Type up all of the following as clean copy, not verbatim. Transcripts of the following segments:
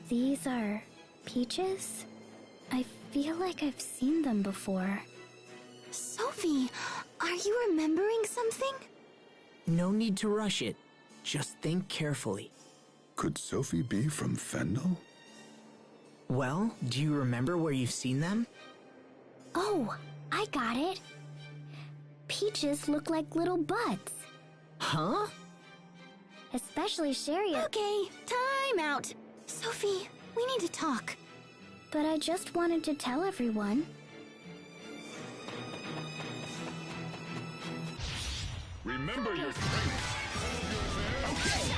These are peaches? I feel like I've seen them before. Sophie, are you remembering something? No need to rush it. Just think carefully. Could Sophie be from Fendel? Well, do you remember where you've seen them? Oh, I got it. Peaches look like little butts. Huh? Especially Sherry. Okay, time out. Sophie, we need to talk. But I just wanted to tell everyone. Remember your strength. Okay,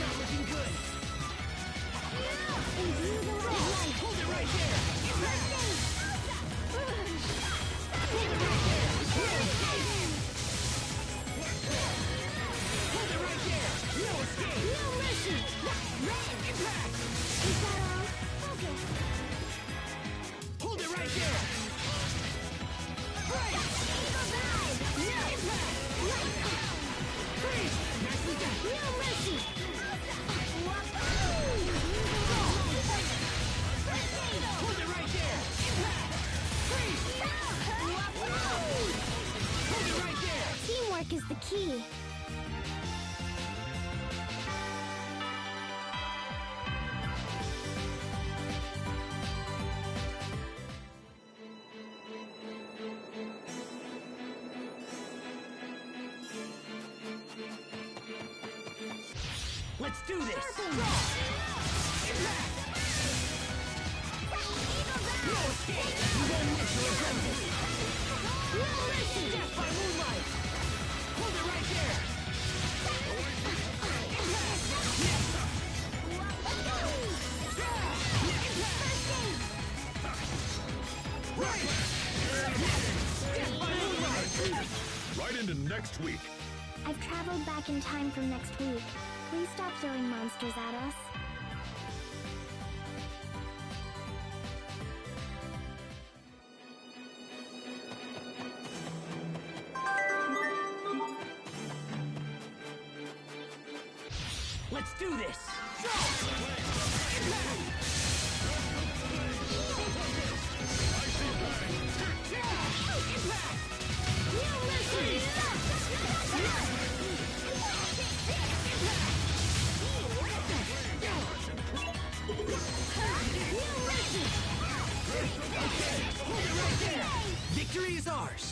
not looking good. Hold it right there. Hold it right there. No escape. No mercy. Impact. Is that all? Okay. Hold it right there. Right. Yeah. Impact. Freeze. Nicely done. No mercy. Hold it right there. Impact. Freeze. Hold it right there. Teamwork is the key. Let's do this! Impact. No escape. You won't miss your adrenaline. No mercy. Death by moonlight. Hold it right there. Impact. Yes. Impact. Right. Death by moonlight. Right into next week. I've traveled back in time from next week. Please stop throwing monsters at us. Let's do this! Victory is ours!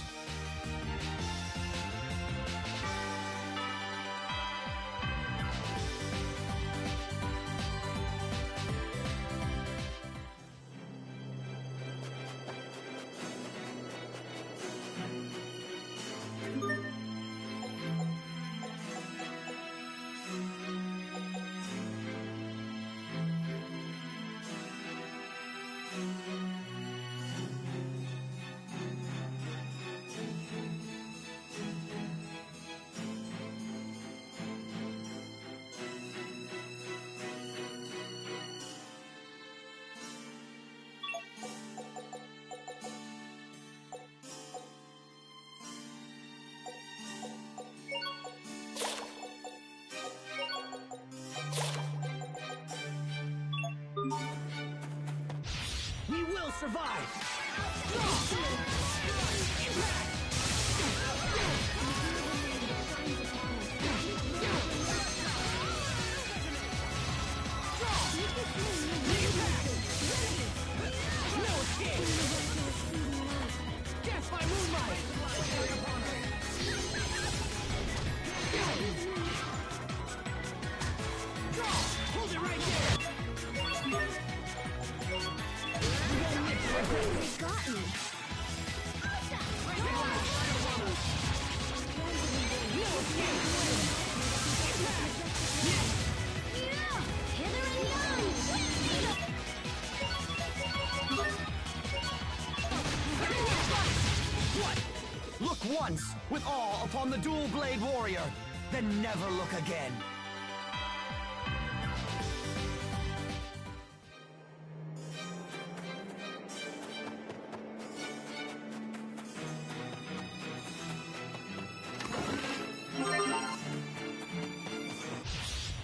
survive! No escape! Death by moonlight! Hold it right there! They got me. No escape! Hither and yon! What? Look once with awe upon the dual blade warrior, then never look again.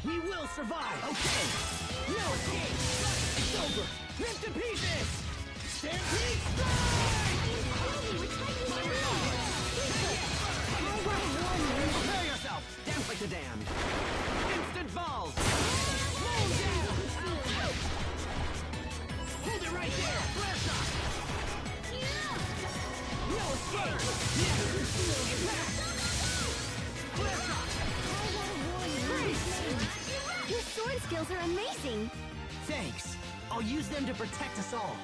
We will survive! Okay! No escape! It's over! Rip to pieces! Stampede strike! Prepare yourself! Dance like the damned! Instant balls! Mold down! Hold it right there! Flare shot! No escape! Impact! Flare shot! Your sword skills are amazing. Thanks. I'll use them to protect us all.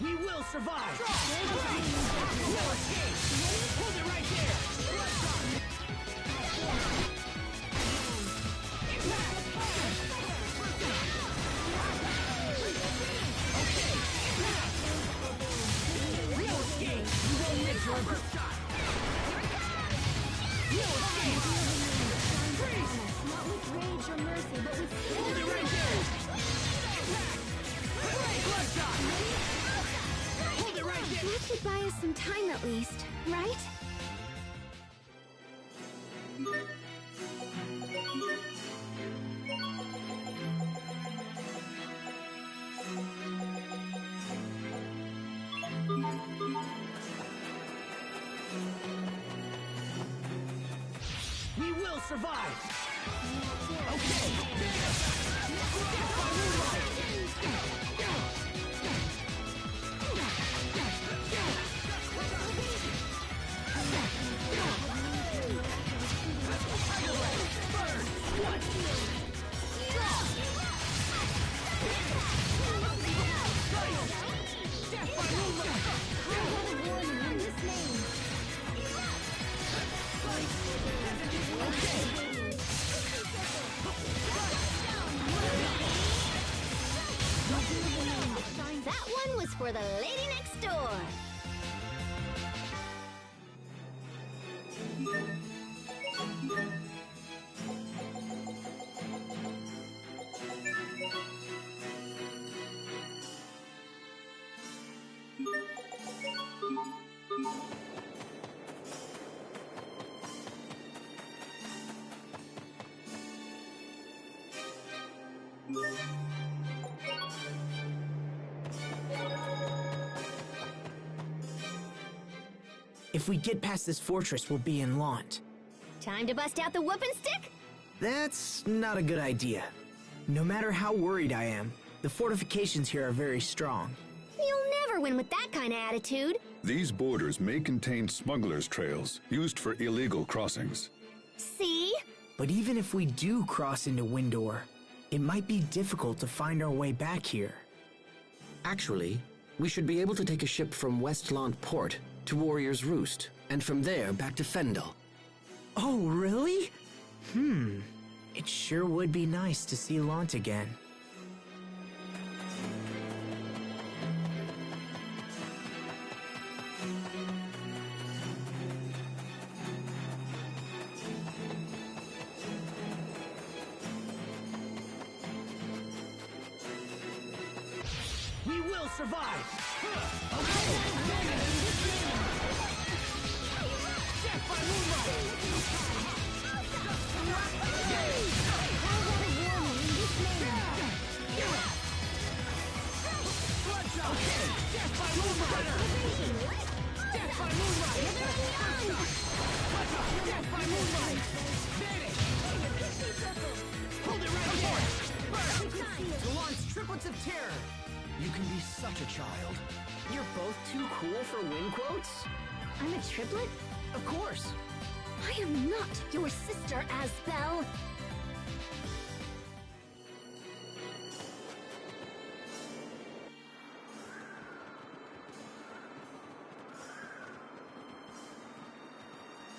We will survive! No escape! Hold it right there! Okay! No escape! You won't miss your first shot! No escape! Freeze! Not with rage or mercy, but with Hold it right there! Impact! Bloodshot! Hold it right there! that should buy us some time at least, right? We will survive! Okay! Death by moonlight! Death by moonlight! That one was for the lady next door. If we get past this fortress, we'll be in Launt. Time to bust out the whooping stick? That's not a good idea. No matter how worried I am, the fortifications here are very strong. You'll never win with that kind of attitude. These borders may contain smugglers' trails used for illegal crossings. See? But even if we do cross into Windor, it might be difficult to find our way back here. Actually, we should be able to take a ship from Westland Port to Warrior's Roost, and from there back to Fendel. Oh, really? It sure would be nice to see Launt again. will survive! Death by moonlight! Bloodshot! Death by moonlight! Death by moonlight! Bloodshot! Death by moonlight! Vanish! Hold it right here! Burn! To launch triplets of terror! You can be such a child. You're both too cool for win quotes? I'm a triplet? Of course. I am not your sister, Asbel.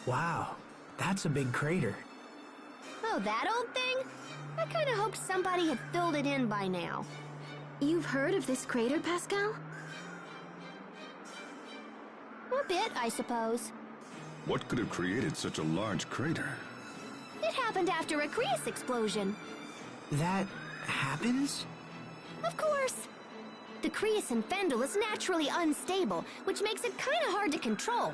Wow, that's a big crater. Oh, that old thing? I kind of hoped somebody had filled it in by now. You've heard of this crater, Pascal? A bit, I suppose. What could have created such a large crater? It happened after a Creus explosion. That happens? Of course. The Creus in Fendel is naturally unstable, which makes it kind of hard to control.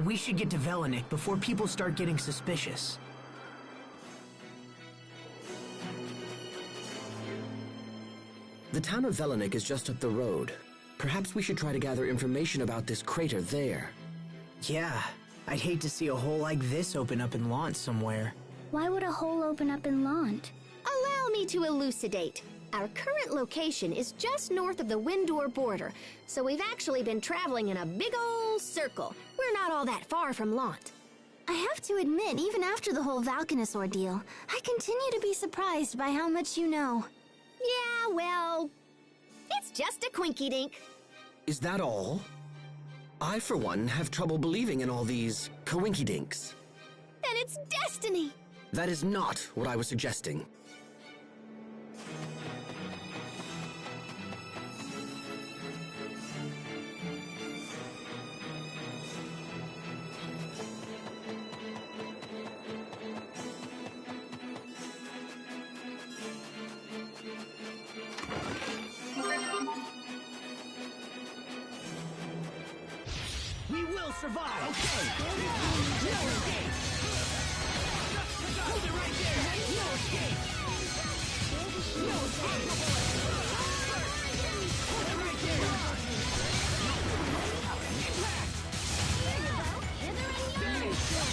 We should get to Velenik before people start getting suspicious. The town of Velenik is just up the road. Perhaps we should try to gather information about this crater there. Yeah, I'd hate to see a hole like this open up in Lant somewhere. Why would a hole open up in Lant? Allow me to elucidate. Our current location is just north of the Windor border, so we've actually been traveling in a big old circle. We're not all that far from Lant. I have to admit, even after the whole Valkanus ordeal, I continue to be surprised by how much you know. Yeah, well, it's just a quinky-dink. Is that all? I, for one, have trouble believing in all these coinky-dinks. Then it's destiny. That is not what I was suggesting. We will survive! Okay! No escape! Hold it right there! No escape! No escape! Hold it right there! Impact!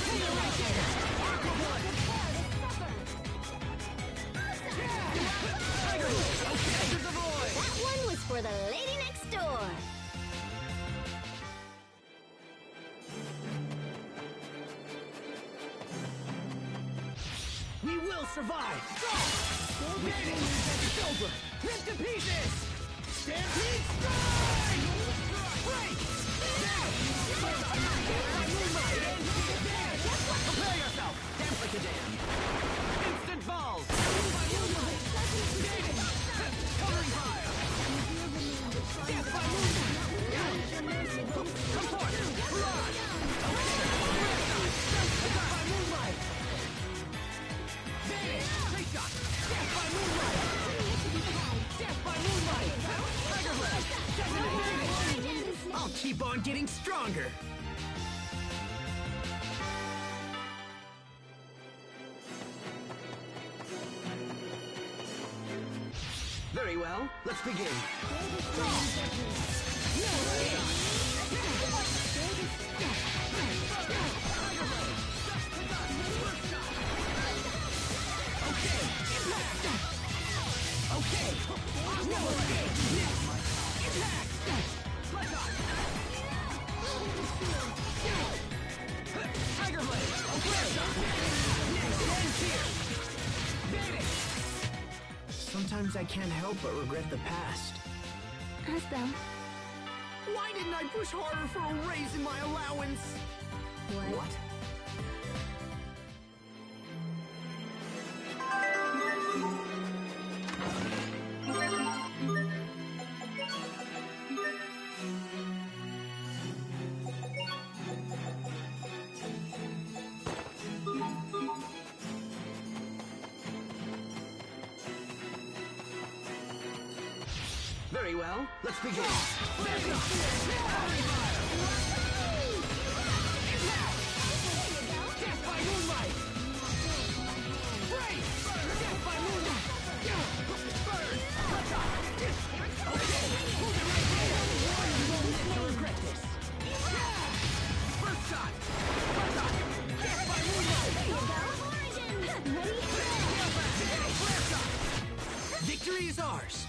Hold it right there! Aqua Blood! Tiger! Okay! Enter the void! That one was for the lady next door. We will survive! It's over! Rip to pieces! Stampede strike! Break! Prepare yourself! Dance like a dam! Instant balls! Covering fire! Death by moonlight! Come forth! Barrage! Death by moonlight! Straight shot! Death by moonlight! Death by moonlight! Tiger Blade! I'll keep on getting stronger. Very well, let's begin. Okay! No escape! Impact! Tiger Blade! Vanish! Sometimes I can't help but regret the past. Asbel, Why didn't I push harder for a raise in my allowance? What? Very well. Let's begin. Death by moonlight! Break! Death by moonlight! Burn! Okay, hold it right there! You won't live to regret this! First shot! Death by moonlight! There you go. Origin! Ready? Flare shot! Victory is ours.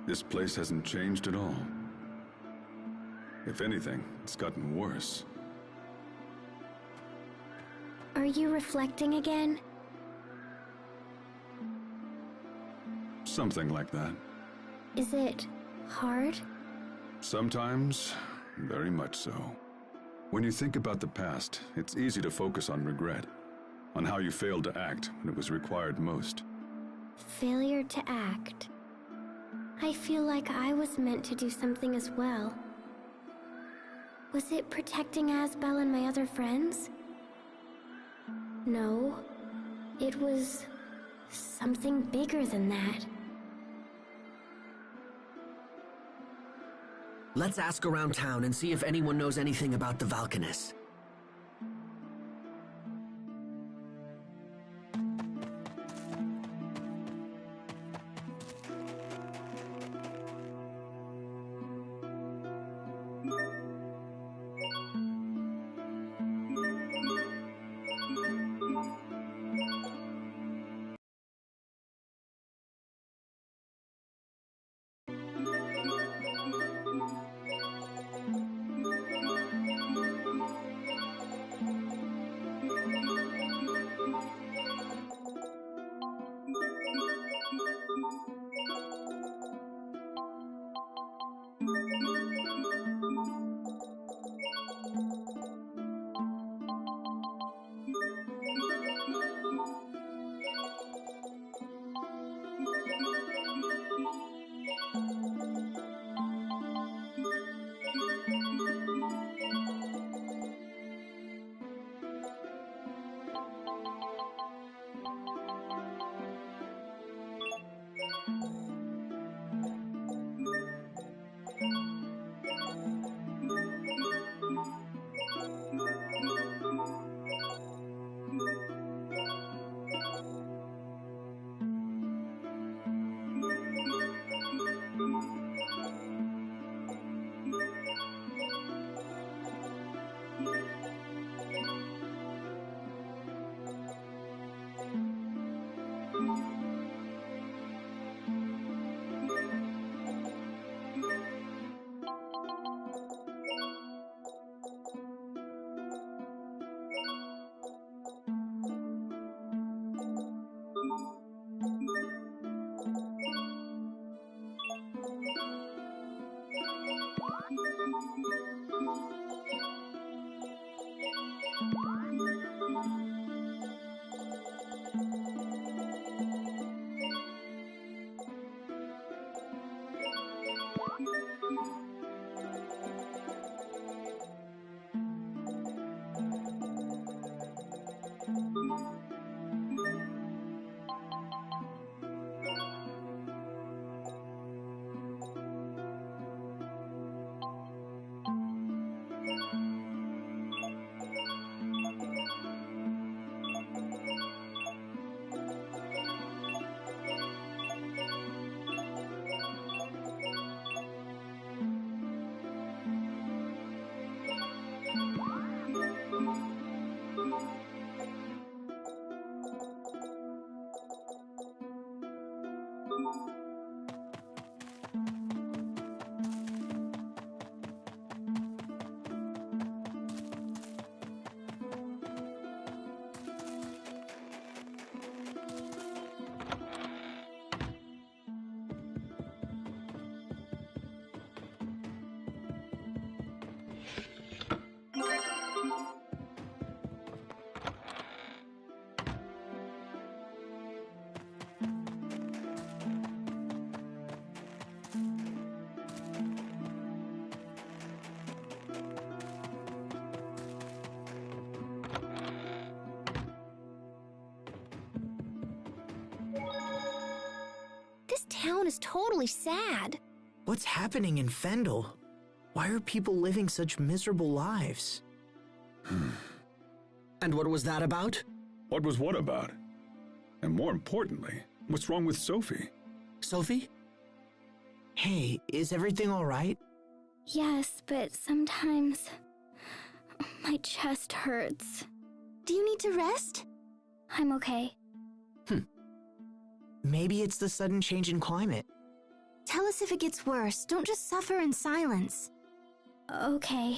This place hasn't changed at all. If anything, it's gotten worse. Are you reflecting again? Something like that. Is it hard? Sometimes, very much so. When you think about the past, it's easy to focus on regret, on how you failed to act when it was required most. Failure to act. I feel like I was meant to do something as well. Was it protecting Asbel and my other friends? No. It was something bigger than that. Let's ask around town and see if anyone knows anything about the Valkanus. town is totally sad. What's happening in Fendel? Why are people living such miserable lives? And what was that about? What was what about? And more importantly, what's wrong with Sophie? Sophie? Hey, is everything all right? Yes, but sometimes my chest hurts. Do you need to rest? I'm okay. Maybe it's the sudden change in climate. Tell us if it gets worse. Don't just suffer in silence. Okay.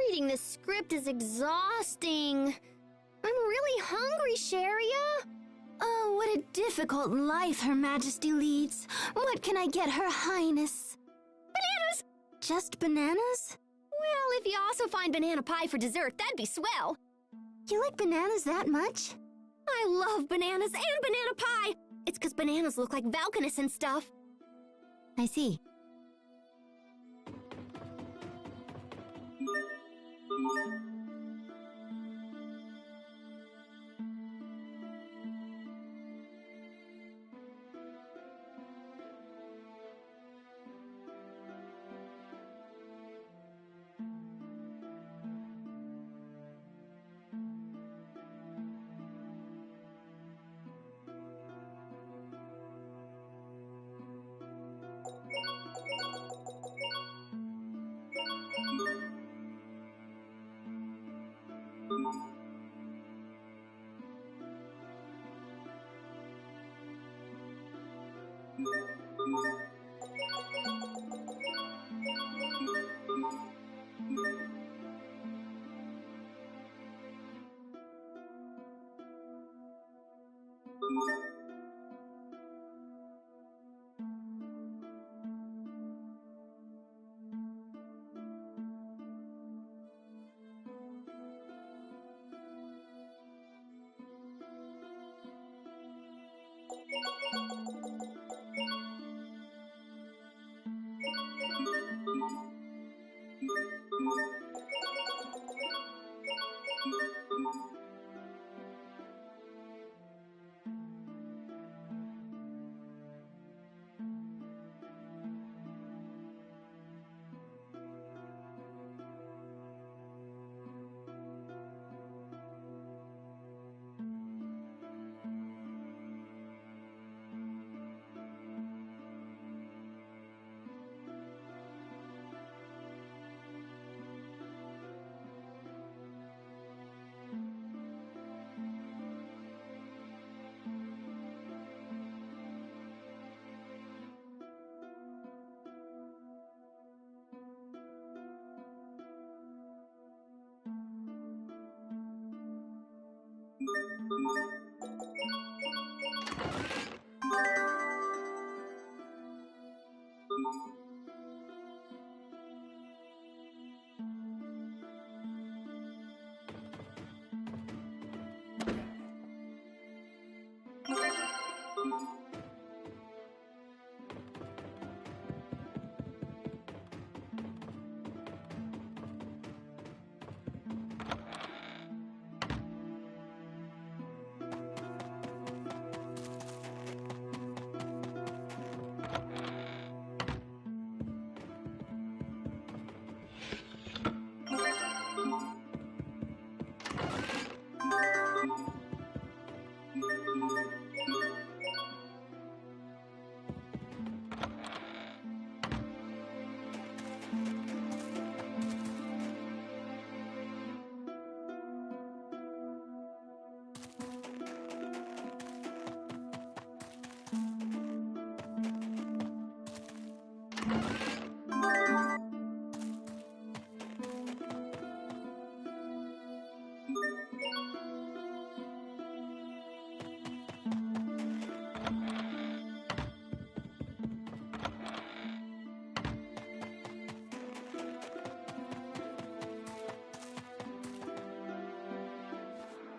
Reading this script is exhausting. I'm really hungry, Sharia. Oh, what a difficult life Her Majesty leads. What can I get Her Highness? Bananas! Just bananas? Well, if you also find banana pie for dessert, that'd be swell. You like bananas that much? I love bananas and banana pie! It's 'cause bananas look like Valkanus and stuff. I see.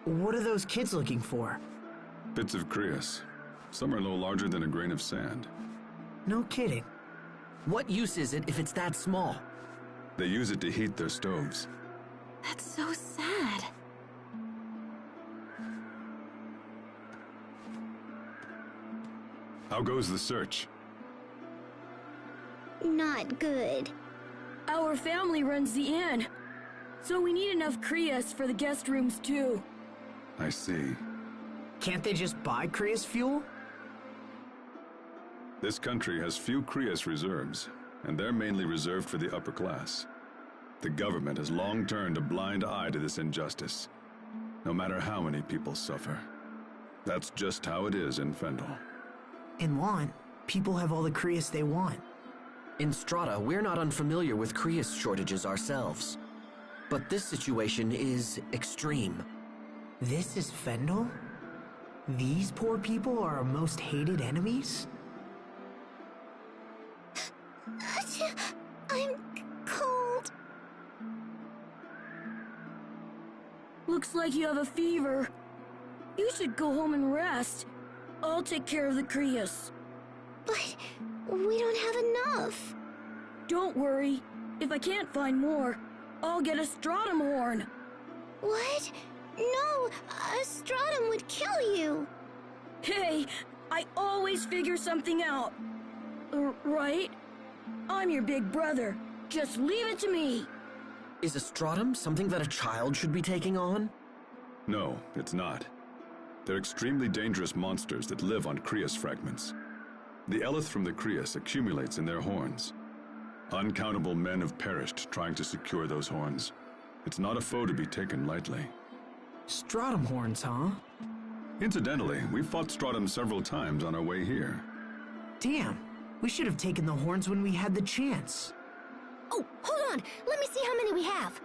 What are those kids looking for? Bits of Crius. Some are no larger than a grain of sand. No kidding. What use is it if it's that small? They use it to heat their stoves. That's so sad. How goes the search? Not good. Our family runs the inn, so we need enough Crius for the guest rooms too. I see. Can't they just buy Crius fuel? This country has few Crius reserves, and they're mainly reserved for the upper class. The government has long turned a blind eye to this injustice, no matter how many people suffer. That's just how it is in Fendel. In Lont, people have all the Crius they want. In Strata, we're not unfamiliar with Crius shortages ourselves. But this situation is extreme. This is Fendel? These poor people are our most hated enemies? I'm cold. Looks like you have a fever. You should go home and rest. I'll take care of the Crius. But we don't have enough. Don't worry. If I can't find more, I'll get a stratum horn. What? No, a stratum would kill you. Hey, I always figure something out. Right? I'm your big brother. Just leave it to me. Is a stratum something that a child should be taking on? No, it's not. They're extremely dangerous monsters that live on Crius fragments. The eleth from the Crius accumulates in their horns. Uncountable men have perished trying to secure those horns. It's not a foe to be taken lightly. Stratum horns, huh? Incidentally, we fought Stratum several times on our way here. Damn, we should have taken the horns when we had the chance. Oh, hold on. Let me see how many we have.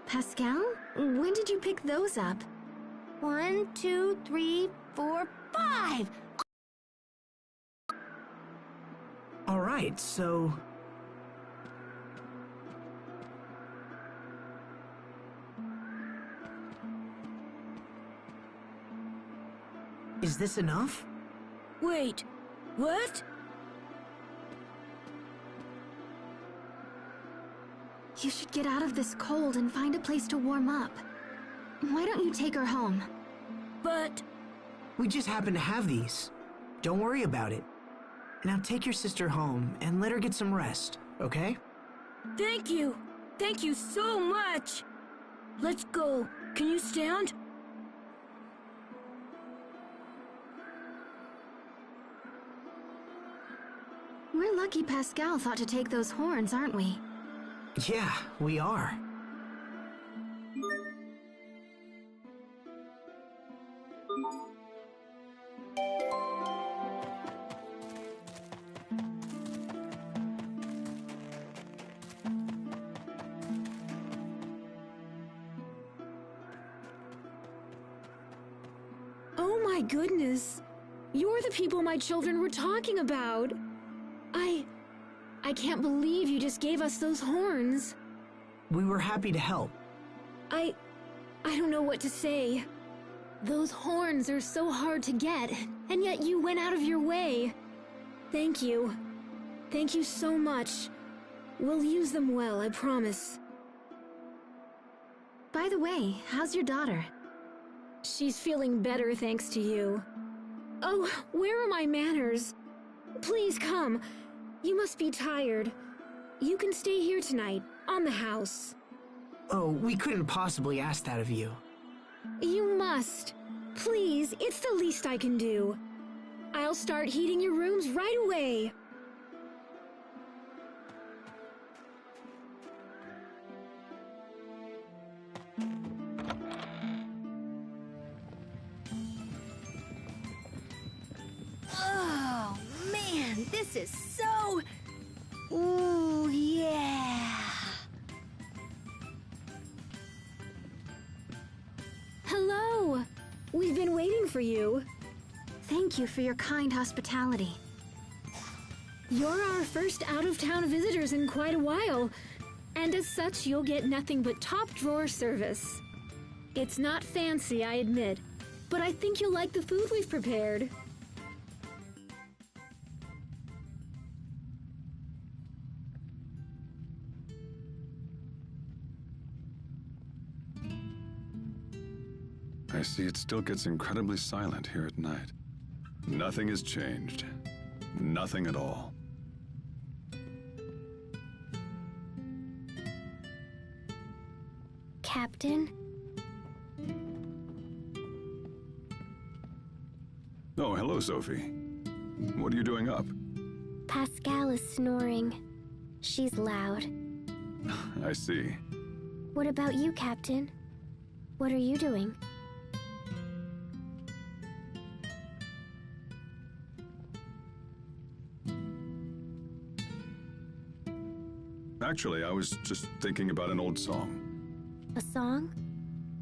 Pascal, when did you pick those up? 1, 2, 3, 4, 5. All right, so... Is this enough? Wait, what? You should get out of this cold and find a place to warm up. Why don't you take her home? But... We just happen to have these. Don't worry about it. Now take your sister home and let her get some rest, okay? Thank you! Thank you so much! Let's go. Can you stand? We're lucky Pascal thought to take those horns, aren't we? Yeah, we are. Oh my goodness! You're the people my children were talking about! I can't believe you just gave us those horns. We were happy to help. I don't know what to say. Those horns are so hard to get, and yet you went out of your way. Thank you. Thank you so much. We'll use them well, I promise. By the way, how's your daughter? She's feeling better thanks to you. Oh, where are my manners? Please come. You must be tired. You can stay here tonight, on the house. Oh, we couldn't possibly ask that of you. You must. Please, it's the least I can do. I'll start heating your rooms right away. Oh, man, this is so... Ooh, yeah. Hello. We've been waiting for you. Thank you for your kind hospitality. You're our first out-of-town visitors in quite a while, and as such, you'll get nothing but top-drawer service. It's not fancy, I admit, but I think you'll like the food we've prepared. I see it still gets incredibly silent here at night. Nothing has changed. Nothing at all. Captain? Oh, hello, Sophie. What are you doing up? Pascal is snoring. She's loud. I see. What about you, Captain? What are you doing? Actually, I was just thinking about an old song. A song?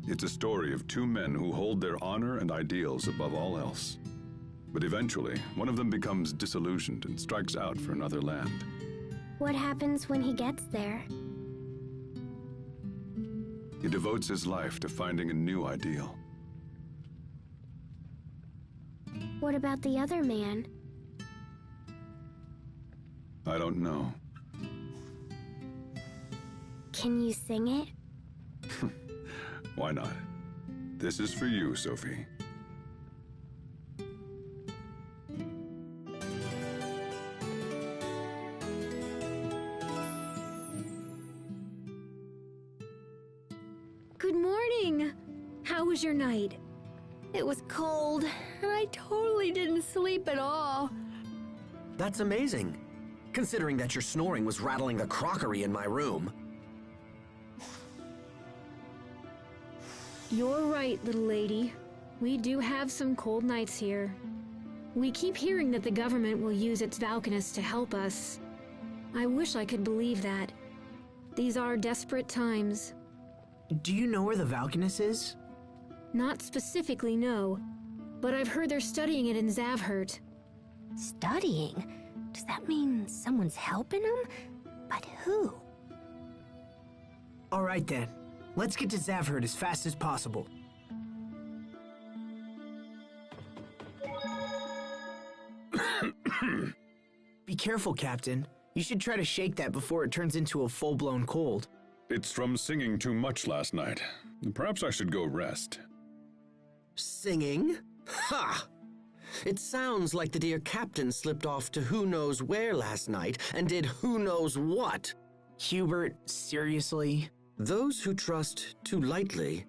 It's a story of two men who hold their honor and ideals above all else. But eventually, one of them becomes disillusioned and strikes out for another land. What happens when he gets there? He devotes his life to finding a new ideal. What about the other man? I don't know. Can you sing it? Why not? This is for you, Sophie. Good morning! How was your night? It was cold, and I totally didn't sleep at all. That's amazing, considering that your snoring was rattling the crockery in my room. You're right, little lady. We do have some cold nights here. We keep hearing that the government will use its Valkanists to help us. I wish I could believe that. These are desperate times. Do you know where the Valkanist is? Not specifically, no. But I've heard they're studying it in Zavhert. Studying? Does that mean someone's helping them? But who? All right then. Let's get to Zavhert as fast as possible. Be careful, Captain. You should try to shake that before it turns into a full-blown cold. It's from singing too much last night. Perhaps I should go rest. Singing? Ha! It sounds like the dear captain slipped off to who knows where last night and did who knows what. Hubert, seriously? Those who trust too lightly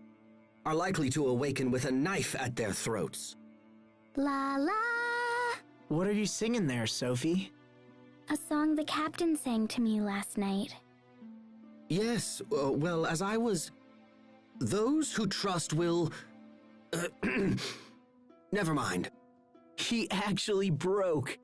are likely to awaken with a knife at their throats. La la! What are you singing there, Sophie? A song the captain sang to me last night. Yes, well, as I was... Those who trust will... Never mind. He actually broke.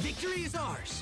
Victory is ours!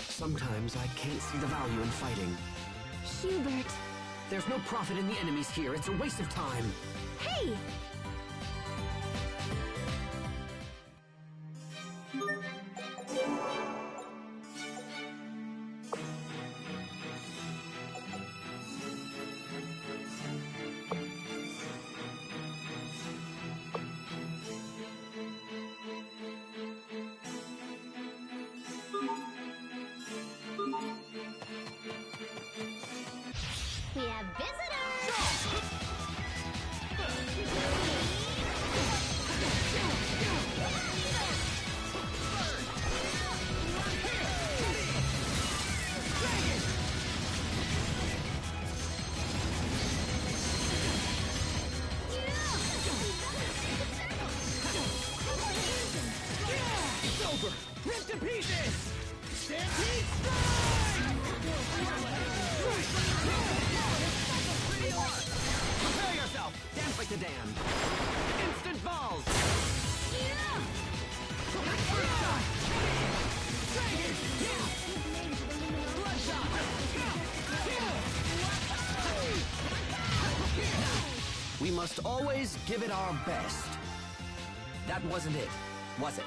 Sometimes I can't see the value in fighting. Hubert. There's no profit in the enemies here. It's a waste of time. Hey! We have visitors! It's over! Ripped to pieces! Stampede strike! Prepare yourself! Dance like the damned! Instant balls! We must always give it our best. That wasn't it, was it?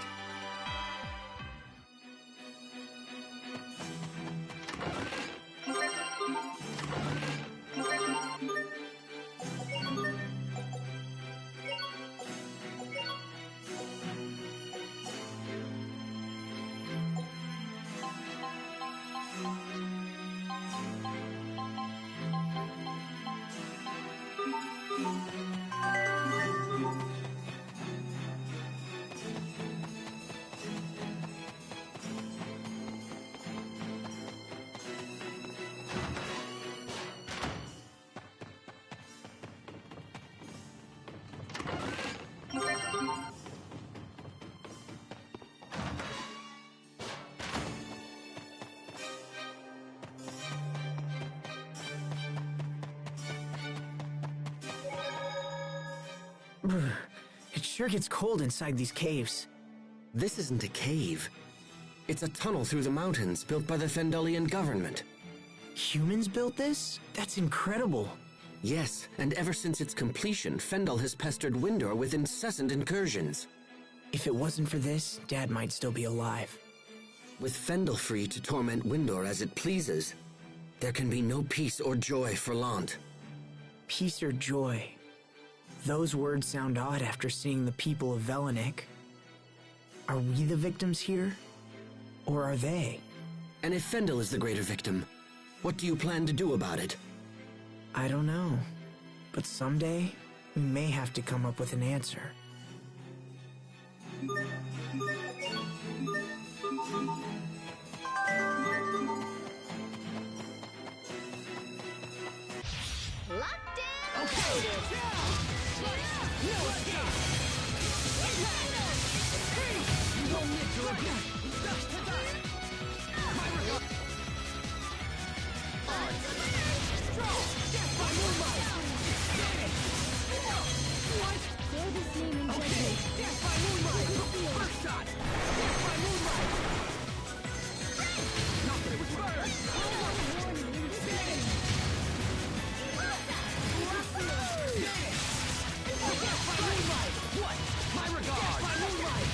It sure gets cold inside these caves. This isn't a cave. It's a tunnel through the mountains built by the Fendelian government. Humans built this? That's incredible. Yes, and ever since its completion, Fendel has pestered Windor with incessant incursions. If it wasn't for this, Dad might still be alive. With Fendel free to torment Windor as it pleases, there can be no peace or joy for Lant. Peace or joy? Those words sound odd after seeing the people of Velanik. Are we the victims here? Or are they? And if Fendel is the greater victim, what do you plan to do about it? I don't know. But someday, we may have to come up with an answer. Locked in! Okay! No escape! You won't live to repent! My regard! Death by moonlight! What? Bear this name in Okay! Death by moonlight! First shot! Death by moonlight! Not that it was murder! Death by moonlight! What? My regard! Death by moonlight!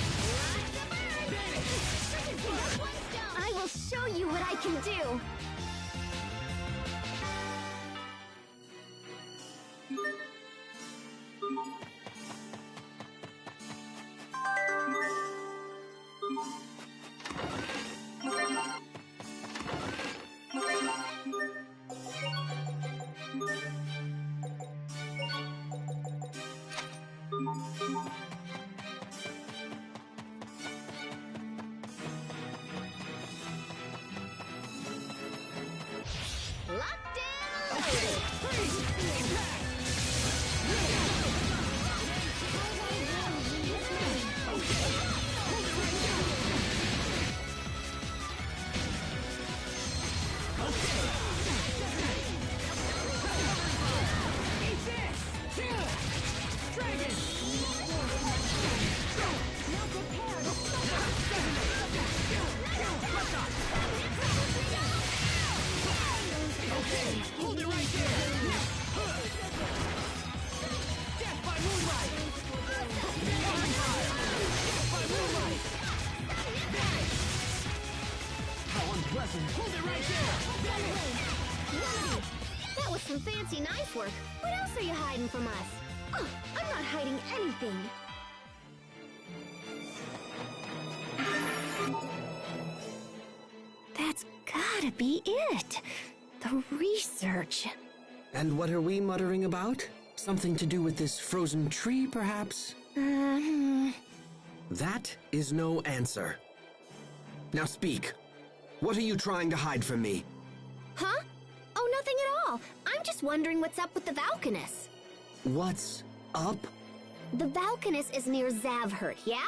That was some fancy knife work. What else are you hiding from us? Oh, I'm not hiding anything. That's gotta be it. The research. And what are we muttering about? Something to do with this frozen tree, perhaps? That is no answer. Now speak. What are you trying to hide from me? Huh? Oh, nothing at all. I'm just wondering what's up with the Valkanus. What's up? The Valkanus is near Zavhert, yeah?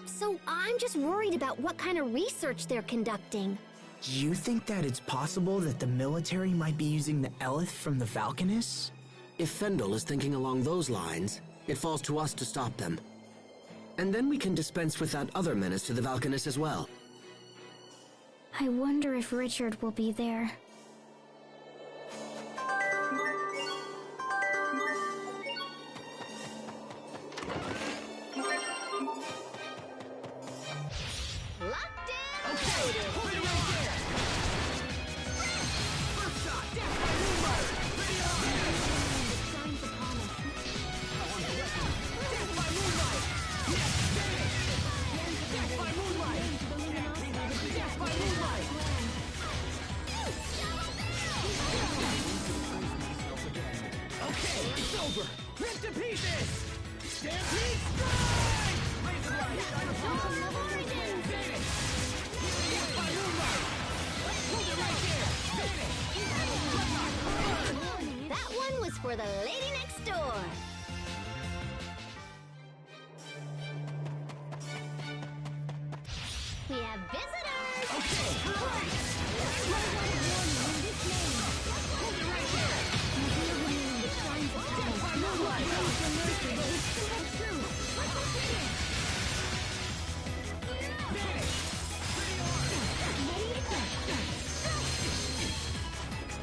So I'm just worried about what kind of research they're conducting. Do you think that it's possible that the military might be using the Eleth from the Valkanus? If Fendel is thinking along those lines, it falls to us to stop them. And then we can dispense with that other menace to the Valkanus as well. I wonder if Richard will be there. Locked in! Okay, hold it right there! First shot, death by moonlight! Ready on! Signs upon us. Death by moonlight! Yes, finish! Death by moonlight! Death by moonlight! Okay, it's over! Rip to pieces! Stampede strike! Razor light, shine upon us! Vanish! Death by moonlight! Hold it right there! Vanish! That one was for the lady next door. We have visitors! Okay, right! Hold it right there! Death by moonlight! Vanish!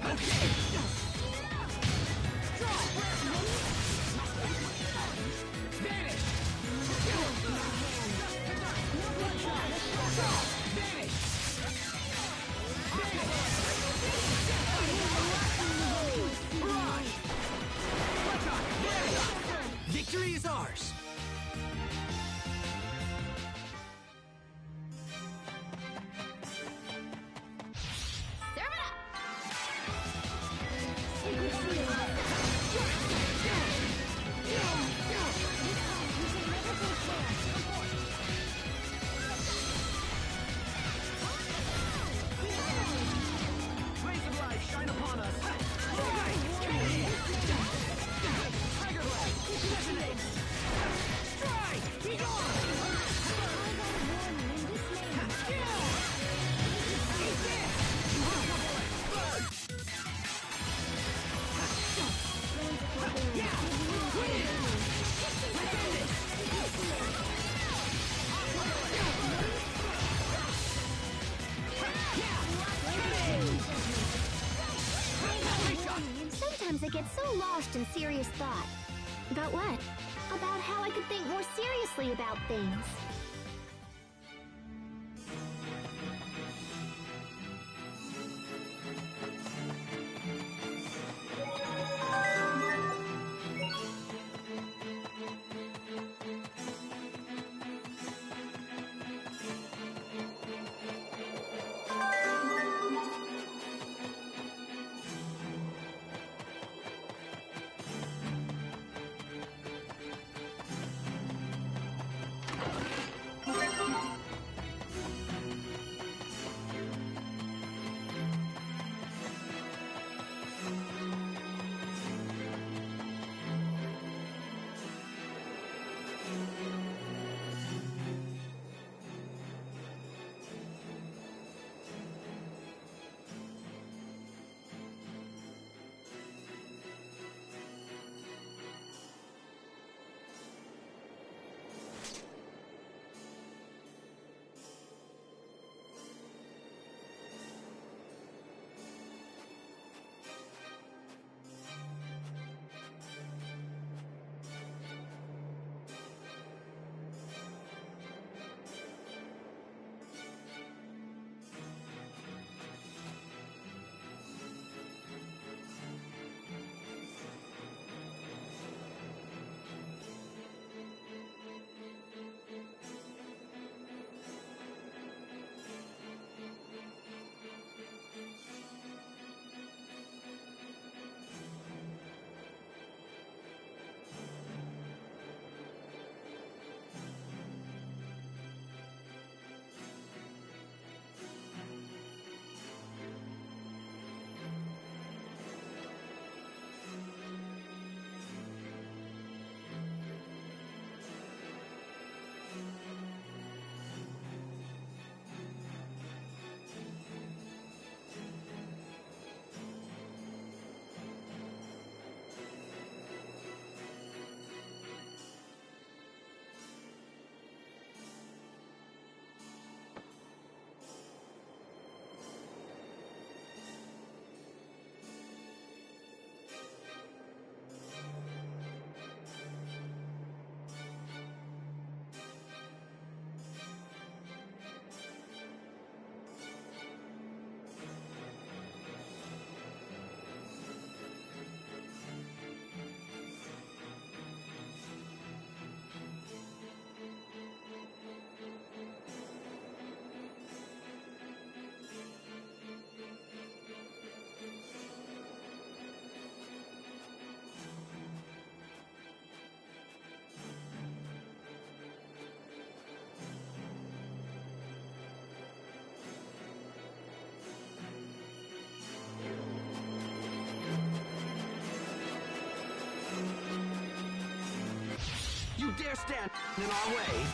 Okay! Vanish! Vanish! Victory is ours! Serve it up! Rays of light shine upon us! Tiger blade! Detonate! Strike! Be gone! Eat this! Sometimes I get so lost in serious thought. About what? About how I could think more seriously about things. You dare stand in our way?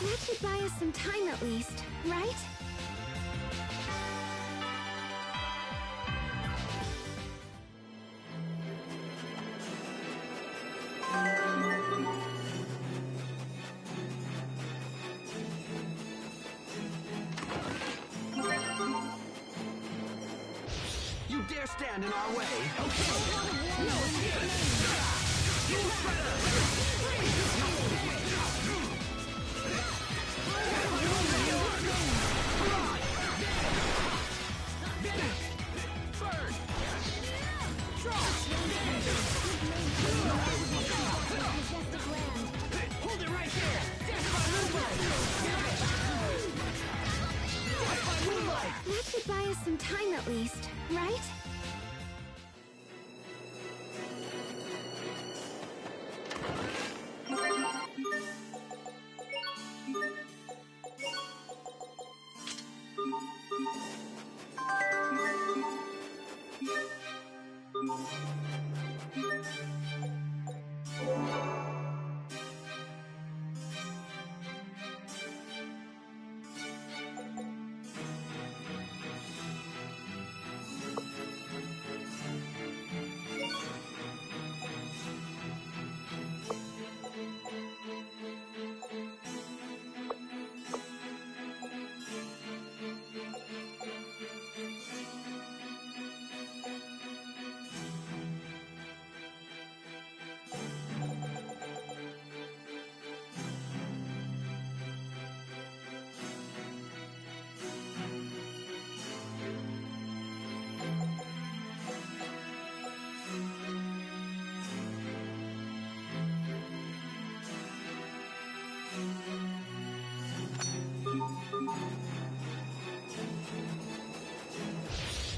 That should buy us some time at least, right? You dare stand in our way? Hold it right there! Death by moonlight! Death by moonlight! That should buy us some time at least, right?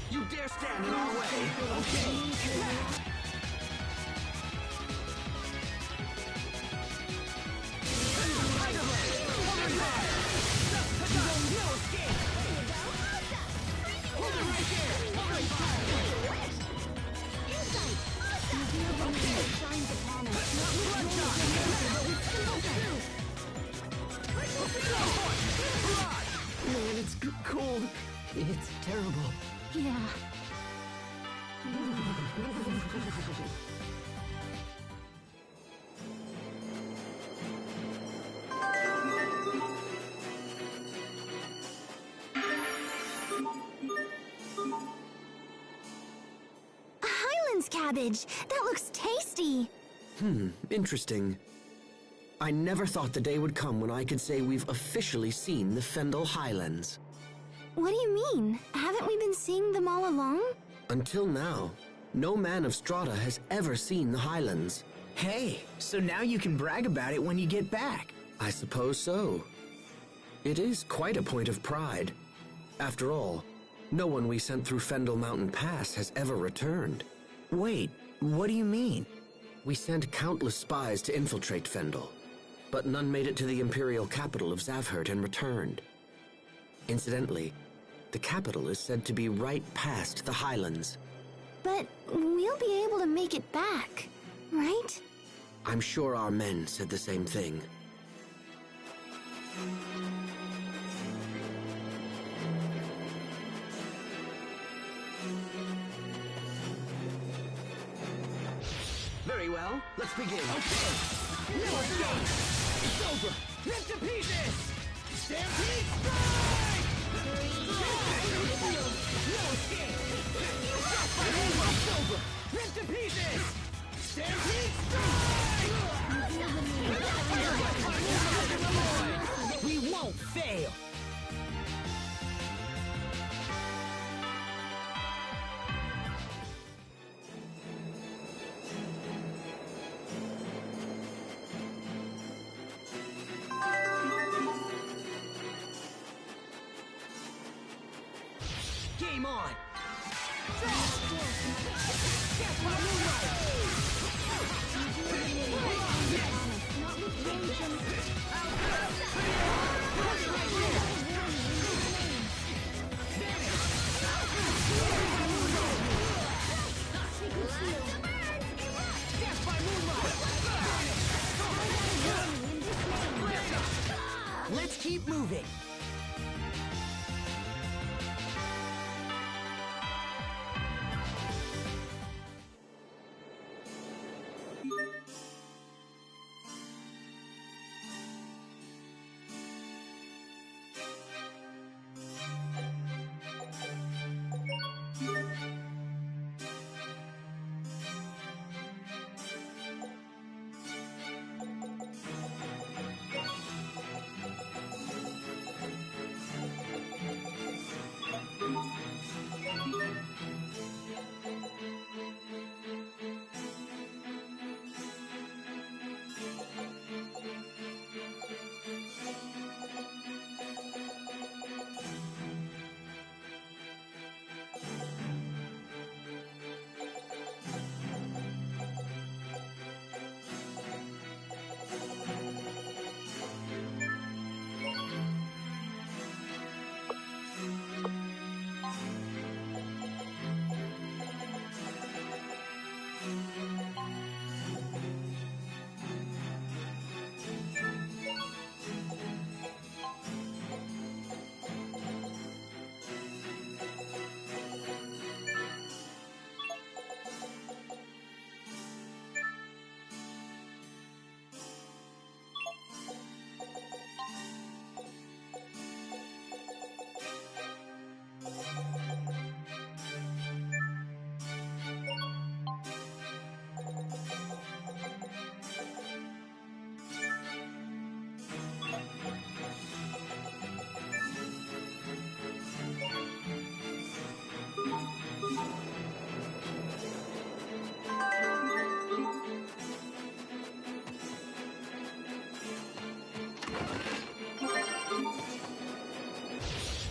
You dare stand in our way? Man, it's cold. It's terrible. Yeah. A Highlands cabbage! That looks tasty! Interesting. I never thought the day would come when I could say we've officially seen the Fendel Highlands. What do you mean? Haven't we been seeing them all along? Until now, no man of Strata has ever seen the Highlands. Hey, so now you can brag about it when you get back. I suppose so. It is quite a point of pride. After all, no one we sent through Fendel Mountain Pass has ever returned. Wait, what do you mean? We sent countless spies to infiltrate Fendel, but none made it to the imperial capital of Zavhert and returned. Incidentally, the capital is said to be right past the Highlands. But we'll be able to make it back, right? I'm sure our men said the same thing. Very well, let's begin. Okay! No escape! It's over! Rip to pieces! Stampede strike! No escape! It's over! Rip to pieces! Stampede strike! We won't fail! Game on! Death by moonlight! Death by moonlight! Let's keep moving.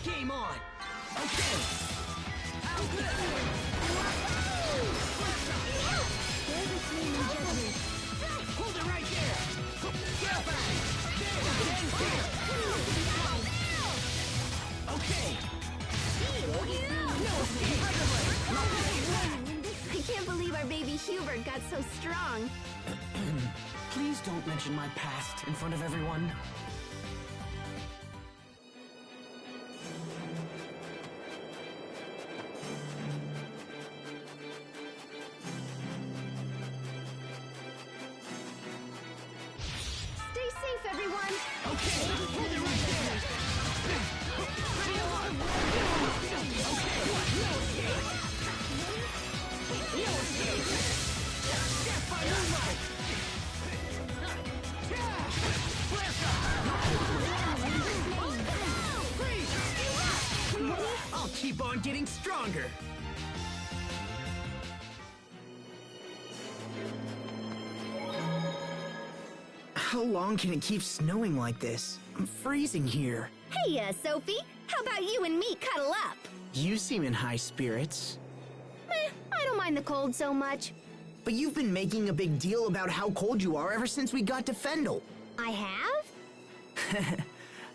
Game on! Okay! Hold it right there! Get back! Okay! I can't believe our baby Hubert got so strong. Please don't mention my past in front of everyone. Stay safe, everyone. Okay! Hold it right there! Ready to lock! Okay! No escape! No escape! Death by moonlight! I'll keep on getting stronger! How long can it keep snowing like this? I'm freezing here. Hey, Sophie. How about you and me cuddle up? You seem in high spirits. I don't mind the cold so much. But you've been making a big deal about how cold you are ever since we got to Fendel. I have?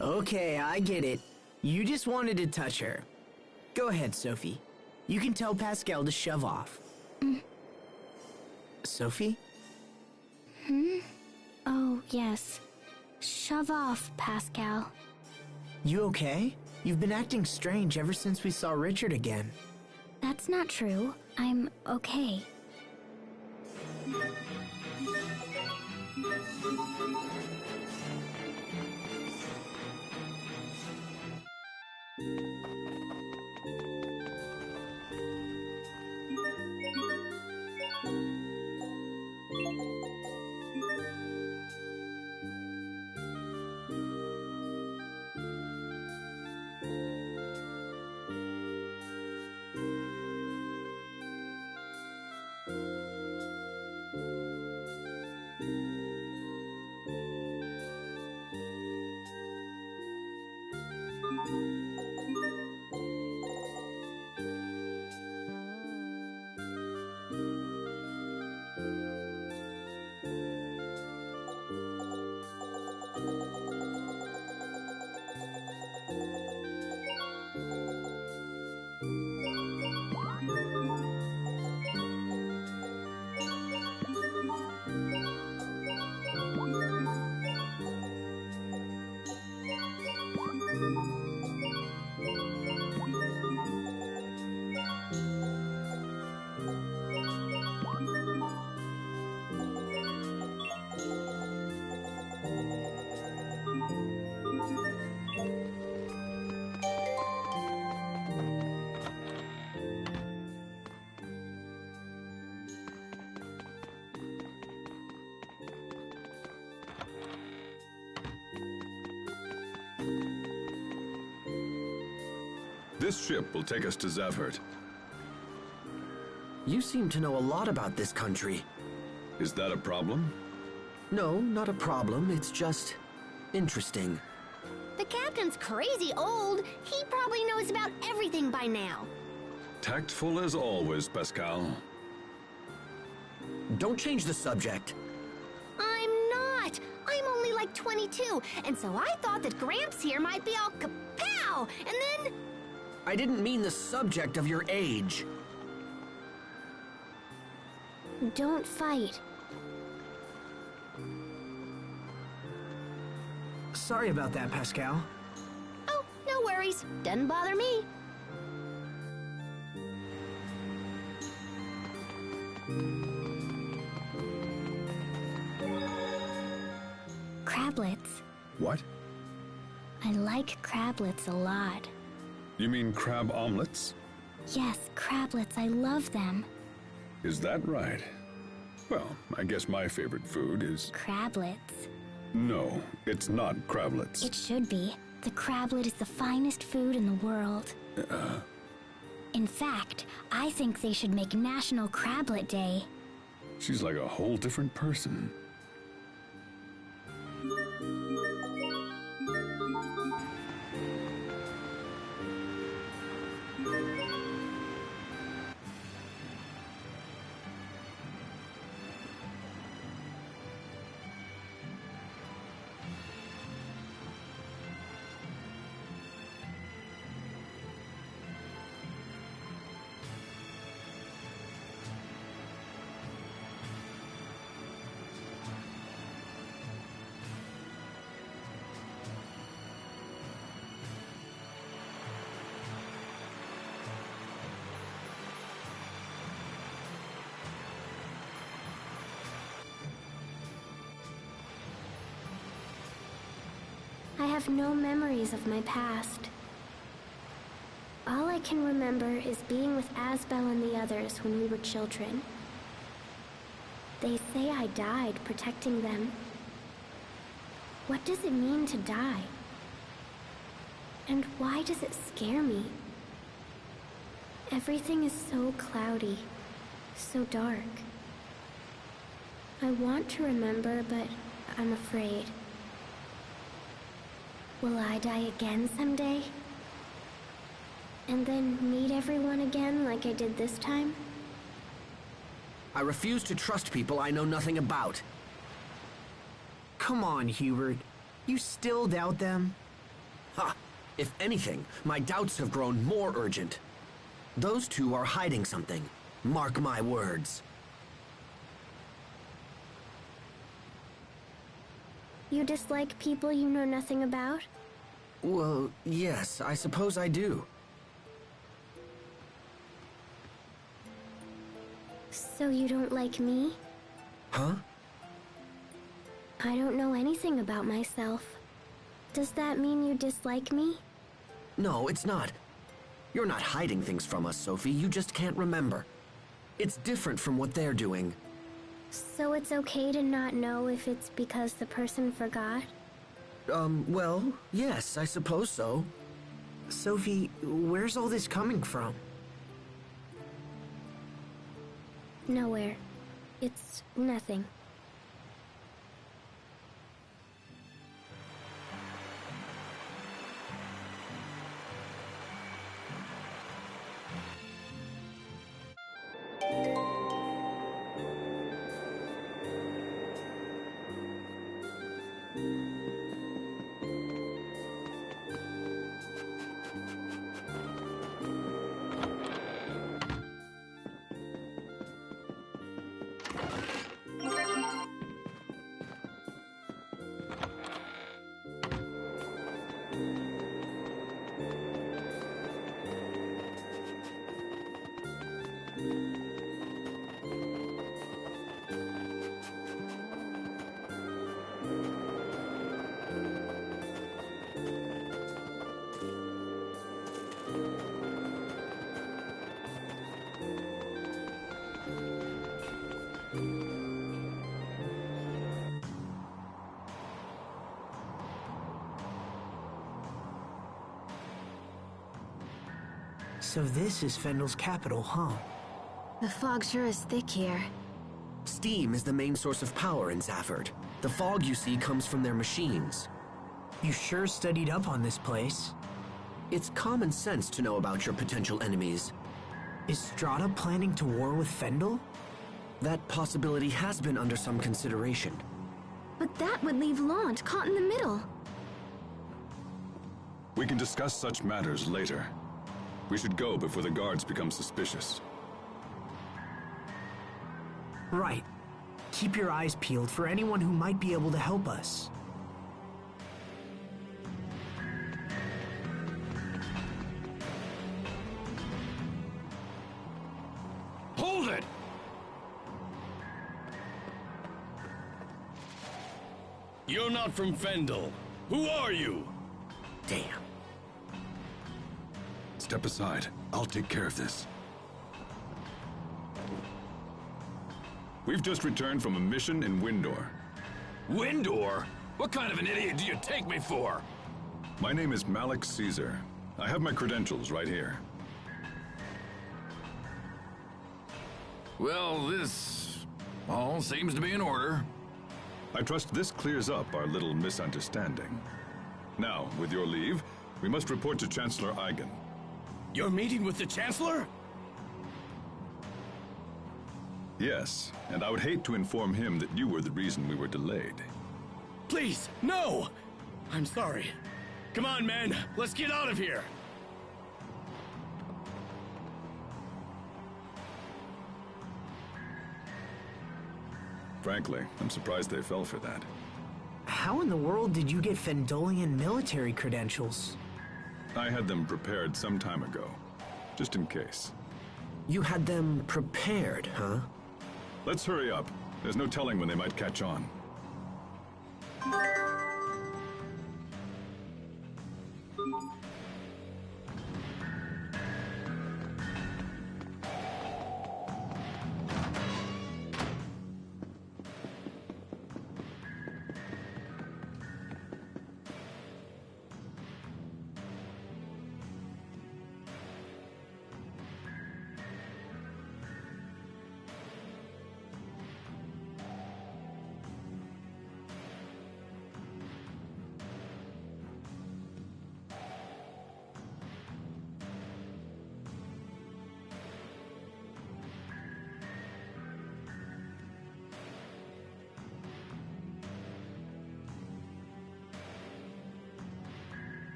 Okay, I get it. You just wanted to touch her. Go ahead, Sophie. You can tell Pascal to shove off. Sophie? Oh, yes. Shove off, Pascal. You okay? You've been acting strange ever since we saw Richard again. That's not true. I'm okay. This ship will take us to Zavhert. You seem to know a lot about this country. Is that a problem? No, not a problem. It's just interesting. The captain's crazy old. He probably knows about everything by now. Tactful as always, Pascal. Don't change the subject. I'm not. I'm only like 22, and so I thought that Gramps here might be all kapow, and then... I didn't mean the subject of your age. Don't fight. Sorry about that, Pascal. Oh, no worries. Doesn't bother me. Crablets. What? I like crablets a lot. You mean crab omelets? Yes, crablets. I love them. Is that right? Well, I guess my favorite food is... Crablets. No, it's not crablets. It should be. The crablet is the finest food in the world. In fact, I think they should make National Crablet Day. She's like a whole different person. I have no memories of my past. All I can remember is being with Asbel and the others when we were children. They say I died protecting them. What does it mean to die? And why does it scare me? Everything is so cloudy, so dark. I want to remember, but I'm afraid. Will I die again someday? And then meet everyone again like I did this time? I refuse to trust people I know nothing about. Come on, Hubert. You still doubt them? Ha! If anything, my doubts have grown more urgent. Those two are hiding something. Mark my words. You dislike people you know nothing about? Well, yes, I suppose I do. So you don't like me? Huh? I don't know anything about myself. Does that mean you dislike me? No, it's not. You're not hiding things from us, Sophie. You just can't remember. It's different from what they're doing. So it's okay to not know if it's because the person forgot? Well, yes, I suppose so. Sophie, where's all this coming from? Nowhere. It's nothing. So this is Fendel's capital, huh? The fog sure is thick here. Steam is the main source of power in Zafherd. The fog you see comes from their machines. You sure studied up on this place. It's common sense to know about your potential enemies. Is Strata planning to war with Fendel? That possibility has been under some consideration. But that would leave Lant caught in the middle. We can discuss such matters later. We should go before the guards become suspicious. Right. Keep your eyes peeled for anyone who might be able to help us. Hold it! You're not from Fendel. Who are you? Damn. Step aside. I'll take care of this. We've just returned from a mission in Windor. Windor? What kind of an idiot do you take me for? My name is Malik Caesar. I have my credentials right here. Well, this all seems to be in order. I trust this clears up our little misunderstanding. Now, with your leave, we must report to Chancellor Eigen. You're meeting with the Chancellor? Yes, and I would hate to inform him that you were the reason we were delayed. Please, no! I'm sorry. Come on, men, let's get out of here! Frankly, I'm surprised they fell for that. How in the world did you get Fendelian military credentials? I had them prepared some time ago, just in case. You had them prepared, huh? Let's hurry up. There's no telling when they might catch on.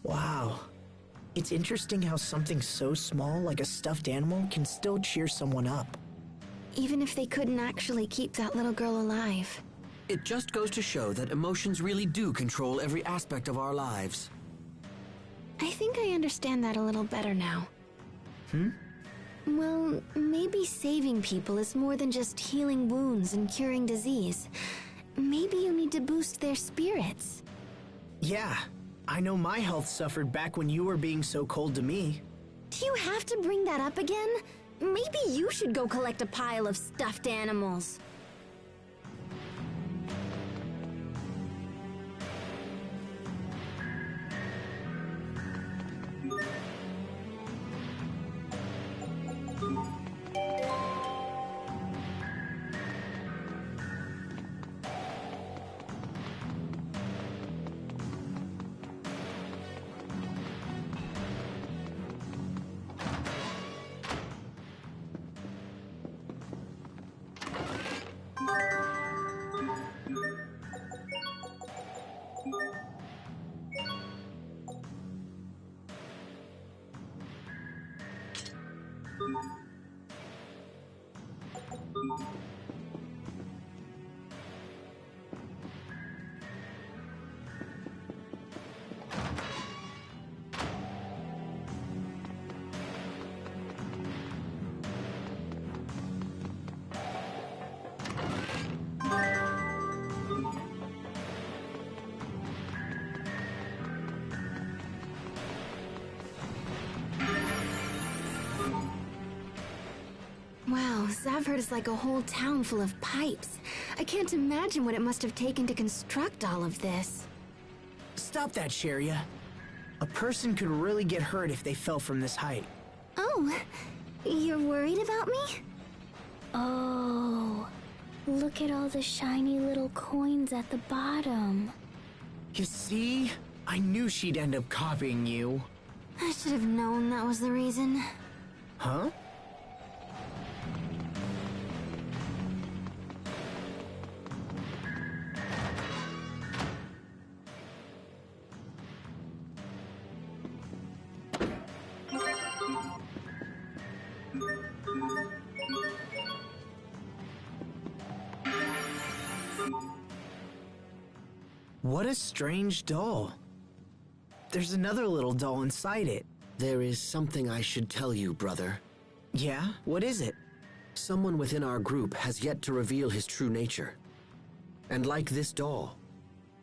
Wow. It's interesting how something so small like a stuffed animal can still cheer someone up. Even if they couldn't actually keep that little girl alive. It just goes to show that emotions really do control every aspect of our lives. I think I understand that a little better now. Well, maybe saving people is more than just healing wounds and curing disease. Maybe you need to boost their spirits. Yeah, I know my health suffered back when you were being so cold to me. Do you have to bring that up again? Maybe you should go collect a pile of stuffed animals. Zavhert is like a whole town full of pipes. I can't imagine what it must have taken to construct all of this. Stop that, Sheria. A person could really get hurt if they fell from this height. Oh, you're worried about me? Oh, look at all the shiny little coins at the bottom. You see? I knew she'd end up copying you. I should have known that was the reason. Huh? What a strange doll. There's another little doll inside it. There is something I should tell you, brother. Yeah? What is it? Someone within our group has yet to reveal his true nature. And like this doll,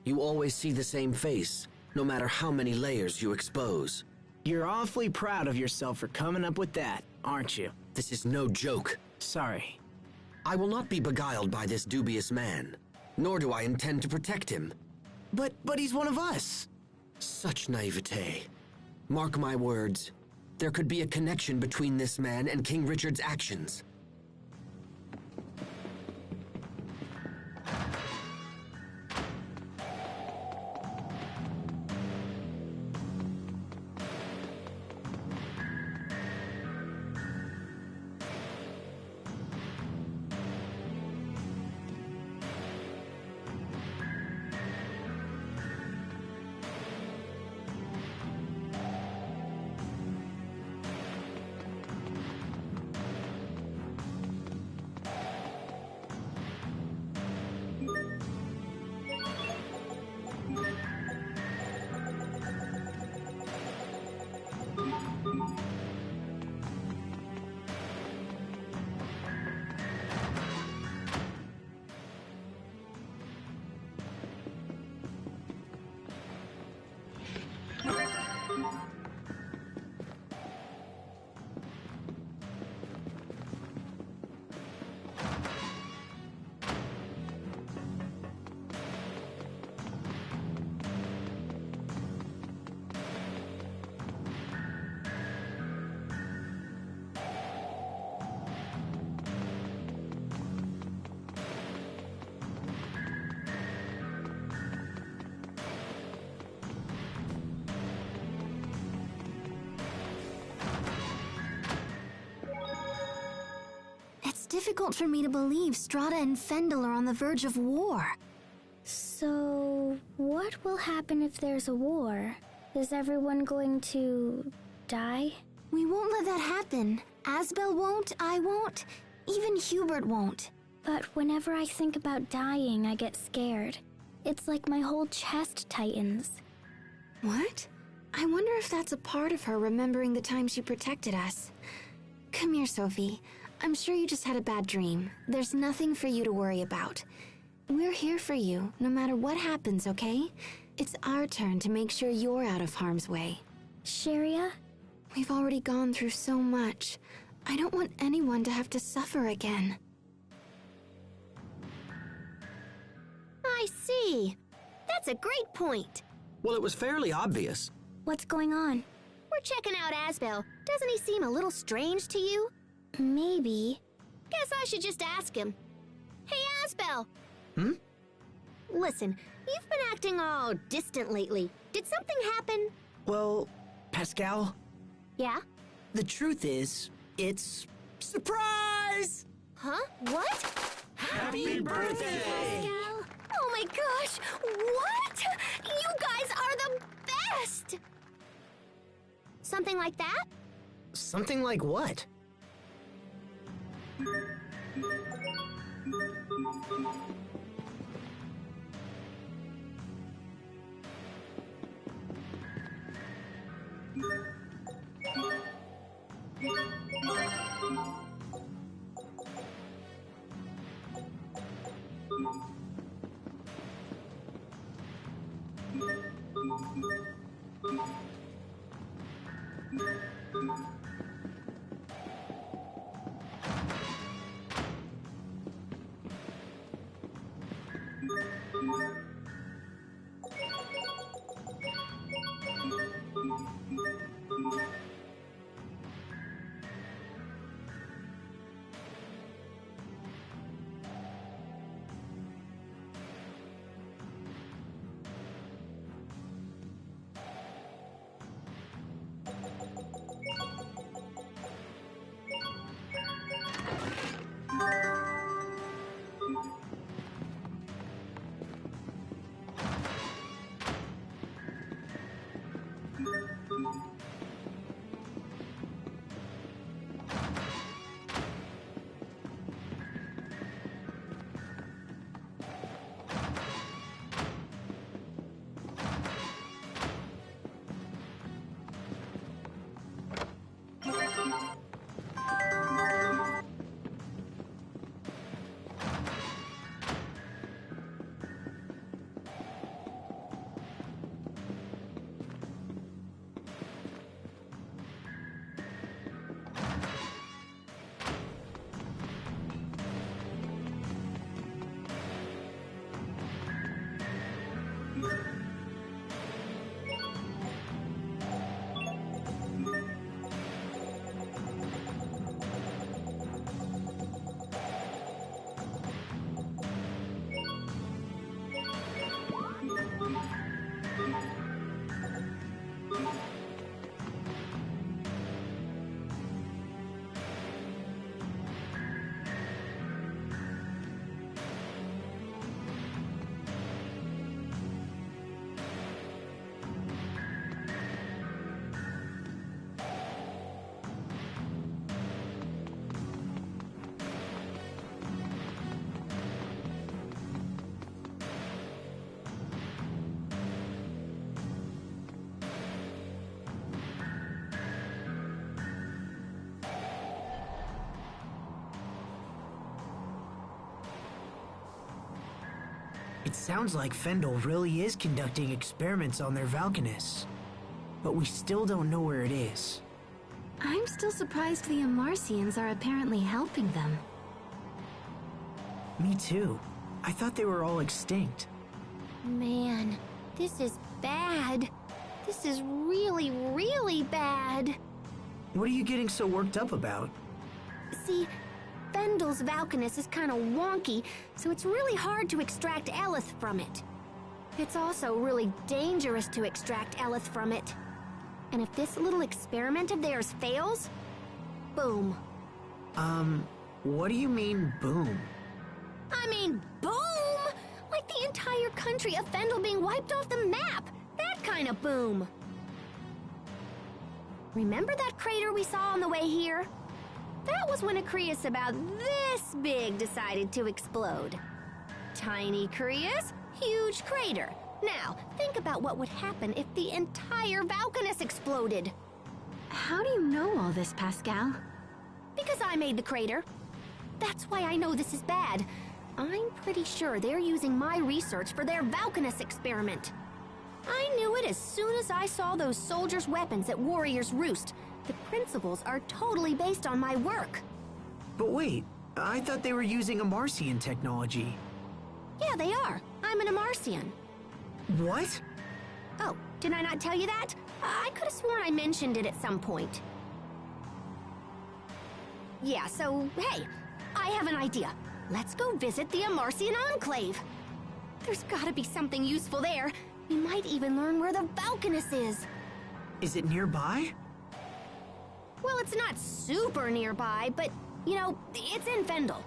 you always see the same face, no matter how many layers you expose. You're awfully proud of yourself for coming up with that, aren't you? This is no joke. Sorry. I will not be beguiled by this dubious man, nor do I intend to protect him. But he's one of us. Such naivete. Mark my words, there could be a connection between this man and King Richard's actions. It's difficult for me to believe Strata and Fendel are on the verge of war. So, what will happen if there's a war? Is everyone going to die? We won't let that happen. Asbel won't, I won't, even Hubert won't. But whenever I think about dying, I get scared. It's like my whole chest tightens. What? I wonder if that's a part of her remembering the time she protected us. Come here, Sophie. I'm sure you just had a bad dream. There's nothing for you to worry about. We're here for you, no matter what happens, okay? It's our turn to make sure you're out of harm's way. Sheria? We've already gone through so much. I don't want anyone to have to suffer again. I see. That's a great point. Well, it was fairly obvious. What's going on? We're checking out Asbel. Doesn't he seem a little strange to you? Maybe. Guess I should just ask him. Hey, Asbel! Hmm? Listen, you've been acting all distant lately. Did something happen? Well, Pascal, Yeah? the truth is, it's... Surprise! Huh? What? Happy birthday! Pascal? Oh my gosh! What? You guys are the best! Something like that? Something like what? It sounds like Fendel really is conducting experiments on their Valkanists, but we still don't know where it is. I'm still surprised the Amarcians are apparently helping them. Me too. I thought they were all extinct. Man, this is bad. This is really, really bad. What are you getting so worked up about? See, Fendel's Valkanist is kind of wonky, so it's really hard to extract Elith from it. It's also really dangerous to extract Elith from it. And if this little experiment of theirs fails, boom. What do you mean, boom? I mean, boom! Like the entire country of Fendel being wiped off the map! That kind of boom! Remember that crater we saw on the way here? That was when a Crius about this big decided to explode. Tiny Crius, huge crater. Now, think about what would happen if the entire Valkanist exploded. How do you know all this, Pascal? Because I made the crater. That's why I know this is bad. I'm pretty sure they're using my research for their Valkanist experiment. I knew it as soon as I saw those soldiers' weapons at Warrior's Roost. The principles are totally based on my work. But wait, I thought they were using Amarcian technology. Yeah, they are. I'm an Amarcian. What? Oh, did I not tell you that? I could have sworn I mentioned it at some point. Yeah, so, hey, I have an idea. Let's go visit the Amarcian Enclave. There's gotta be something useful there. We might even learn where the Valkanist is. Is it nearby? Well, it's not super nearby, but, you know, it's in Fendel.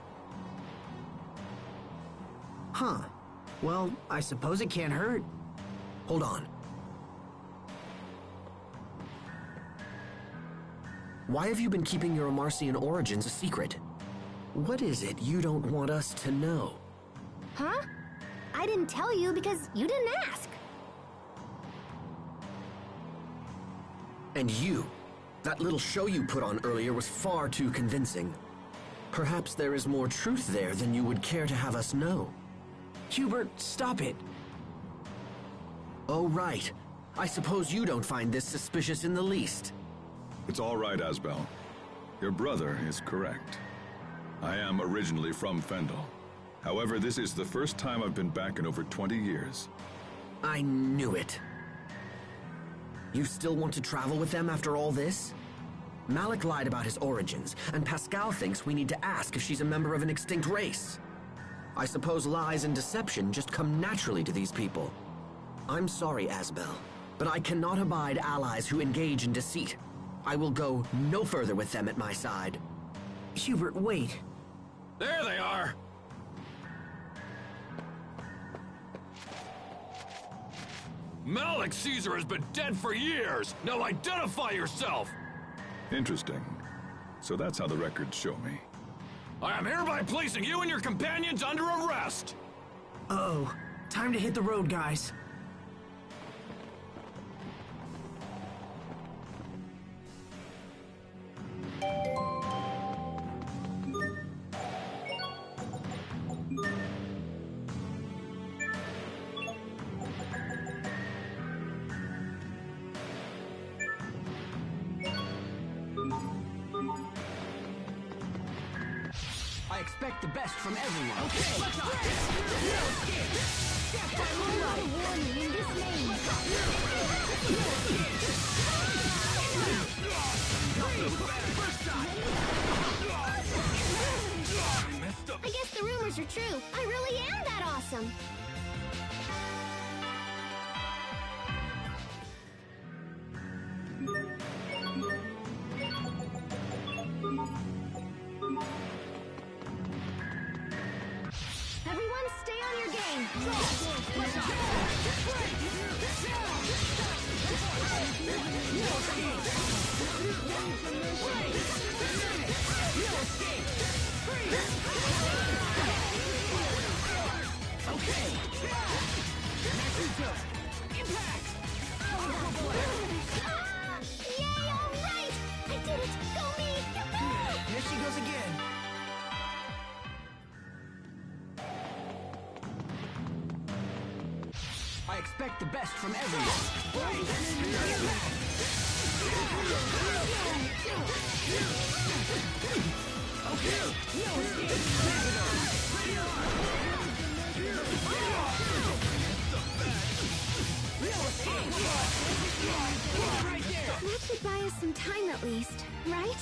Huh. Well, I suppose it can't hurt. Hold on. Why have you been keeping your Amarcian origins a secret? What is it you don't want us to know? Huh? I didn't tell you because you didn't ask. And you, that little show you put on earlier was far too convincing. Perhaps there is more truth there than you would care to have us know. Hubert, stop it. Oh, right. I suppose you don't find this suspicious in the least. It's all right, Asbel. Your brother is correct. I am originally from Fendel, However, this is the first time I've been back in over 20 years. I knew it. You still want to travel with them after all this? Malik lied about his origins, and Pascal thinks we need to ask if she's a member of an extinct race. I suppose lies and deception just come naturally to these people. I'm sorry, Asbel, but I cannot abide allies who engage in deceit. I will go no further with them at my side. Hubert, wait. There they are! Malik Caesar has been dead for years! Now identify yourself! Interesting. So that's how the records show me. I am hereby placing you and your companions under arrest! Uh-oh. Time to hit the road, guys. I expect the best from everyone. Okay, let's go. I guess the rumors are true. I really am that awesome. Everyone stay on your game. Yay, all right! I did it! Go me! There she goes again. I expect the best from everyone. That should buy us some time at least, right?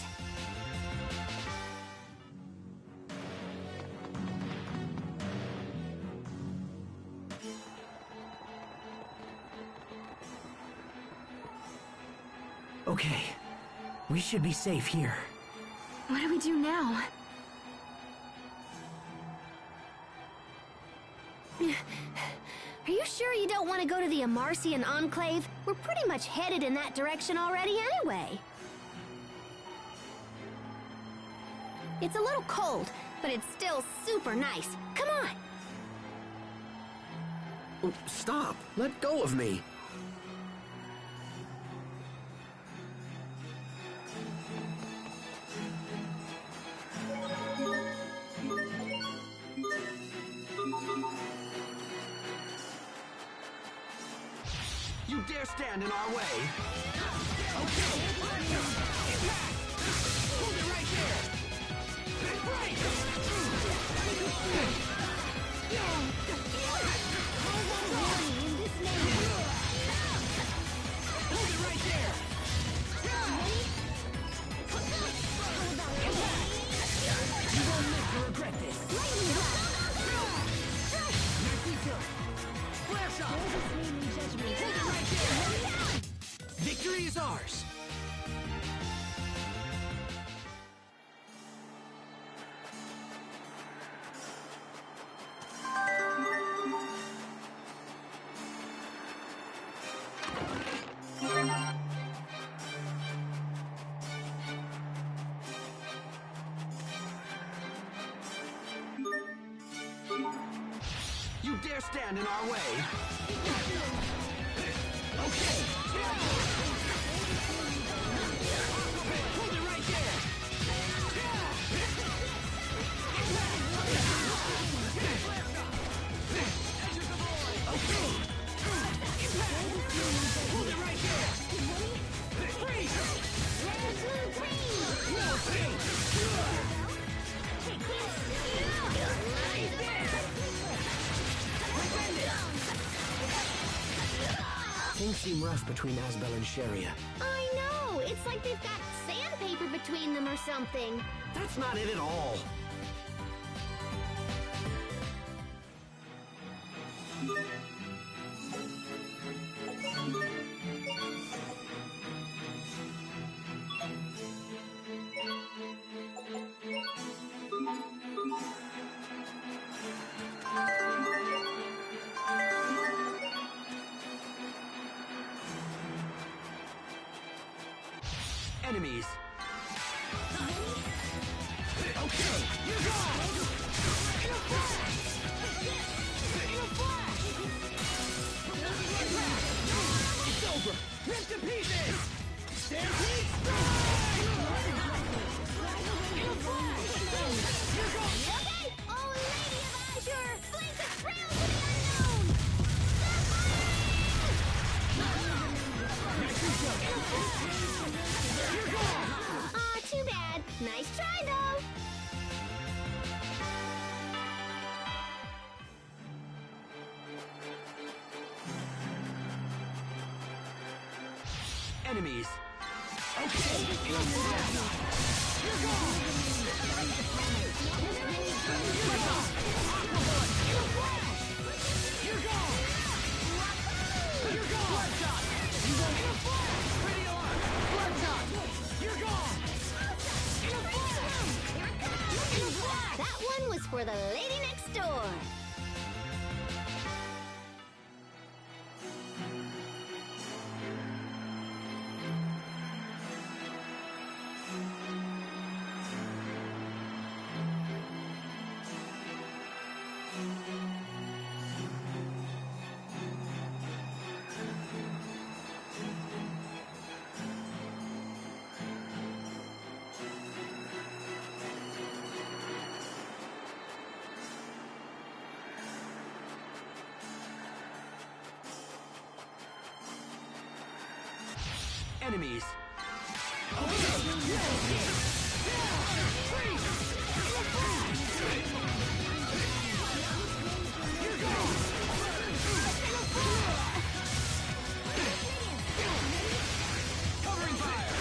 Okay. We should be safe here. What do we do now? Are you sure you don't want to go to the Amarcian Enclave? We're pretty much headed in that direction already anyway. It's a little cold, but it's still super nice. Come on! Oh, stop! Let go of me! You dare stand in our way? Okay! Hold it right there! Right! Hold it right there! You won't live to regret this! Flash off! Victory is ours! You dare stand in our way? Okay! Hold it right there! Okay! Hold it right there! Freeze! No escape! Things seem rough between Asbel and Sharia. I know! It's like they've got sandpaper between them or something. That's not it at all. Enemies. Okay, you're gone! In a flash! In a flash! It's over! Rip to pieces! Stampede strike! In a flash! You're gone! Okay! Oh, Lady of Azure! Blaze a trail to the unknown! Aw, too bad. Nice try, though. Enemies. Okay, in a flash! You're gone! You're gone! In a flash! You're gone! You're gone! Bloodshot! In a flash! Pretty alarm! Bloodshot! You're gone! In a flash! In a flash! That one was for the lady next door. Enemies. Covering fire.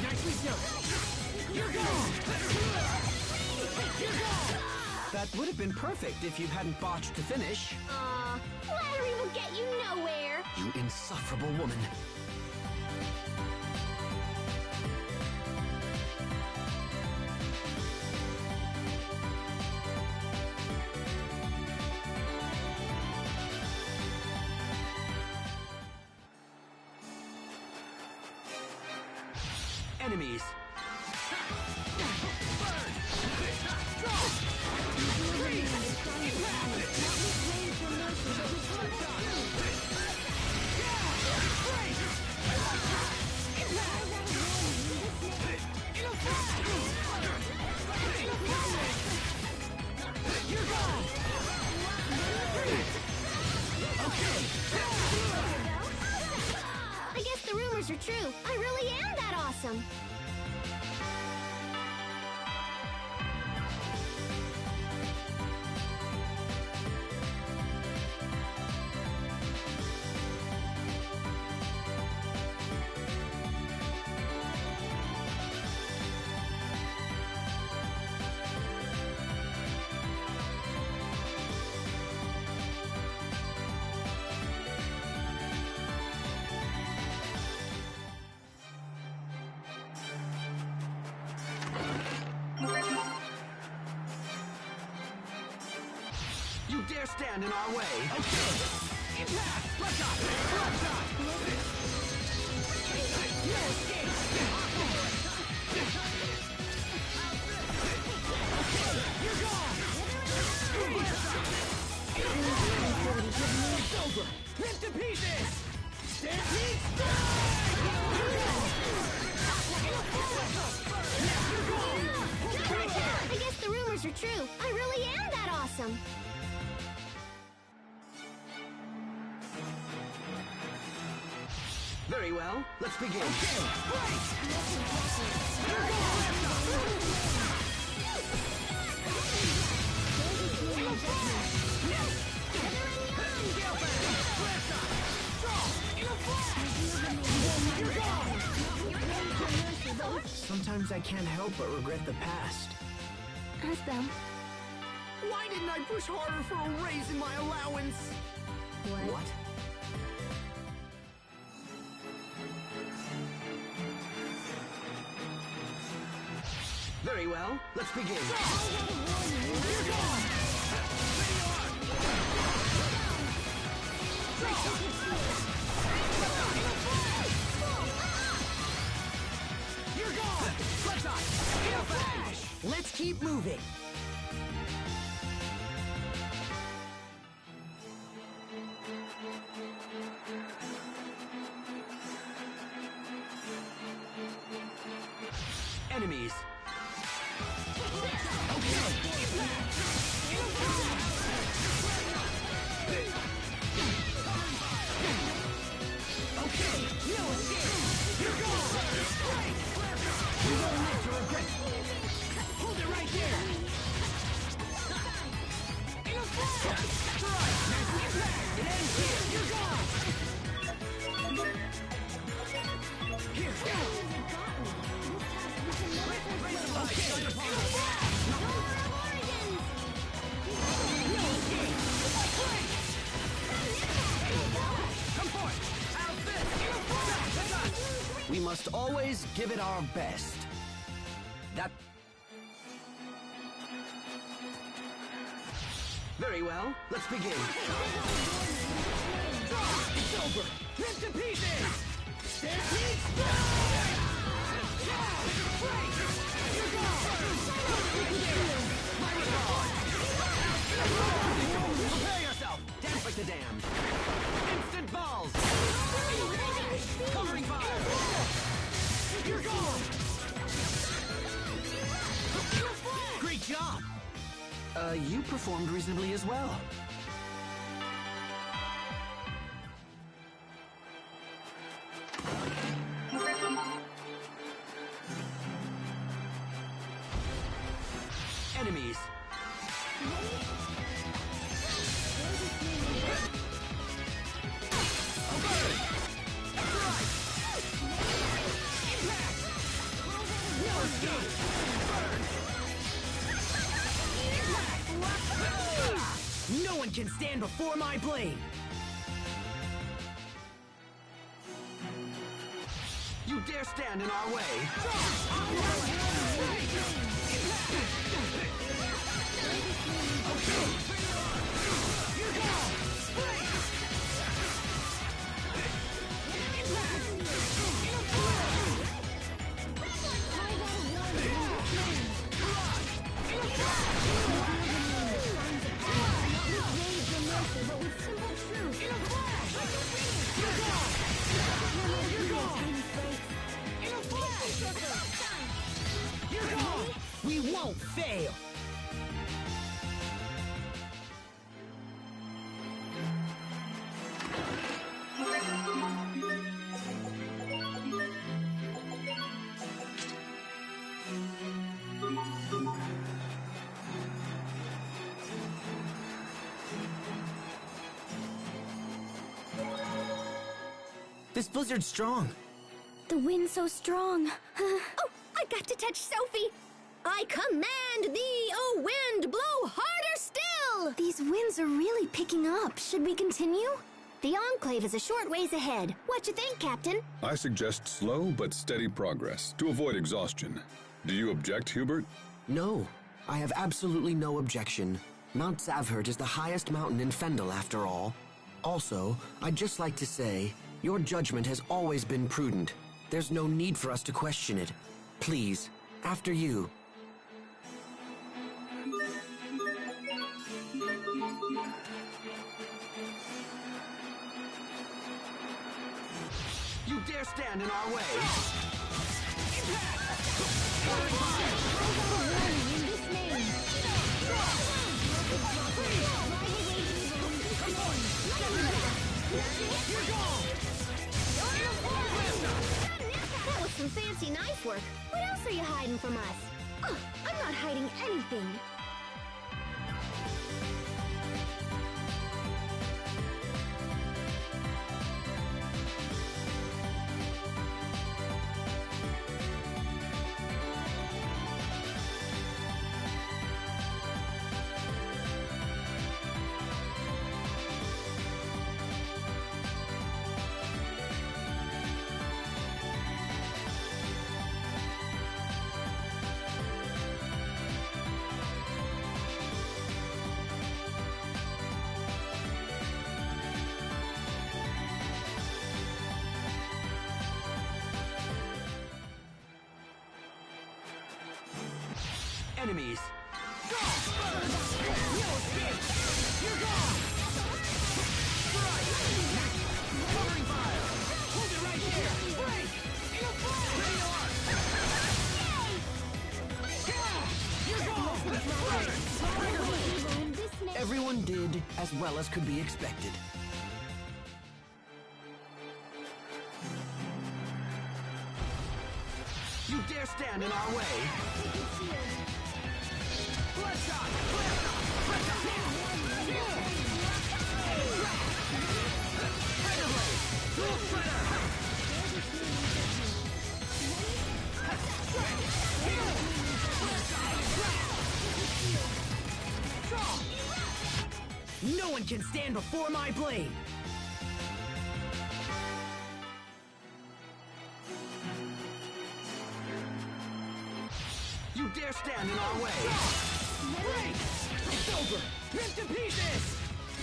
Nicely done. You're gone. You're gone. That would have been perfect if you hadn't botched the finish. Aw, flattery will get you nowhere. You insufferable woman. Enemies. I guess the rumors are true. I really am that awesome. You dare stand in our way? Okay! Impact! Bloodshot! Bloodshot! No escape! Okay, you're gone! It's over! Rip to pieces! Stampede strike! You're gone! I guess the rumors are true. I really am that awesome. Very well, let's begin. Okay, right! You're gone! I can't help but regret the past. Asbel. Why didn't I push harder for a raise in my allowance? What? Very well, let's begin. You're gone! Let's keep moving. Enemies. We must always give it our best. That... Very well, let's begin. It's over! Rip to pieces! Prepare yourself! Dance like the damned! Instant balls! Covering fire! You're gone! Great job! You performed reasonably as well. Enemies. No one can stand before my blade! You dare stand in our way! We won't fail! This blizzard's strong. The wind's so strong. Oh, I got to touch Sophie! I command thee, O wind, blow harder still! These winds are really picking up. Should we continue? The Enclave is a short ways ahead. What you think, Captain? I suggest slow but steady progress to avoid exhaustion. Do you object, Hubert? No, I have absolutely no objection. Mount Zavhert is the highest mountain in Fendel, after all. Also, I'd just like to say, your judgment has always been prudent. There's no need for us to question it. Please, after you. You dare stand in our way! That was some fancy knife work. What else are you hiding from us? Oh, I'm not hiding anything. enemies. Go! No escape! You're gone! Strike! Covering fire! Hold it right here! Break! Ready to arc! You're gone! Burn! Everyone did as well as could be expected. You dare stand in our way? Bloodshot! Dual Shredder! No one can stand before my blade! You dare stand in our way! Break! It's over! Rip to pieces!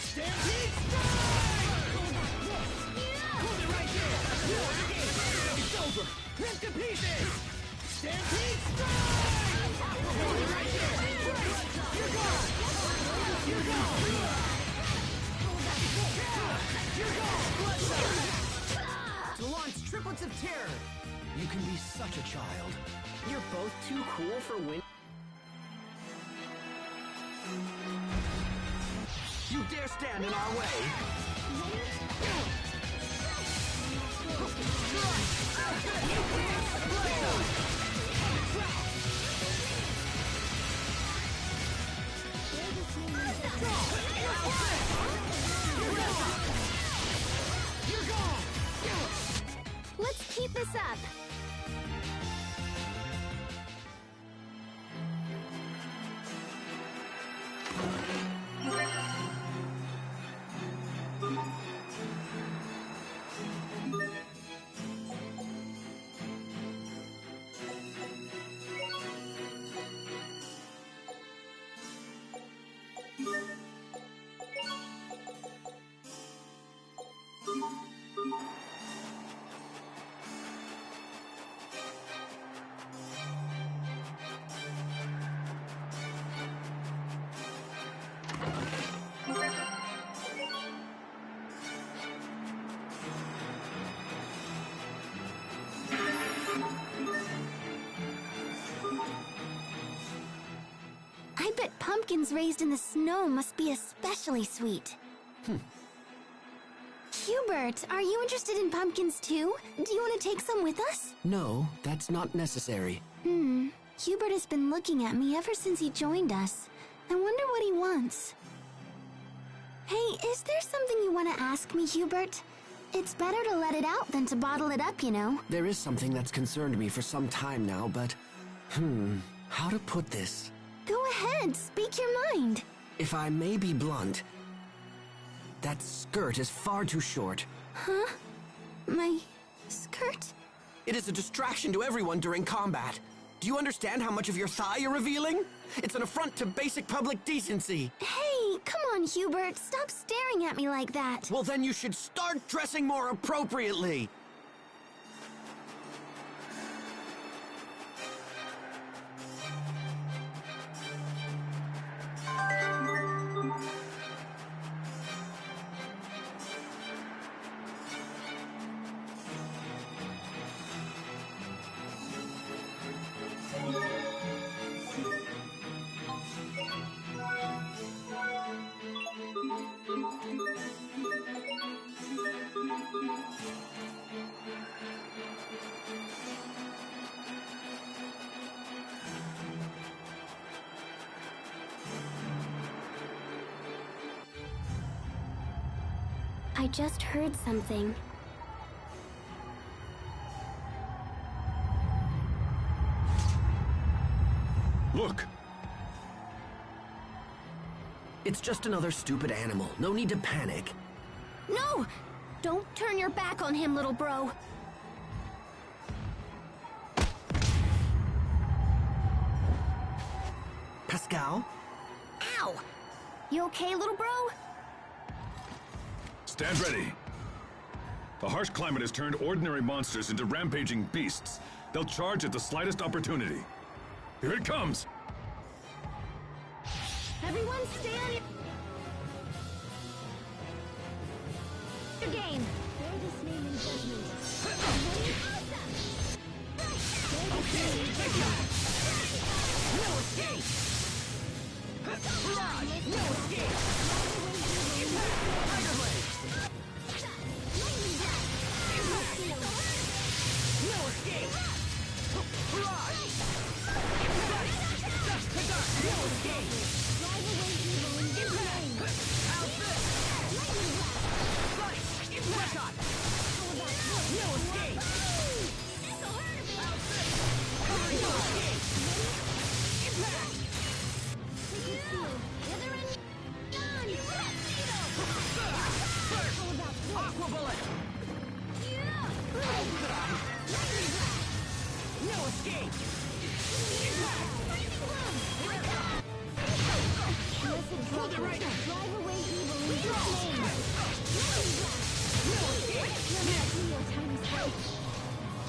Stampede strike! Hold it right there! No escape! It's over! Rip to pieces! Stampede strike! Hold it right there! Break! You're gone! You're gone! You're gone! To launch triplets of terror! You can be such a child. You're both too cool for win. You dare stand in our way? You're gone! Let's keep this up. I bet pumpkins raised in the snow must be especially sweet. Hubert, are you interested in pumpkins too? Do you want to take some with us? No, that's not necessary. Hubert has been looking at me ever since he joined us. I wonder what he wants. Hey, is there something you want to ask me, Hubert? It's better to let it out than to bottle it up, you know. There is something that's concerned me for some time now, but... how to put this? Go ahead, speak your mind. If I may be blunt, that skirt is far too short. Huh? My skirt? It is a distraction to everyone during combat. Do you understand how much of your thigh you're revealing? It's an affront to basic public decency. Hey, come on, Hubert. Stop staring at me like that. Well, then you should start dressing more appropriately. I just heard something. Look! It's just another stupid animal. No need to panic. No! Don't turn your back on him, little bro. Pascal? Ow! You okay, little bro? Stand ready. The harsh climate has turned ordinary monsters into rampaging beasts. They'll charge at the slightest opportunity. Here it comes! Everyone stay on your game. Bear this name in judgment. Okay, take that! No escape! Barrage! No escape! Tiger Blade! Impact! No escape! Barrage! Dust to dust! No escape! Impact! Outfit! Slice! Impact shot! No escape! Outfit! Covering no escape! Impact! Aqua bullet! No escape! Hold it right! Drive away evil in Draw! No escape!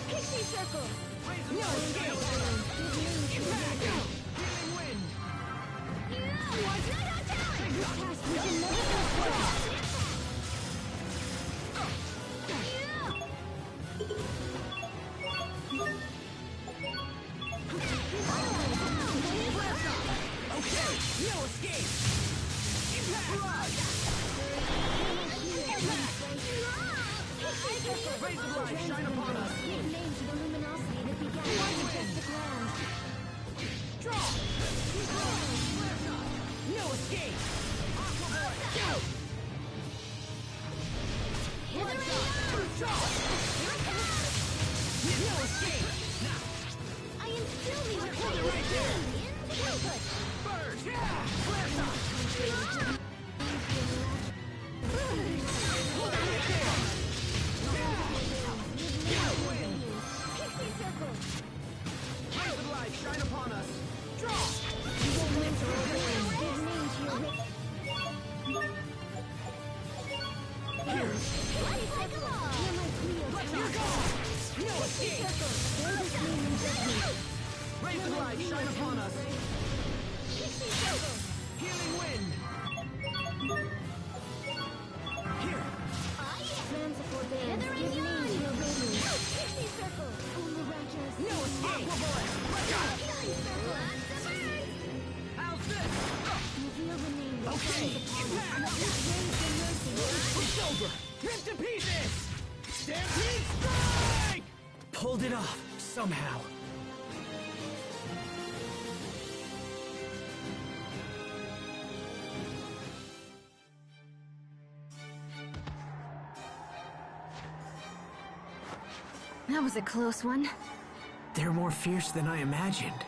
Pixie circle! No escape! Impact! Healing wind! Okay, no escape! Impact! Barrage! Impact! Rays of light shine upon us! Give name to the luminosity that began the majestic land. Draw! No escape! Aqua bullet! Go! Draw! No escape! I am still the Hold it right there! Bird! Flare shot! Hold it right there! Win! Pixie circle! Rays of light shine upon us! Draw! Give name to your Here! Let's take them all! You're my Cleo. You're gone! No escape! Bear this name in judgment. Rays of light shine upon us! Pixie circle! Healing wind! Here! Fanciful dance. Give name to your radiance. Pixie circle! Oh, miraculous. No escape! Aqua bullet! Healing circle! Outfit! Reveal the name that Okay! shines upon us. Impact! Raise the mercy. It's over! Rip to pieces! Stampede strike! Pulled it off, somehow. That was a close one. They're more fierce than I imagined.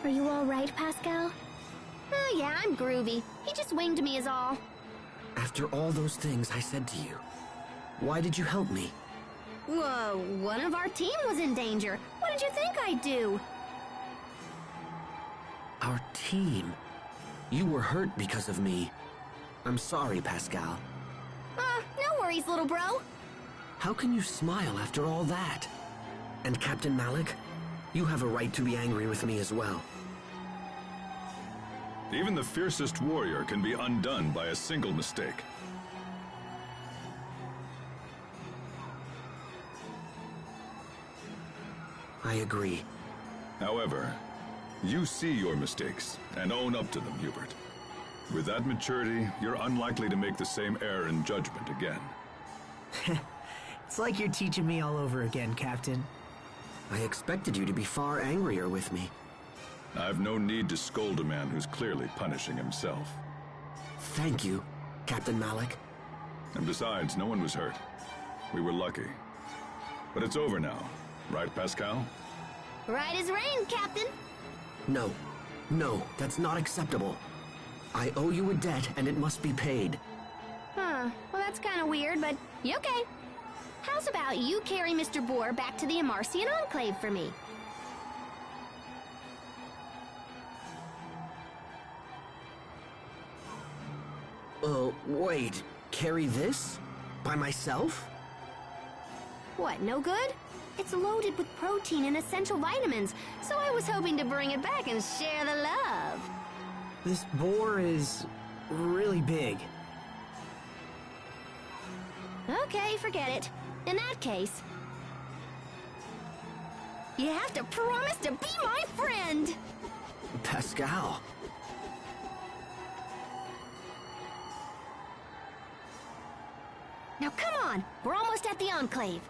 Are you all right, Pascal? Oh yeah, I'm groovy. He just winged me is all. After all those things I said to you, why did you help me? Whoa, one of our team was in danger. What did you think I'd do? Our team. You were hurt because of me. I'm sorry, Pascal. No worries, little bro. How can you smile after all that? And Captain Malik, you have a right to be angry with me as well. Even the fiercest warrior can be undone by a single mistake. I agree. However, you see your mistakes and own up to them, Hubert. With that maturity, you're unlikely to make the same error in judgment again. It's like you're teaching me all over again, Captain. I expected you to be far angrier with me. I've no need to scold a man who's clearly punishing himself. Thank you, Captain Malik. And besides, no one was hurt. We were lucky. But it's over now, right, Pascal? Right as rain, Captain. No, that's not acceptable. I owe you a debt and it must be paid. Huh, well that's kind of weird, but you okay. How's about you carry Mr. Boar back to the Amarcian Enclave for me? Wait, carry this? By myself? What, no good? It's loaded with protein and essential vitamins, so I was hoping to bring it back and share the love. This boar is really big. Okay, forget it. In that case, you have to promise to be my friend! Pascal. Now come on, we're almost at the Enclave.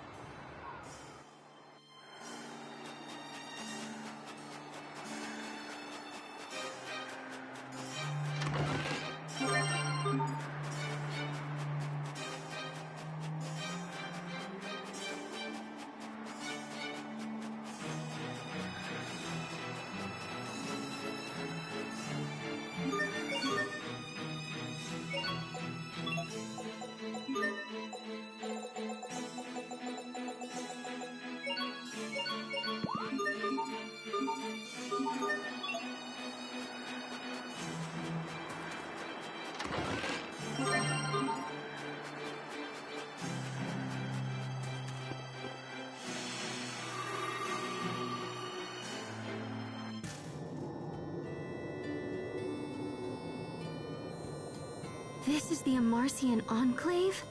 This is the Amarcian Enclave?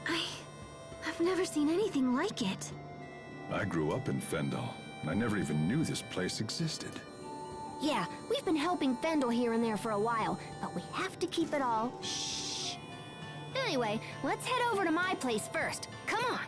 I've never seen anything like it. I grew up in Fendel, and I never even knew this place existed. Yeah, we've been helping Fendel here and there for a while, but we have to keep it all shh. Anyway, let's head over to my place first. Come on.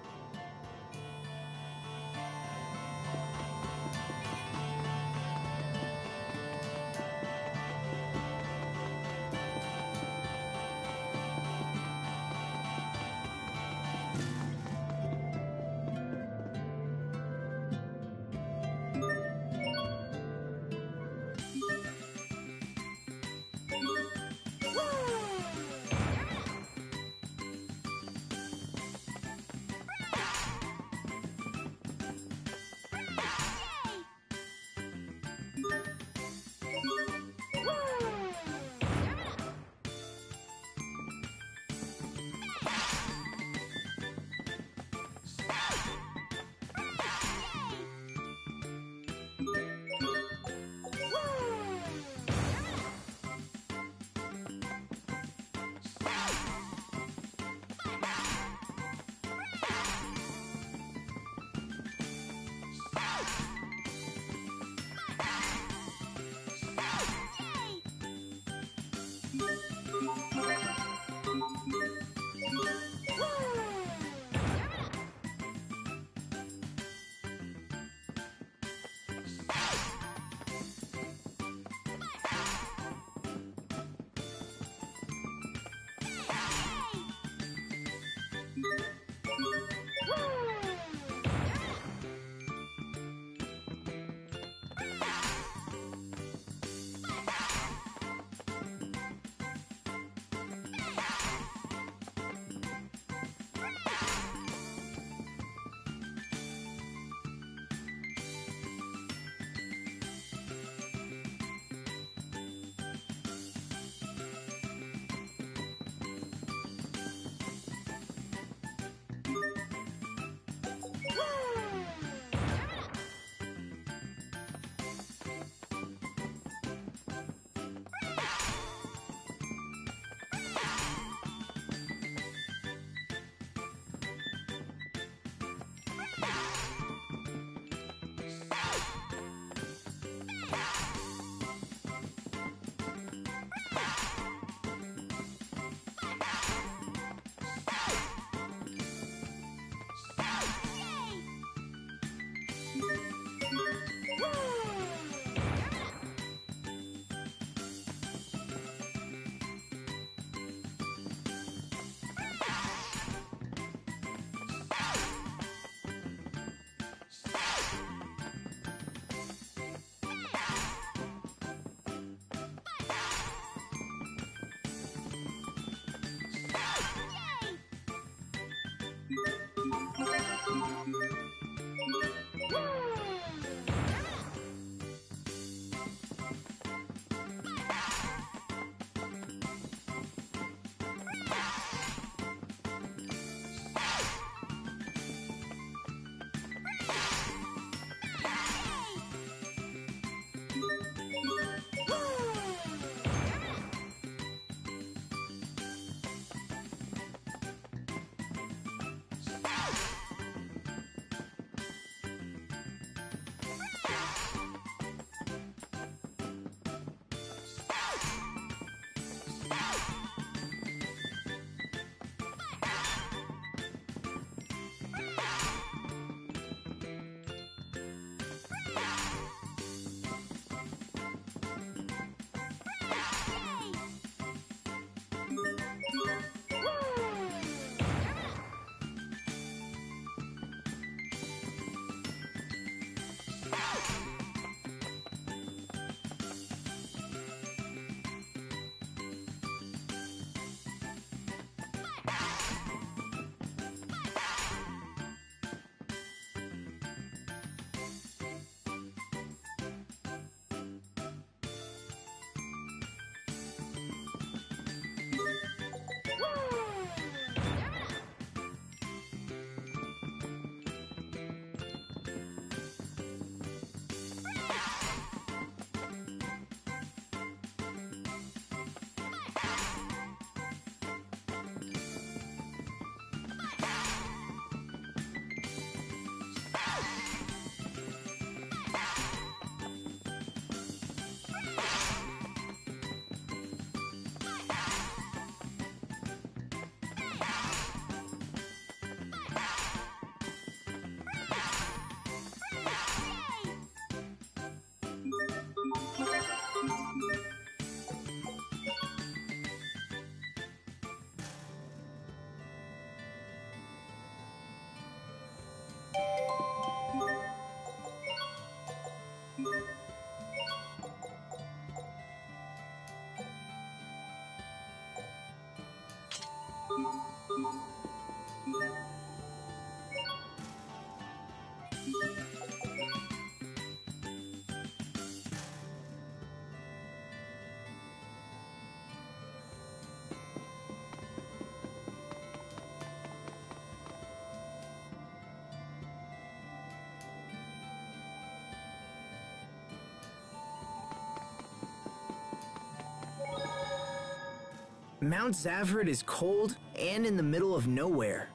Mount Zavhert is cold and in the middle of nowhere.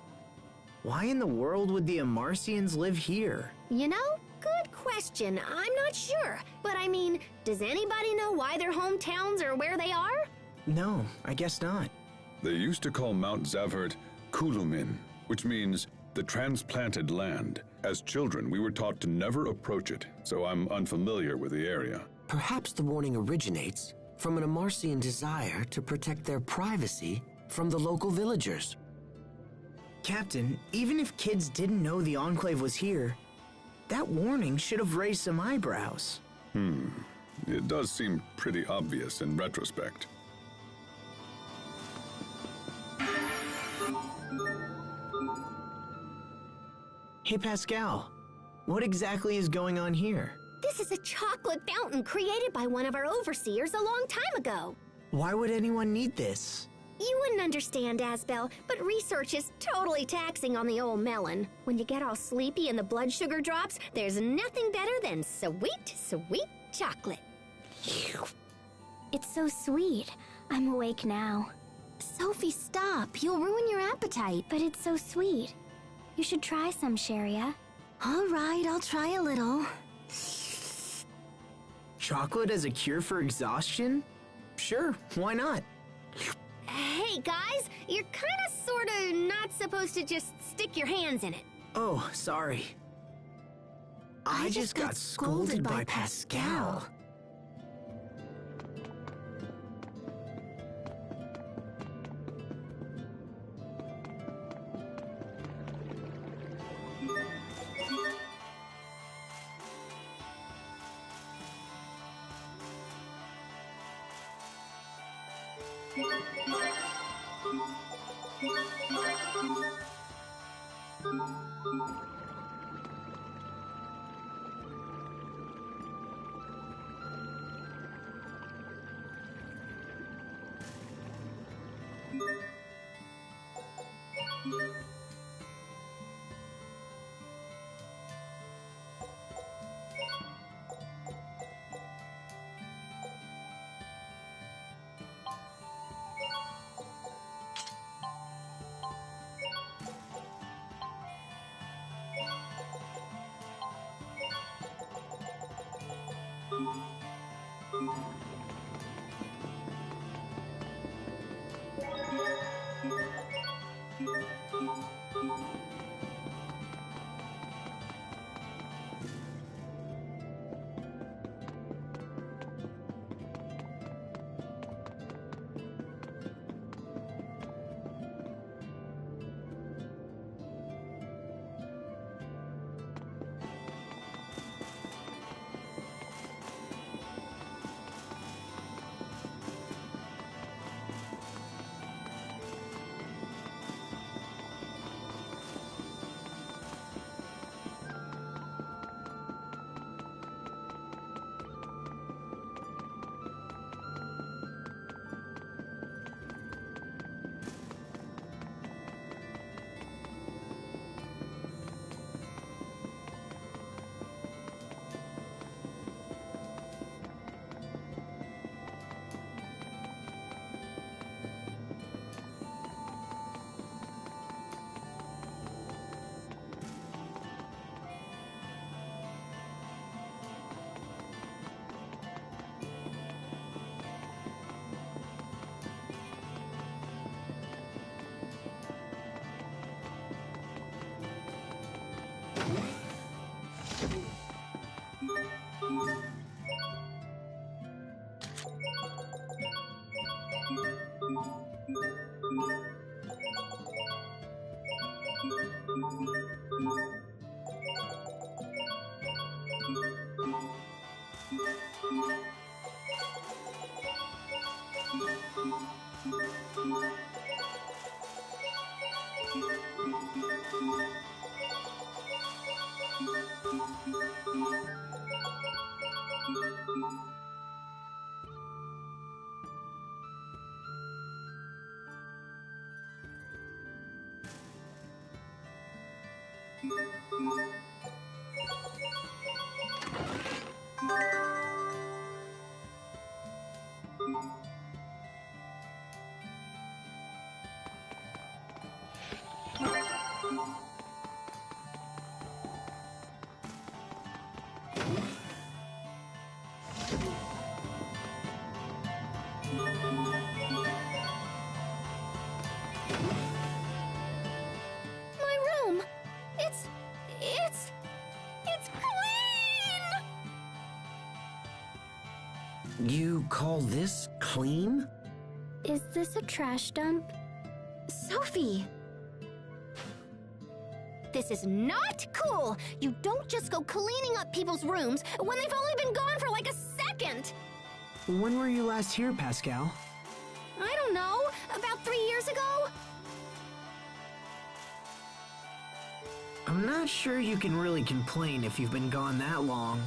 Why in the world would the Amarcians live here? You know, good question. I'm not sure. But I mean, does anybody know why their hometowns are where they are? No, I guess not. They used to call Mount Zavhert Kulumin, which means the transplanted land. As children, we were taught to never approach it, so I'm unfamiliar with the area. Perhaps the warning originates from an Amarcian desire to protect their privacy from the local villagers. Captain, even if kids didn't know the Enclave was here, that warning should have raised some eyebrows. It does seem pretty obvious in retrospect. Hey Pascal, what exactly is going on here? This is a chocolate fountain created by one of our overseers a long time ago. Why would anyone need this? You wouldn't understand, Asbel, but research is totally taxing on the old melon. When you get all sleepy and the blood sugar drops, there's nothing better than sweet, sweet chocolate. It's so sweet. I'm awake now. Sophie, stop. You'll ruin your appetite. But it's so sweet. You should try some, Sharia. All right, I'll try a little. Chocolate as a cure for exhaustion? Sure, why not? Hey, guys, you're kinda sorta not supposed to just stick your hands in it. Oh, sorry. I just got scolded by Pascal. You call this clean? Is this a trash dump? Sophie! This is not cool! You don't just go cleaning up people's rooms when they've only been gone for like a second! When were you last here, Pascal? I don't know, about 3 years ago? I'm not sure you can really complain if you've been gone that long.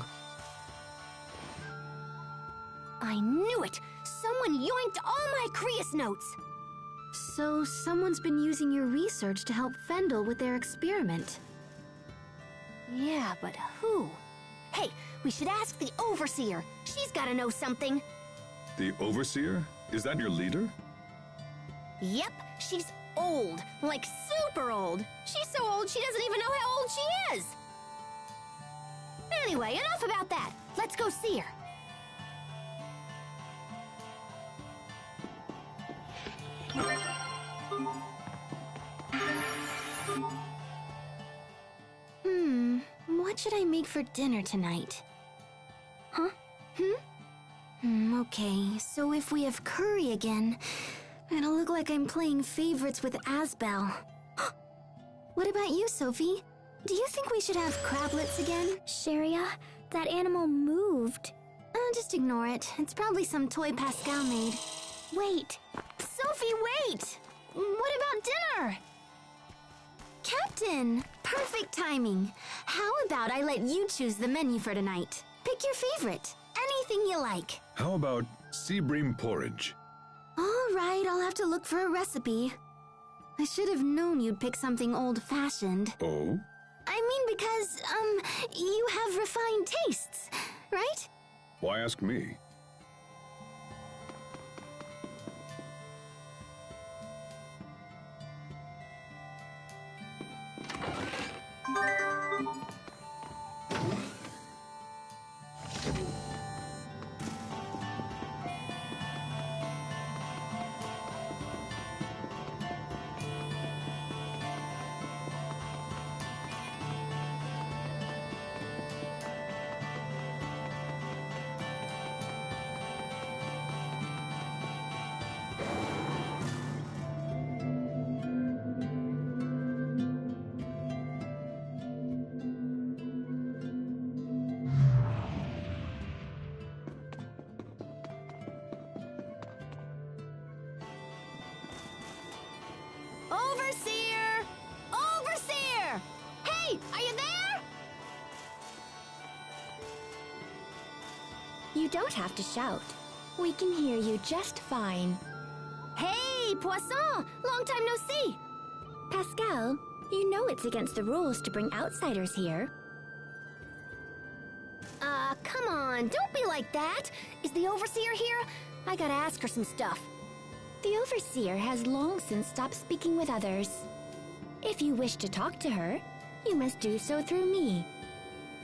I knew it! Someone yoinked all my Creus notes! So someone's been using your research to help Fendel with their experiment. Yeah, but who? Hey, we should ask the Overseer. She's gotta know something. The Overseer? Is that your leader? Yep, she's old. Like super old. She's so old she doesn't even know how old she is. Anyway, enough about that. Let's go see her. What should I make for dinner tonight? Huh? Okay, so if we have curry again, it'll look like I'm playing favorites with Asbel. What about you, Sophie? Do you think we should have crablets again? Sharia, that animal moved. Just ignore it. It's probably some toy Pascal made. Wait. Sophie, wait! What about dinner? Captain! Perfect timing. How about I let you choose the menu for tonight? Pick your favorite. Anything you like. How about sea bream porridge? All right, I'll have to look for a recipe. I should have known you'd pick something old-fashioned. Oh? I mean because, you have refined tastes, right? Why ask me? Overseer! Overseer! Hey, are you there? You don't have to shout. We can hear you just fine. Hey, Poisson! Long time no see! Pascal, you know it's against the rules to bring outsiders here. Come on, don't be like that! Is the Overseer here? I gotta ask her some stuff. The Overseer has long since stopped speaking with others. If you wish to talk to her, you must do so through me.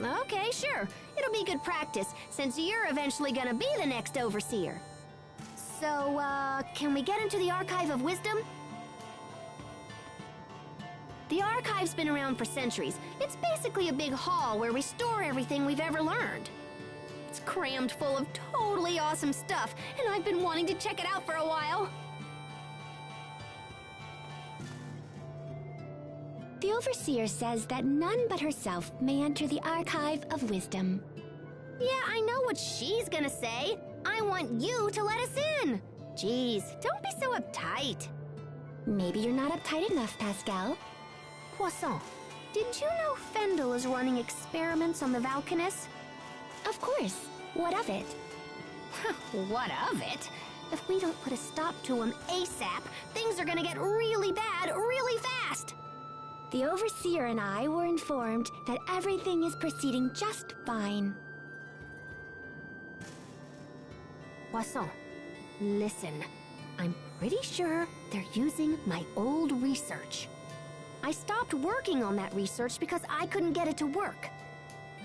Okay, sure. It'll be good practice, since you're eventually gonna be the next Overseer. So, can we get into the Archive of Wisdom? The Archive's been around for centuries. It's basically a big hall where we store everything we've ever learned. It's crammed full of totally awesome stuff, and I've been wanting to check it out for a while. The Overseer says that none but herself may enter the Archive of Wisdom. Yeah, I know what she's gonna say. I want you to let us in. Jeez, don't be so uptight. Maybe you're not uptight enough, Pascal. Poisson, did you know Fendel is running experiments on the Valkanus? Of course. What of it? What of it? If we don't put a stop to him ASAP, things are gonna get really bad really fast. The Overseer and I were informed that everything is proceeding just fine. Poisson, listen. I'm pretty sure they're using my old research. I stopped working on that research because I couldn't get it to work.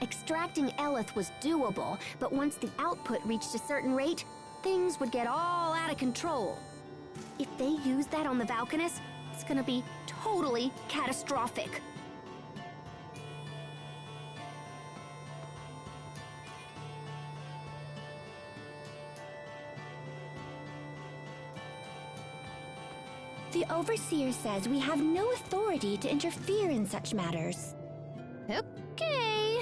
Extracting Eleth was doable, but once the output reached a certain rate, things would get all out of control. If they use that on the Valkanus, it's gonna be totally catastrophic. The Overseer says we have no authority to interfere in such matters. Okay.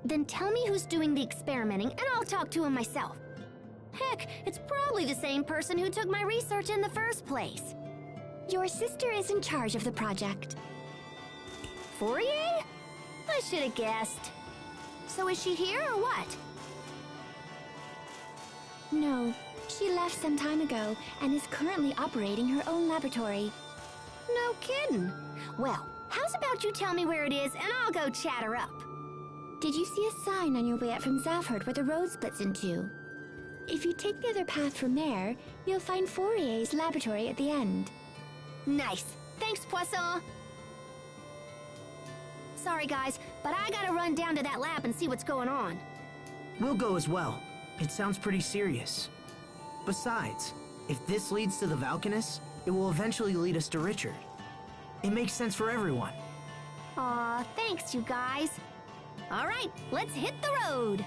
Then tell me who's doing the experimenting, and I'll talk to him myself. Heck, it's probably the same person who took my research in the first place. Your sister is in charge of the project. Fourier? I should have guessed. So is she here or what? No, she left some time ago and is currently operating her own laboratory. No kidding. Well, how's about you tell me where it is and I'll go chat her up. Did you see a sign on your way up from Zavhert where the road splits in two? If you take the other path from there, you'll find Fourier's laboratory at the end. Nice. Thanks, Poisson. Sorry, guys, but I gotta run down to that lab and see what's going on. We'll go as well. It sounds pretty serious. Besides, if this leads to the Valkanus, it will eventually lead us to Richard. It makes sense for everyone. Aw, thanks, you guys. All right, let's hit the road.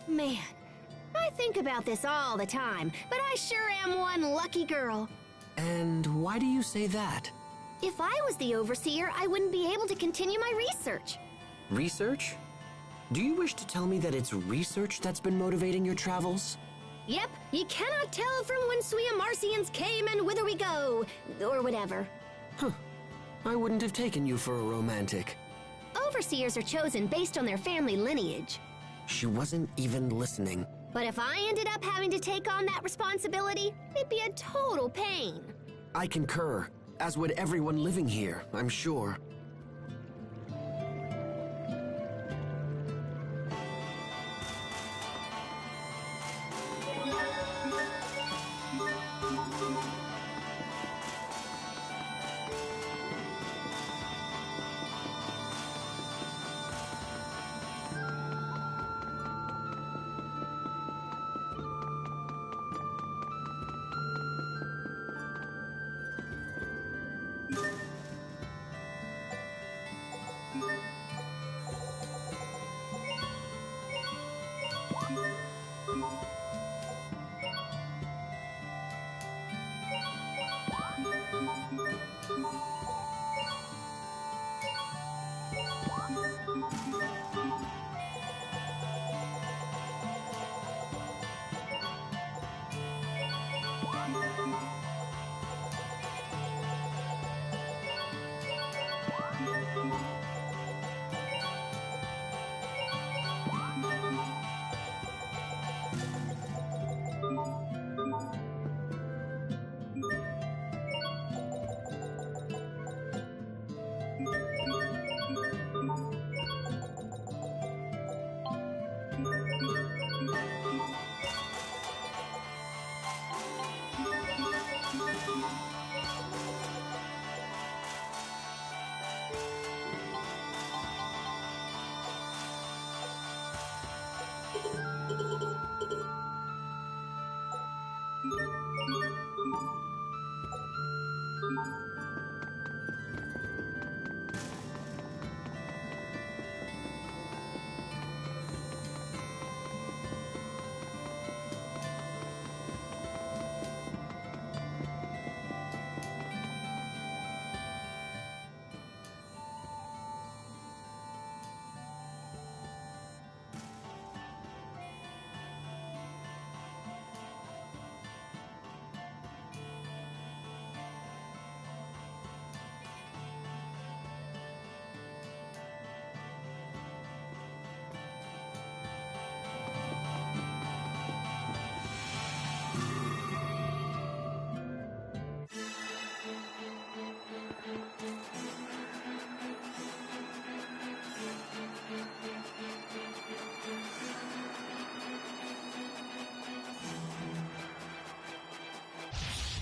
Man, I think about this all the time, but I sure am one lucky girl. And why do you say that? If I was the Overseer, I wouldn't be able to continue my research. Research? Do you wish to tell me that it's research that's been motivating your travels? Yep, you cannot tell from whence we Amarcians came and whither we go, or whatever. Huh. I wouldn't have taken you for a romantic. Overseers are chosen based on their family lineage. She wasn't even listening. But if I ended up having to take on that responsibility, it'd be a total pain. I concur, as would everyone living here, I'm sure.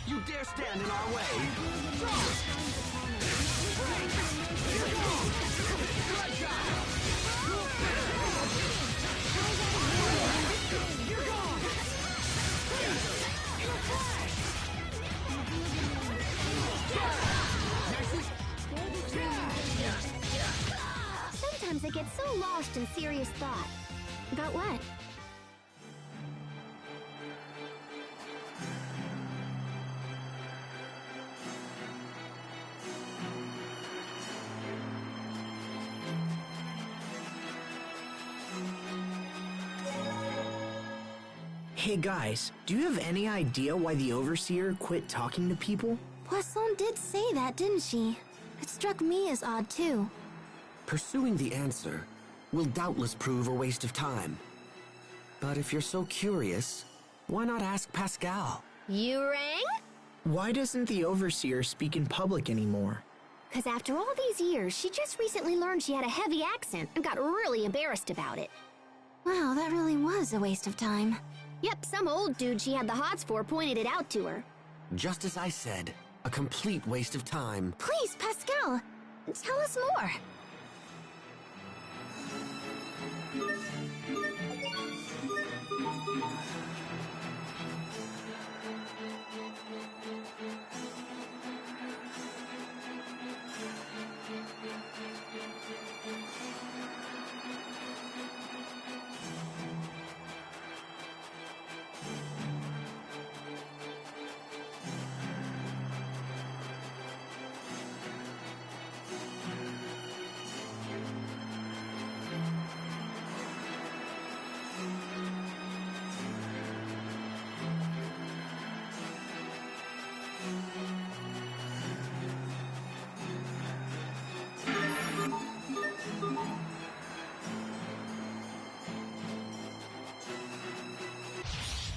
You dare stand in our way? Sometimes I get so lost in serious thought. About what? Hey guys, do you have any idea why the Overseer quit talking to people? Poisson did say that, didn't she? It struck me as odd, too. Pursuing the answer will doubtless prove a waste of time. But if you're so curious, why not ask Pascal? You rang? Why doesn't the Overseer speak in public anymore? Because after all these years, she just recently learned she had a heavy accent and got really embarrassed about it. Wow, that really was a waste of time. Yep, some old dude she had the hots for pointed it out to her. Just as I said, a complete waste of time. Please, Pascal, tell us more.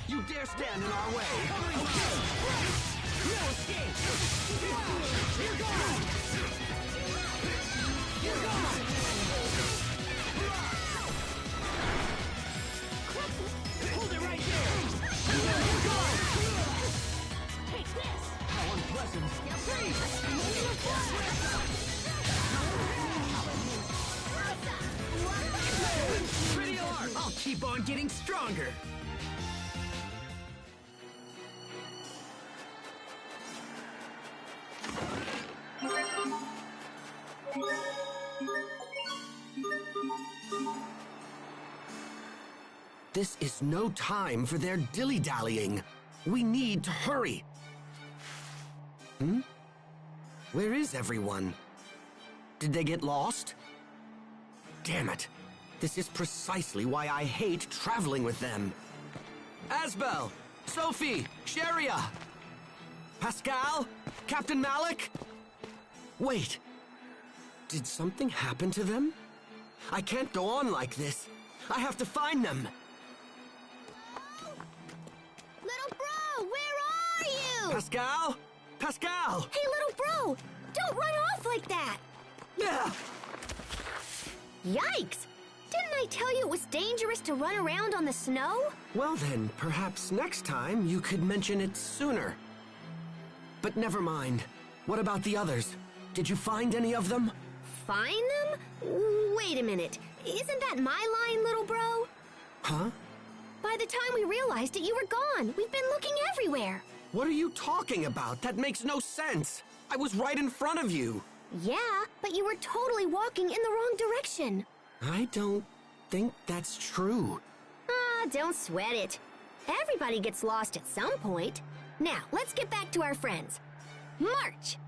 You dare stand in our way? No escape! You're gone! You're gone! Hold it right there! You're gone! Take this! How unpleasant! Freeze! Pretty alarm! I'll keep on getting stronger. This is no time for their dilly-dallying. We need to hurry. Where is everyone? Did they get lost? Damn it. This is precisely why I hate traveling with them. Asbel! Sophie! Sharia! Pascal? Captain Malik? Wait. Did something happen to them? I can't go on like this. I have to find them. Little bro, where are you? Pascal? Pascal! Hey, little bro, don't run off like that. Yeah. Yikes! Didn't I tell you it was dangerous to run around on the snow? Well then, perhaps next time you could mention it sooner. But never mind. What about the others? Did you find any of them? Find them? Wait a minute. Isn't that my line, little bro? Huh? By the time we realized it, you were gone. We've been looking everywhere. What are you talking about? That makes no sense. I was right in front of you. Yeah, but you were totally walking in the wrong direction. I don't think that's true. Ah, don't sweat it. Everybody gets lost at some point. Now, let's get back to our friends. March!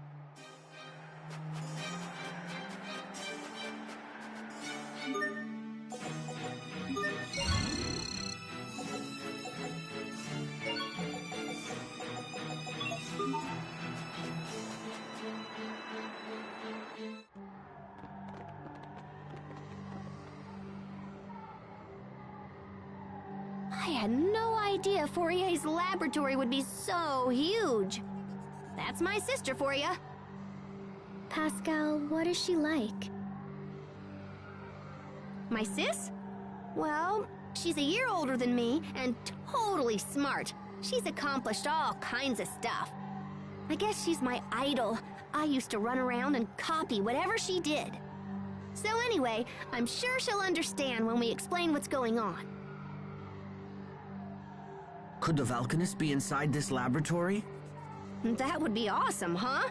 I had no idea Fourier's laboratory would be so huge. That's my sister for you. Pascal, what is she like? My sis? Well, she's a year older than me and totally smart. She's accomplished all kinds of stuff. I guess she's my idol. I used to run around and copy whatever she did. So anyway, I'm sure she'll understand when we explain what's going on. Could the Valkanist be inside this laboratory? That would be awesome, huh?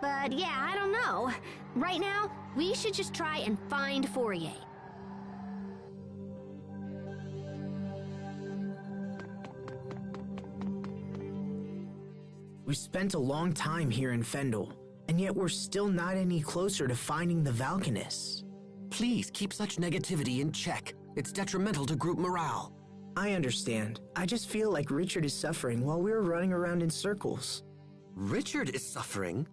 But yeah, I don't know. Right now, we should just try and find Fourier. We've spent a long time here in Fendel, and yet we're still not any closer to finding the Valkanists. Please keep such negativity in check. It's detrimental to group morale. I understand. I just feel like Richard is suffering while we're running around in circles. Richard is suffering?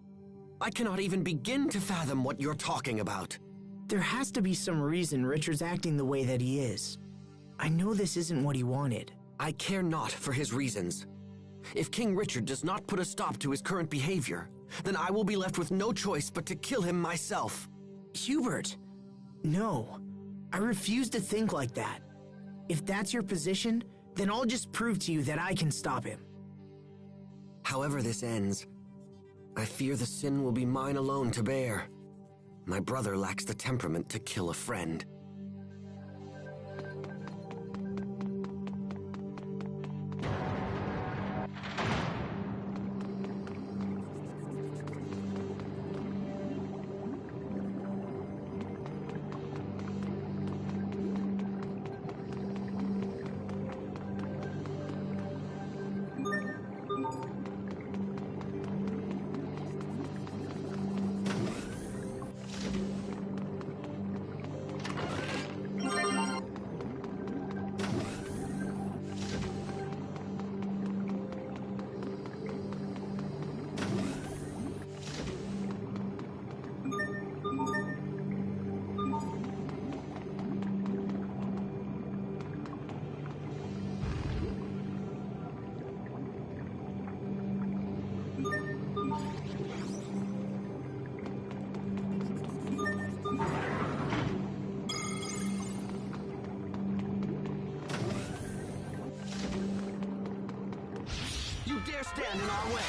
I cannot even begin to fathom what you're talking about. There has to be some reason Richard's acting the way that he is. I know this isn't what he wanted. I care not for his reasons. If King Richard does not put a stop to his current behavior, then I will be left with no choice but to kill him myself. Hubert! No. I refuse to think like that. If that's your position, then I'll just prove to you that I can stop him. However this ends, I fear the sin will be mine alone to bear. My brother lacks the temperament to kill a friend. You dare stand in our way?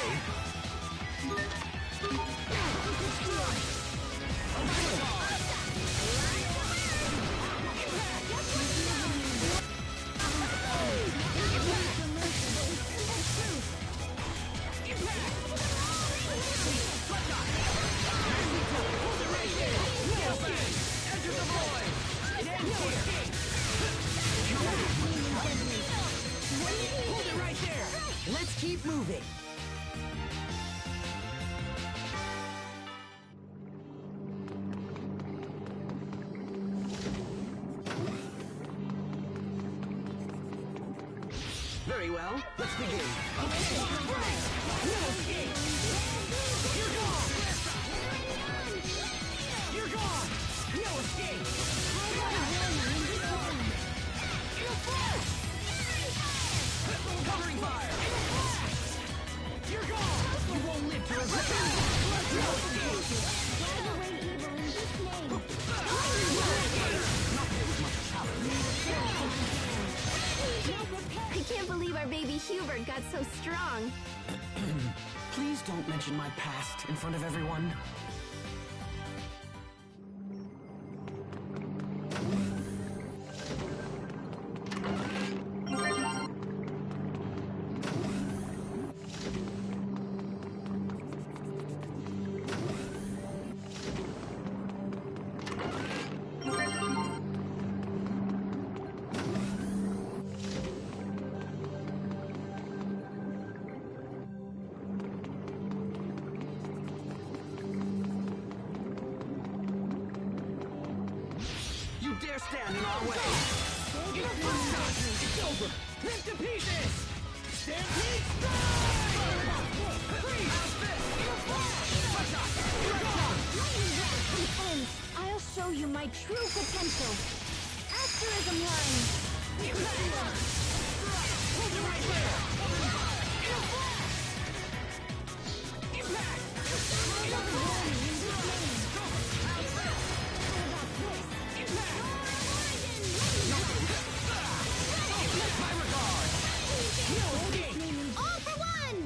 Let's keep moving. Very well, let's begin. You're gone! You're gone! No escape! Covering fire! You're gone! You won't live to resist! No escape! I can't believe our baby Hubert got so strong. Please don't mention my past in front of everyone. Dare stand in our way! It's over! Rip to pieces! Stampede strike! I'll show you my true potential. Asterism line. Hold it right there! Impact! My regard! No escape! All for one!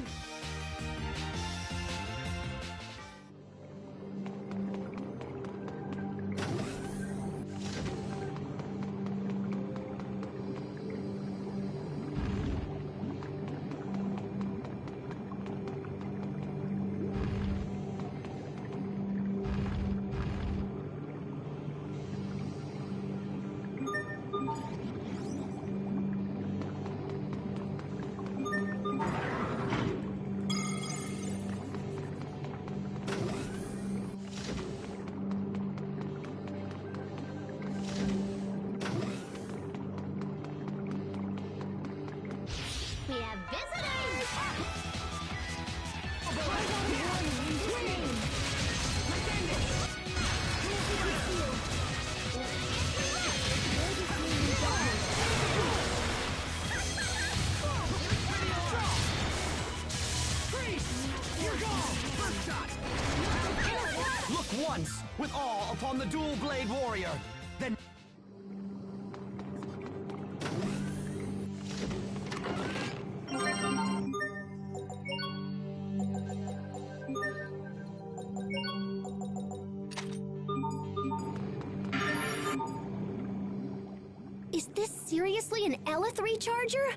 Freeze! You're gone! First shot! Look once, with awe, upon the dual blade warrior. Then... Is this seriously an Elith recharger?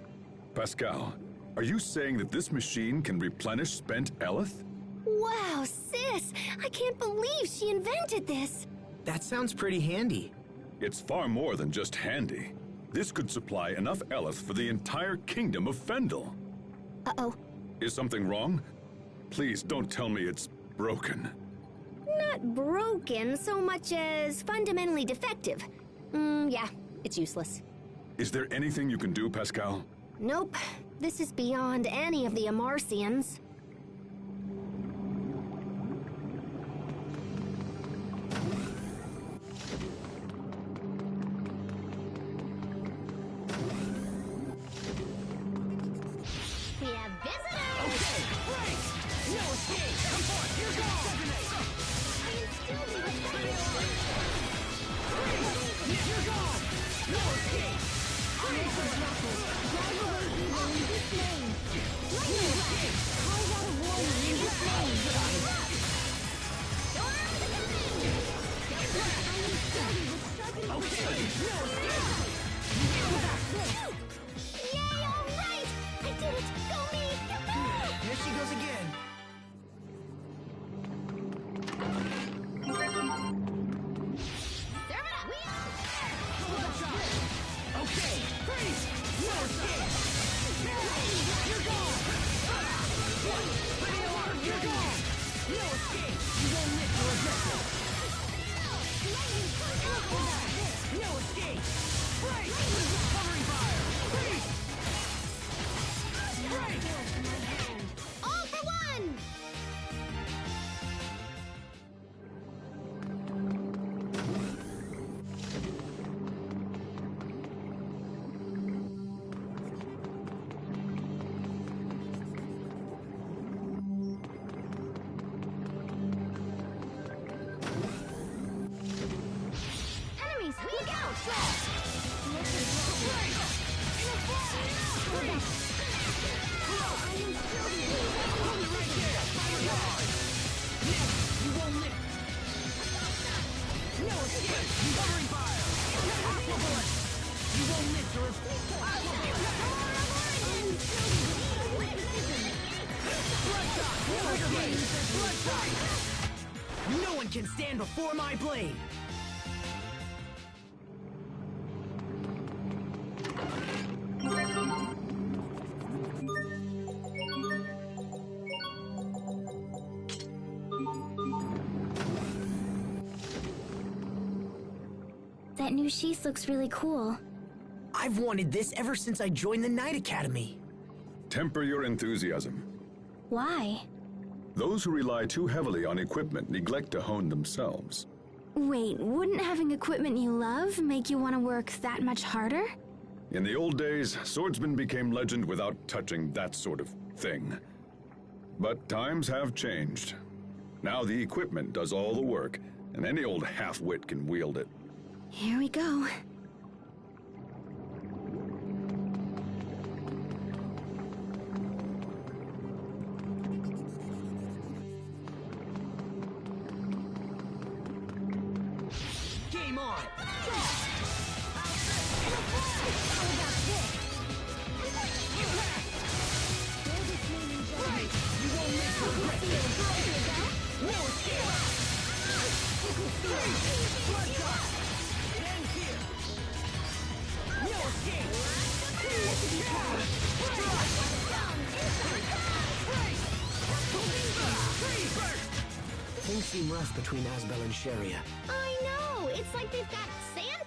Pascal, are you saying that this machine can replenish spent Elith? Wow, sis! I can't believe she invented this! That sounds pretty handy. It's far more than just handy. This could supply enough Elith for the entire kingdom of Fendel. Uh-oh. Is something wrong? Please don't tell me it's broken. Not broken so much as fundamentally defective. Yeah, it's useless. Is there anything you can do, Pascal? Nope. This is beyond any of the Amarcians. We have visitors! Okay, break! No escape! Come forth! You're gone! I am still being Freeze! You're gone! No escape! Freeze! No escape! Okay, no escape! Yay, all right! I did it! Go me! Yahoo! Here she goes again. Serve it up! Okay, freeze! No escape! You're gone! Pretty alarm! You're gone! No escape! You won't live to regret this! No escape! Break! Covering fire! Freeze! Break! All for one! Enemies, look out! Hold it right there! Fire guard! You won't live! No escape! Covering fire! Aqua bullet! You won't live to Bloodshot! Tiger blade! Bloodshot! No one can stand before my blade! That new sheath looks really cool. I've wanted this ever since I joined the Knight Academy. Temper your enthusiasm. Why? Those who rely too heavily on equipment neglect to hone themselves. Wait, wouldn't having equipment you love make you want to work that much harder? In the old days, swordsmen became legend without touching that sort of thing. But times have changed. Now the equipment does all the work, and any old half-wit can wield it. Here we go. Game on! You won't live to regret this! No escape! Bloodshot! Stand here! No escape! Things seem rough between Asbel and Sharia. I know! It's like they've got sand.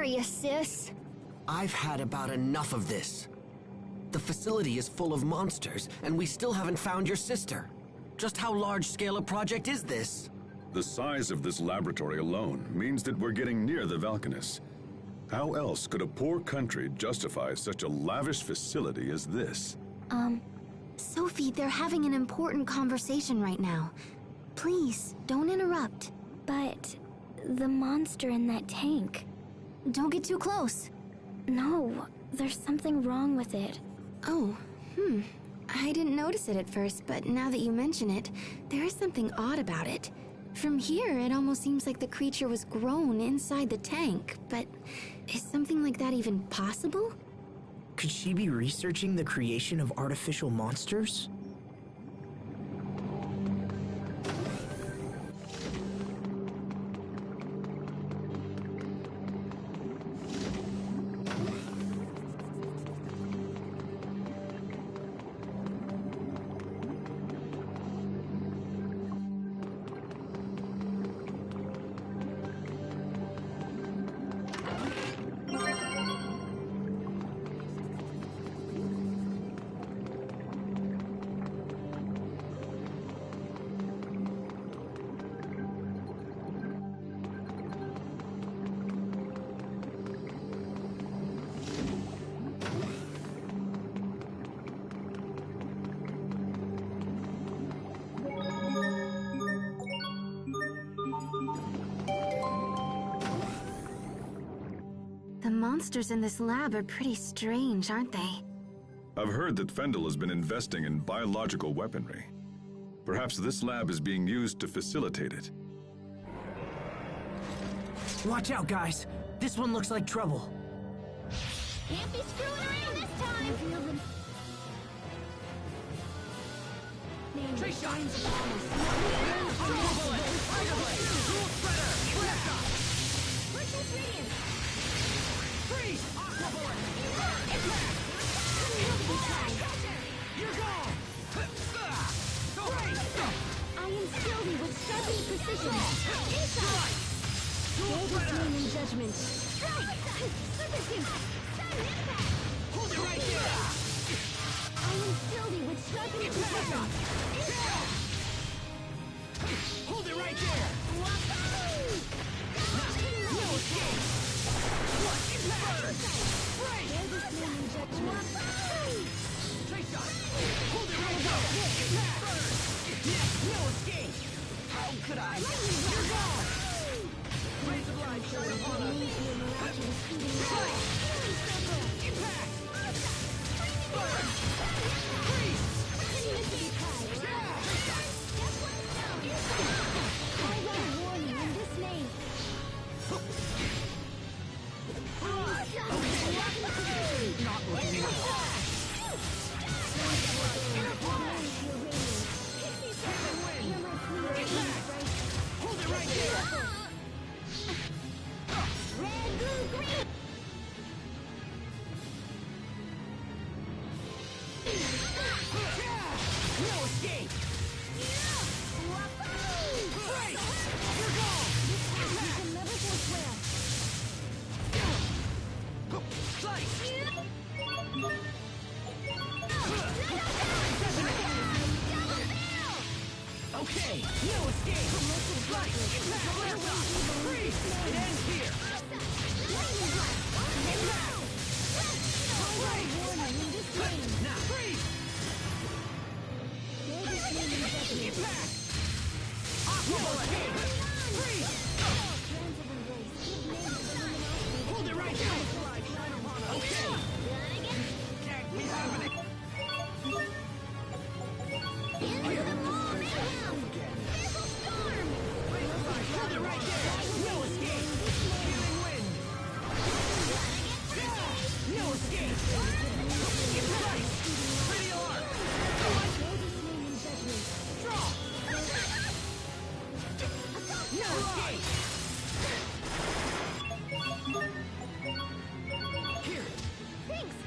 are you, sis? I've had about enough of this. The facility is full of monsters, and we still haven't found your sister. Just how large-scale a project is this? The size of this laboratory alone means that we're getting near the Valkanus. How else could a poor country justify such a lavish facility as this? Sophie, they're having an important conversation right now. Please, don't interrupt. But the monster in that tank. Don't get too close. No, there's something wrong with it. Oh, I didn't notice it at first, but now that you mention it, there is something odd about it. From here, it almost seems like the creature was grown inside the tank, but is something like that even possible? Could she be researching the creation of artificial monsters? The monsters in this lab are pretty strange, aren't they? I've heard that Fendel has been investing in biological weaponry. Perhaps this lab is being used to facilitate it. Watch out, guys. This one looks like trouble. Can't be screwing around this time! Tree shot! Control bullet! Tiger blade! Dual spreader! Blast off! Virtuous radiance! Freeze! Aqua bullet! Impact! You're gone! Great! I instill thee with sharpened precision! Insight! Dual spreader! In judgment! Strike! Serpentine! Sudden impact! Hold it right there! I instill thee with sharpened precision! Hold it right there! No escape! What? Impact! Break! Tree shot! Hold it right there! Impact! Yes, no escape! How could I? You're gone! Rays of light shine upon us! Impact! Burn! Freeze! I run warning in this name! Not looking good. Hold it right there! Red, blue, green! No escape! Great! You're gone! You can never forswear! Slice! Okay, no escape! Slice! Impact! Blast off! Freeze! It ends here! Impact! Great! Now freeze! Impact! Aqua bullet! Freeze! Hold it right there! Okay! Can't be happening! Hold it right there! No escape! Feeling wind! No escape! Right! Pretty alarm! Draw! No escape! Here! Thanks!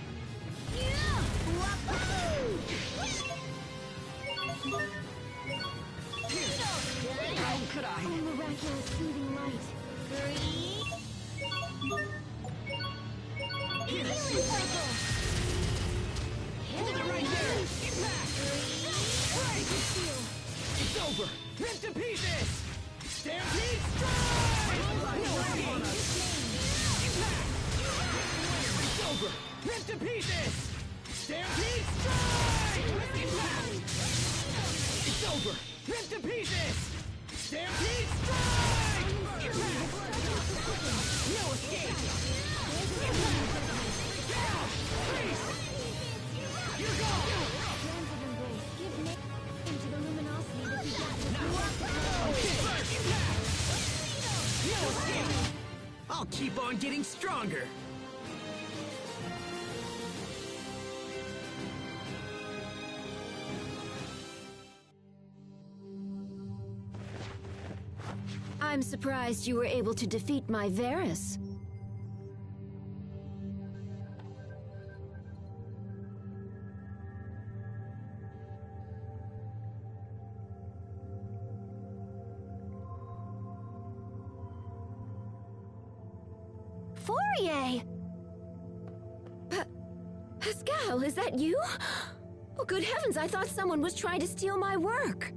How could I? Oh, miraculous soothing light! 3... Hold it right there! Impact! Break! It's over! Rip to pieces! Stampede strike! No escape! Impact! It's over! Rip to pieces! Stampede strike! Impact! It's over! Rip to pieces! Stampede strike! Impact! No escape! Impact! Down! Freeze! You're gone! I'll keep on getting stronger! I'm surprised you were able to defeat my Varus. Fourier! Pascal, is that you? Oh, good heavens, I thought someone was trying to steal my work.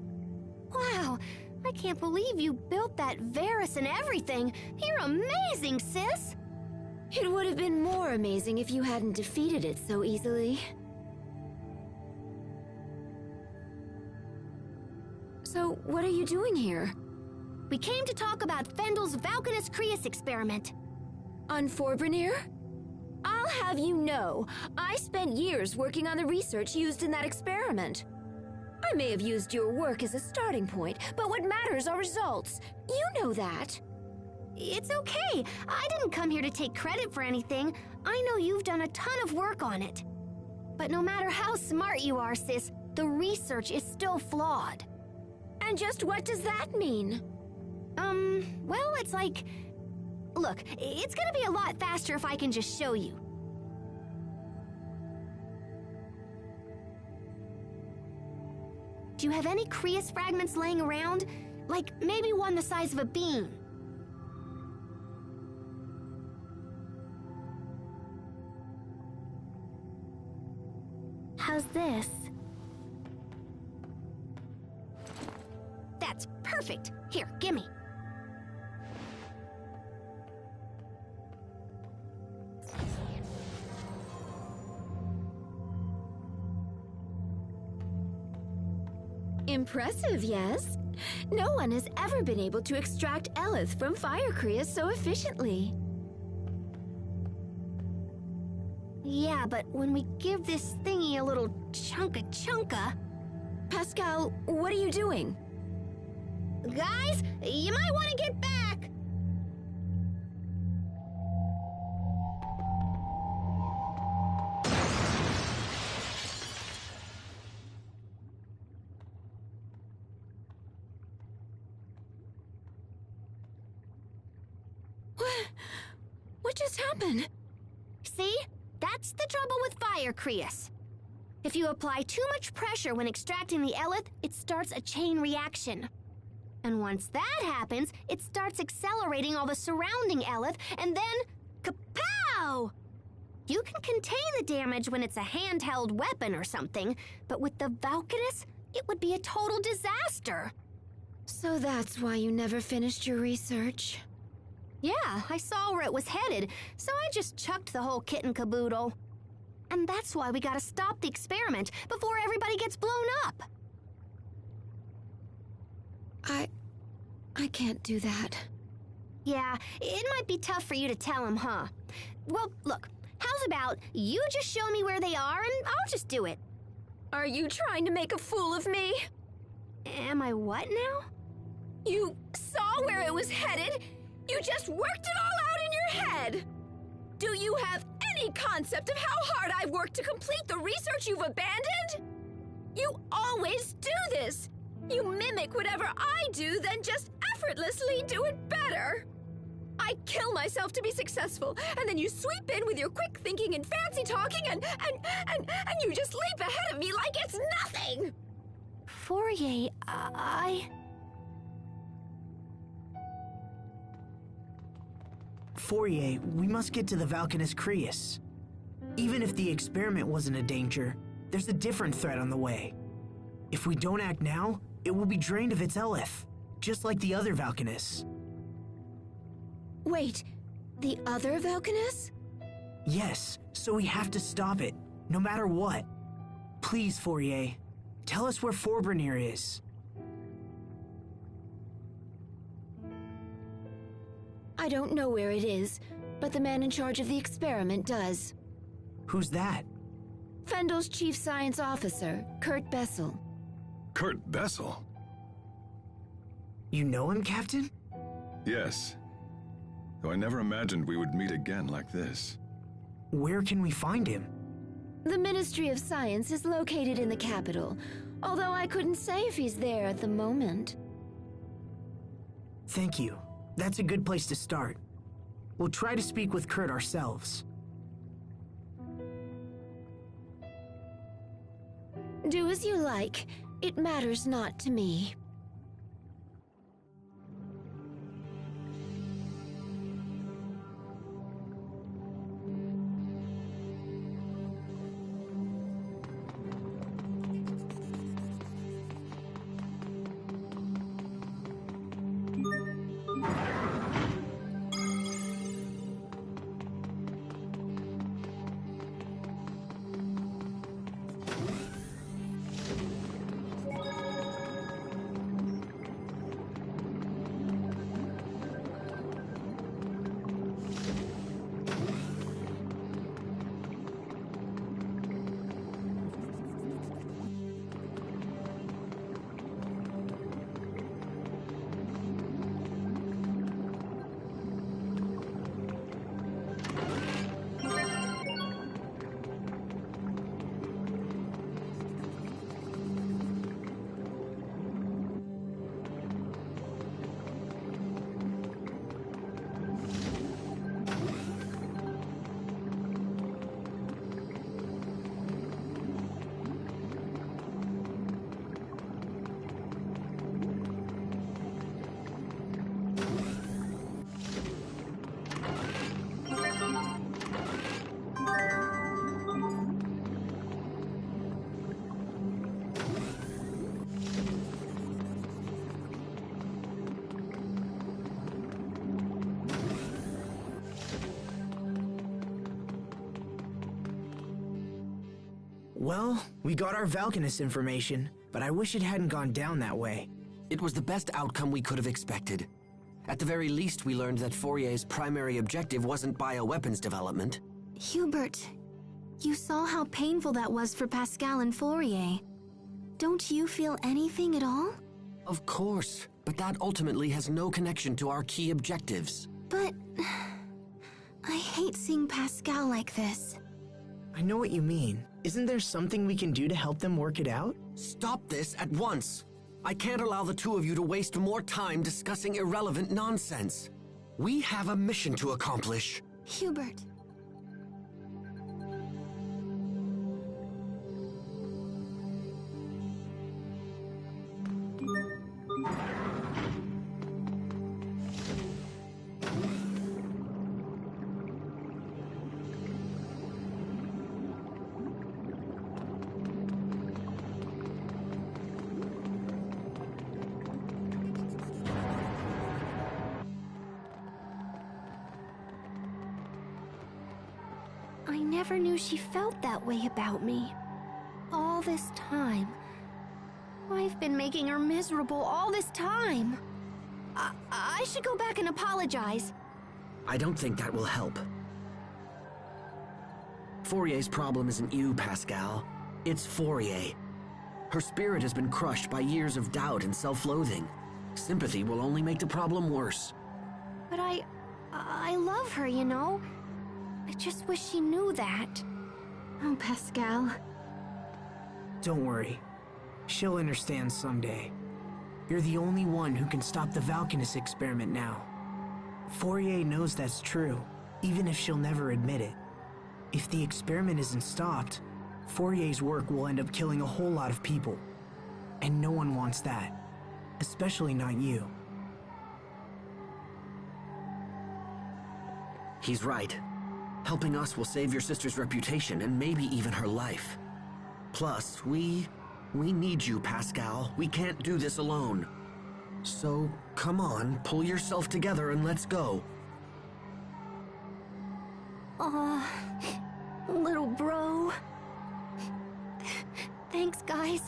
Wow, I can't believe you built that Varus and everything. You're amazing, sis! It would have been more amazing if you hadn't defeated it so easily. So, what are you doing here? We came to talk about Fendel's Valkanus Creus experiment. On Forbrenir? I'll have you know, I spent years working on the research used in that experiment. I may have used your work as a starting point, but what matters are results. You know that. It's okay. I didn't come here to take credit for anything. I know you've done a ton of work on it. But no matter how smart you are, sis, the research is still flawed. And just what does that mean? Well, it's like... Look, it's gonna be a lot faster if I can just show you. Do you have any Creus fragments laying around? Like, maybe one the size of a bean? How's this? That's perfect. Here, gimme. Impressive, yes? No one has ever been able to extract Eleth from Fire Creus so efficiently. Yeah, but when we give this thingy a little chunka... Pascal, what are you doing? Guys, you might want to get back! What just happened? See? That's the trouble with Fire Creus. If you apply too much pressure when extracting the Eleth, it starts a chain reaction. And once that happens, it starts accelerating all the surrounding Eleth, and then... kapow! You can contain the damage when it's a handheld weapon or something, but with the Valkanus, it would be a total disaster. So that's why you never finished your research. Yeah, I saw where it was headed, so I just chucked the whole kit and caboodle. And that's why we gotta stop the experiment before everybody gets blown up. I can't do that. Yeah, it might be tough for you to tell him, huh? Well, look, how's about you just show me where they are and I'll just do it. Are you trying to make a fool of me? Am I what now? You saw where it was headed? You just worked it all out in your head! Do you have any concept of how hard I've worked to complete the research you've abandoned? You always do this! You mimic whatever I do, then just effortlessly do it better! I kill myself to be successful, and then you sweep in with your quick thinking and fancy talking, and you just leap ahead of me like it's nothing! Fourier, Fourier, we must get to the Valkanus Creus. Even if the experiment wasn't a danger, there's a different threat on the way. If we don't act now, it will be drained of its Eleth, just like the other Valkanists. Wait, the other Valkanists? Yes, so we have to stop it, no matter what. Please, Fourier, tell us where Forbrenir is. I don't know where it is, but the man in charge of the experiment does. Who's that? Fendel's chief science officer, Kurt Bessel. Kurt Bessel? You know him, Captain? Yes. Though I never imagined we would meet again like this. Where can we find him? The Ministry of Science is located in the capital, although I couldn't say if he's there at the moment. Thank you. That's a good place to start. We'll try to speak with Kurt ourselves. Do as you like. It matters not to me. Well, we got our Valkanist information, but I wish it hadn't gone down that way. It was the best outcome we could have expected. At the very least, we learned that Fourier's primary objective wasn't bioweapons development. Hubert, you saw how painful that was for Pascal and Fourier. Don't you feel anything at all? Of course, but that ultimately has no connection to our key objectives. But I hate seeing Pascal like this. I know what you mean. Isn't there something we can do to help them work it out? Stop this at once! I can't allow the two of you to waste more time discussing irrelevant nonsense. We have a mission to accomplish. Hubert. I never knew she felt that way about me. All this time. I've been making her miserable all this time. I should go back and apologize. I don't think that will help. Fourier's problem isn't you, Pascal. It's Fourier. Her spirit has been crushed by years of doubt and self-loathing. Sympathy will only make the problem worse. But I love her, you know? I just wish she knew that. Oh, Pascal. Don't worry. She'll understand someday. You're the only one who can stop the Valkanist experiment now. Fourier knows that's true, even if she'll never admit it. If the experiment isn't stopped, Fourier's work will end up killing a whole lot of people. And no one wants that. Especially not you. He's right. Helping us will save your sister's reputation and maybe even her life. Plus, we need you, Pascal. We can't do this alone. So, come on, pull yourself together and let's go. Aw, little bro. Thanks, guys.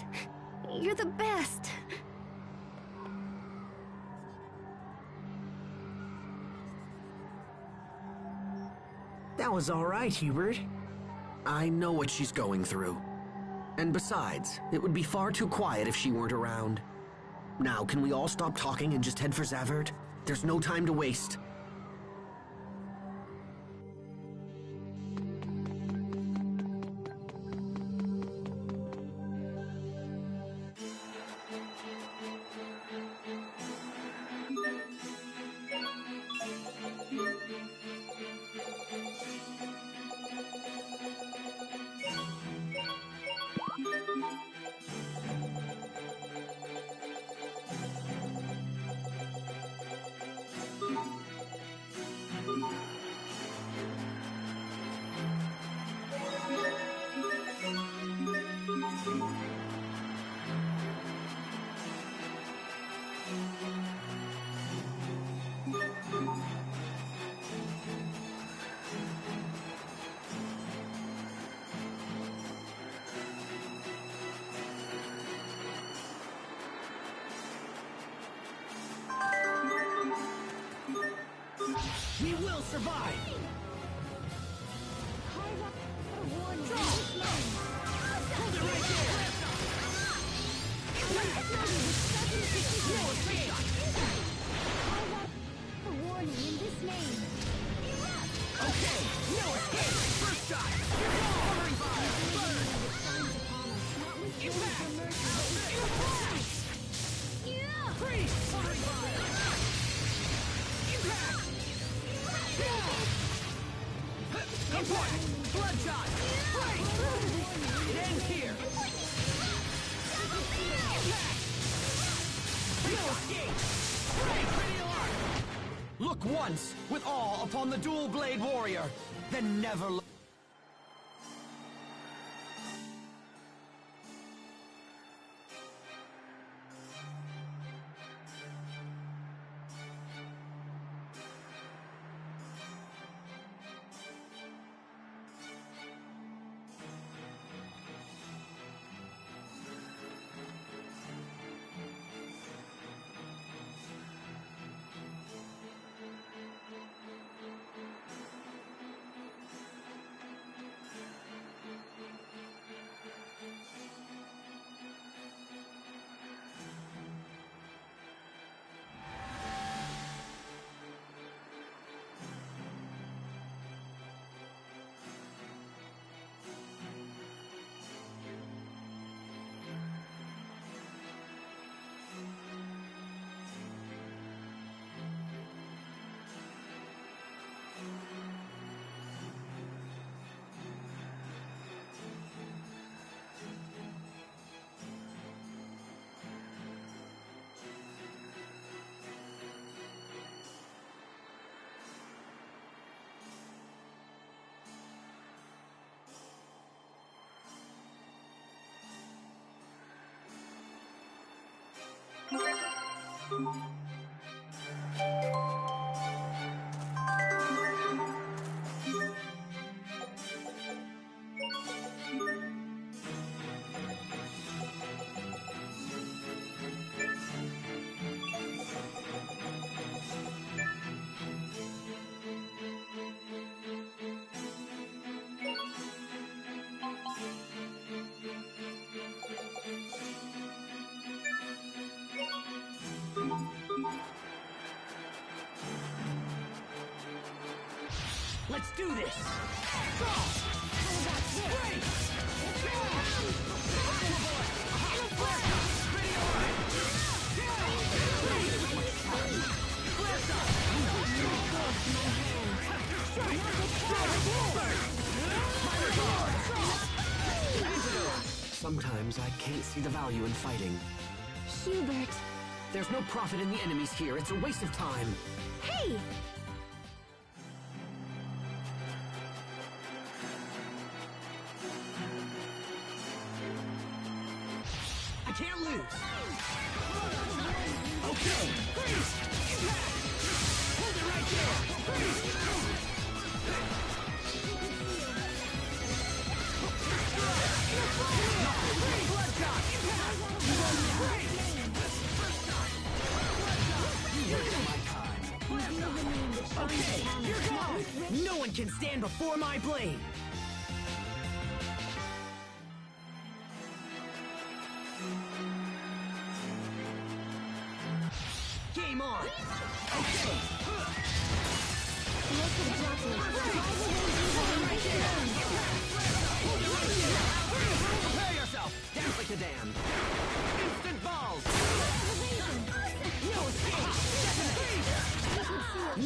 You're the best. That was all right, Hubert. I know what she's going through. And besides, it would be far too quiet if she weren't around. Now, can we all stop talking and just head for Zavert? There's no time to waste. We will survive! Hold it right there! A warning in this name. Okay, no escape! First shot! Covering fire! Burn! Impact! Impact! Freeze! Covering fire! Impact! Impact! Bloodshot! Break! It ends here! Impact! No escape! Break! Cranial arc! Look once, with awe, upon the dual-blade warrior, then never look. Let's do this! Go! How about this? Sometimes I can't see the value in fighting. Hubert. There's no profit in the enemies here. It's a waste of time. Hey! Okay, you're gone! No one can stand before my blade! Game on! Okay! Prepare yourself! Dance like a damn! Instant balls! No escape!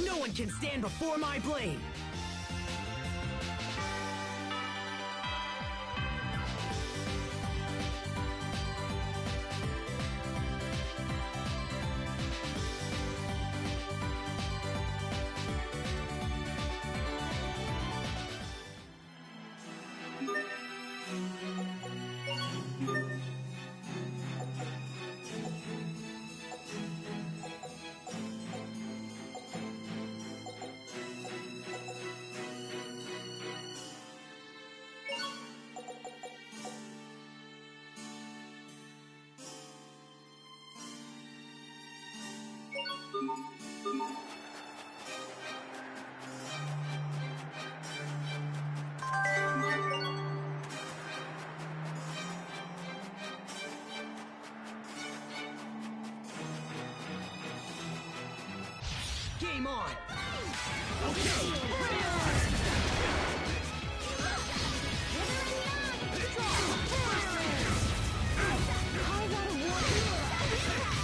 No one can stand before my blade! Game on! Okay! Ready on!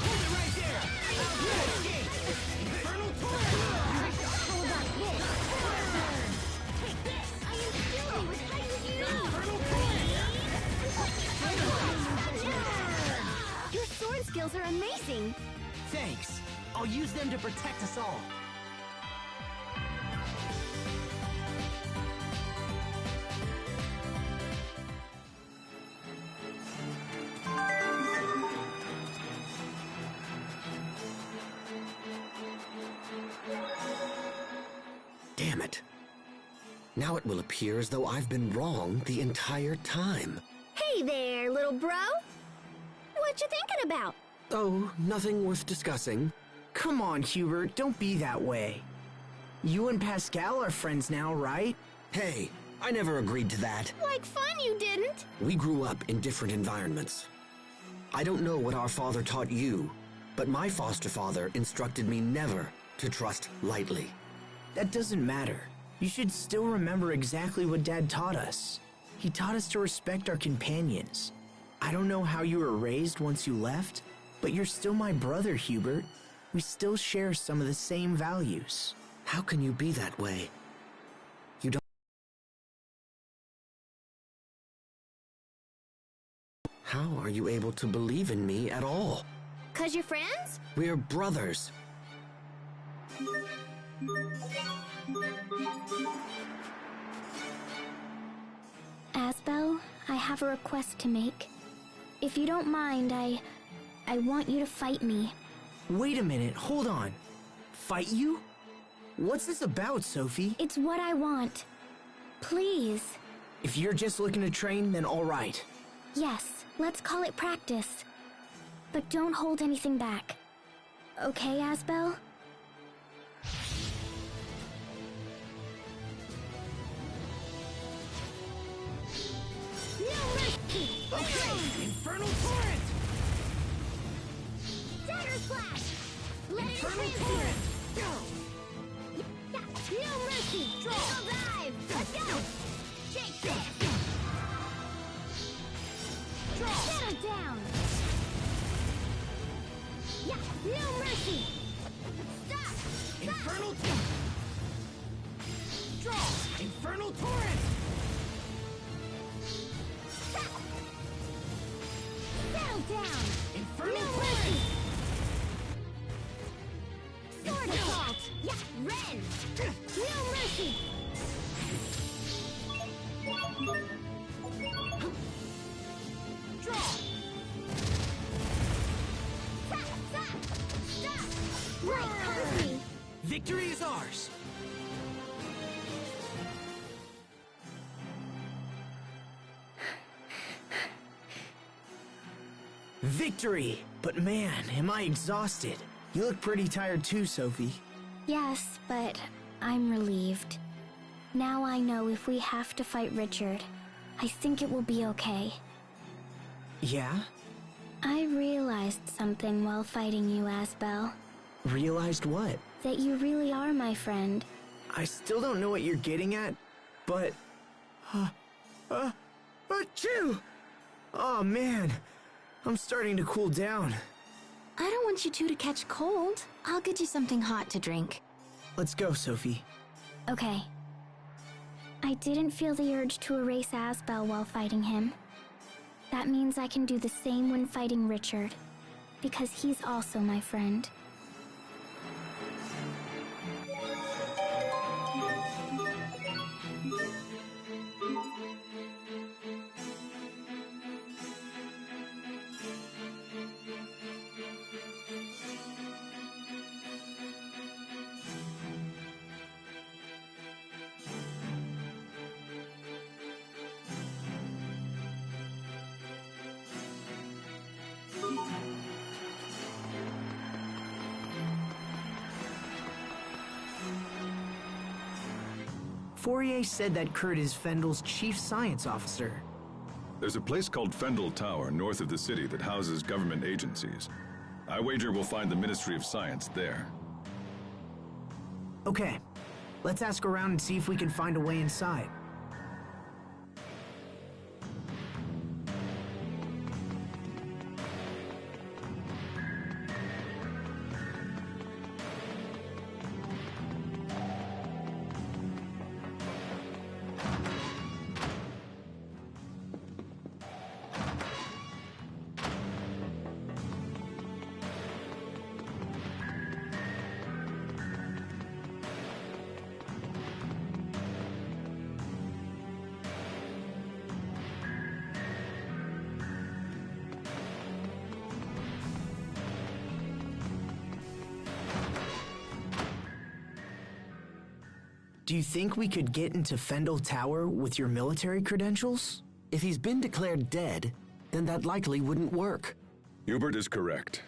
Hold it right there! Infernal torrent! How about this? Take this! I am filthy with heightened you! Your sword skills are amazing. Thanks. I'll use them to protect us all. Damn it. Now it will appear as though I've been wrong the entire time. Hey there, little bro. What you thinking about? Oh, nothing worth discussing. Come on, Hubert, don't be that way. You and Pascal are friends now, right? Hey, I never agreed to that. Like fun you didn't. We grew up in different environments. I don't know what our father taught you, but my foster father instructed me never to trust lightly. That doesn't matter. You should still remember exactly what Dad taught us. He taught us to respect our companions. I don't know how you were raised once you left, but you're still my brother, Hubert. We still share some of the same values. How can you be that way? You don't... How are you able to believe in me at all? 'Cause you're friends? We're brothers. Asbel, I have a request to make. If you don't mind, I want you to fight me. Wait a minute, hold on. Fight you? What's this about, Sophie? It's what I want. Please. If you're just looking to train, then all right. Yes, let's call it practice. But don't hold anything back. Okay, Asbel? Okay! Infernal torrent! Dagger Slash! Infernal torrent! No mercy! Draw! Dive! Let's go! Take this! Draw! Settle down! Yeah! No mercy! Stop! Infernal torrent! Draw! Infernal torrent! Settle down! Infernal No torrent! Sword assault! Yeah! Ren! No mercy! Draw! Stop! Stop! Right, cover me! Victory is ours! Victory! But man, am I exhausted. You look pretty tired too, Sophie. Yes, but I'm relieved. Now I know if we have to fight Richard, I think it will be okay. Yeah? I realized something while fighting you, Asbel. Realized what? That you really are my friend. I still don't know what you're getting at, but... Achoo! Oh man, I'm starting to cool down. I don't want you two to catch cold. I'll get you something hot to drink. Let's go, Sophie. Okay. I didn't feel the urge to erase Asbel while fighting him. That means I can do the same when fighting Richard, because he's also my friend. Fourier said that Kurt is Fendel's chief science officer. There's a place called Fendel Tower north of the city that houses government agencies. I wager we'll find the Ministry of Science there. Okay, let's ask around and see if we can find a way inside. Do you think we could get into Fendel Tower with your military credentials? If he's been declared dead, then that likely wouldn't work. Hubert is correct.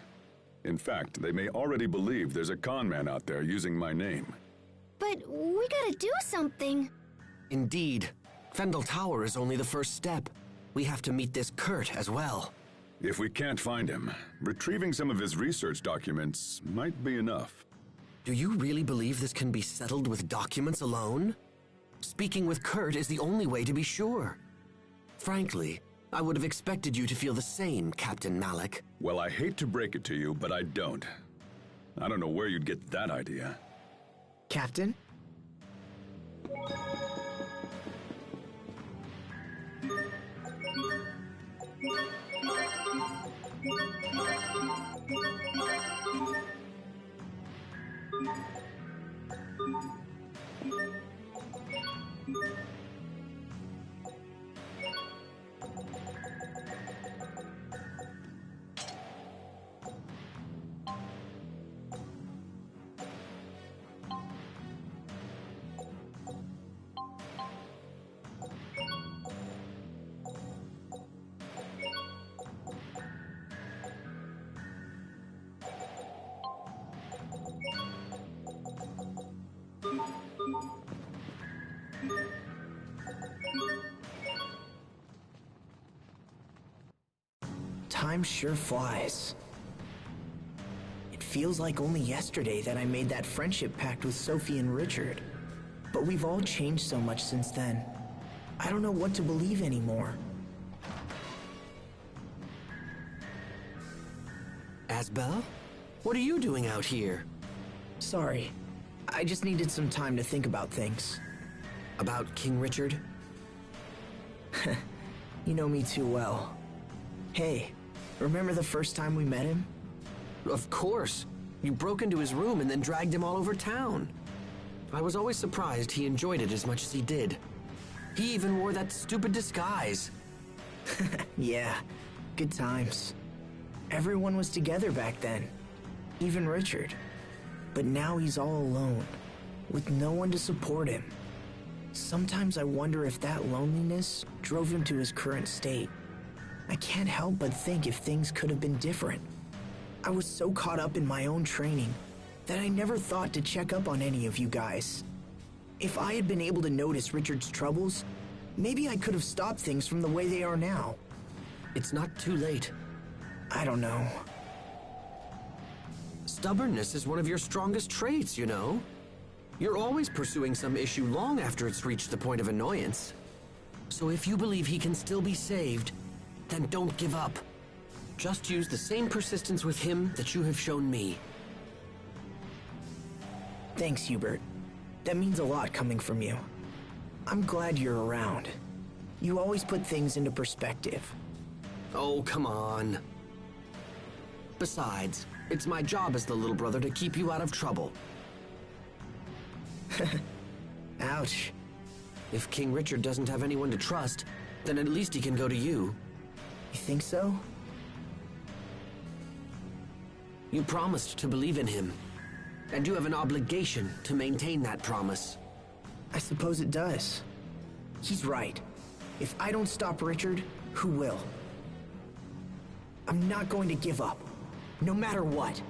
In fact, they may already believe there's a con man out there using my name. But we gotta do something. Indeed. Fendel Tower is only the first step. We have to meet this Kurt as well. If we can't find him, retrieving some of his research documents might be enough. Do you really believe this can be settled with documents alone? Speaking with Kurt is the only way to be sure. Frankly, I would have expected you to feel the same, Captain Malik. Well, I hate to break it to you, but I don't. I don't know where you'd get that idea. Captain? Time sure flies. It feels like only yesterday that I made that friendship pact with Sophie and Richard. But we've all changed so much since then. I don't know what to believe anymore. Asbel? What are you doing out here? Sorry. I just needed some time to think about things. About King Richard? You know me too well. Hey, remember the first time we met him? Of course. You broke into his room and then dragged him all over town. I was always surprised he enjoyed it as much as he did. He even wore that stupid disguise. Yeah, good times. Everyone was together back then. Even Richard. But now he's all alone, with no one to support him. Sometimes I wonder if that loneliness drove him to his current state. I can't help but think if things could have been different. I was so caught up in my own training that I never thought to check up on any of you guys. If I had been able to notice Richard's troubles, maybe I could have stopped things from the way they are now. It's not too late. I don't know. Stubbornness is one of your strongest traits, you know. You're always pursuing some issue long after it's reached the point of annoyance. So if you believe he can still be saved, then don't give up. Just use the same persistence with him that you have shown me. Thanks, Hubert. That means a lot coming from you. I'm glad you're around. You always put things into perspective. Oh, come on. Besides, it's my job as the little brother to keep you out of trouble. Ouch. If King Richard doesn't have anyone to trust, then at least he can go to you. You think so? You promised to believe in him, and you have an obligation to maintain that promise. I suppose it does. He's right. If I don't stop Richard, who will? I'm not going to give up, no matter what.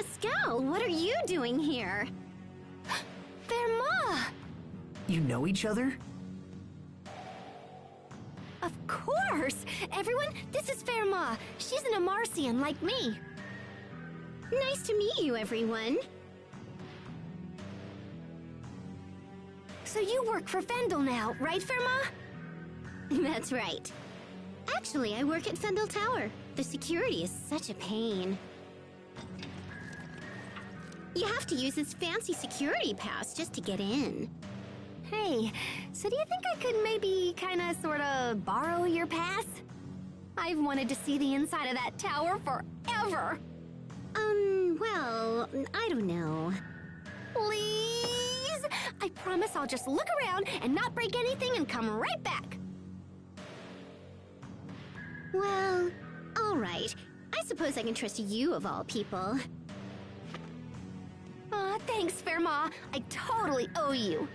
Pascal, what are you doing here? Verma! You know each other? Of course! Everyone, this is Verma. She's an Amarcian like me. Nice to meet you, everyone. So you work for Fendel now, right, Verma? That's right. Actually, I work at Fendel Tower. The security is such a pain. You have to use this fancy security pass just to get in. Hey, so do you think I could maybe kinda sorta borrow your pass? I've wanted to see the inside of that tower forever. Well, I don't know. Please? I promise I'll just look around and not break anything and come right back. Well, all right. I suppose I can trust you of all people. Aw, thanks, Verma. I totally owe you.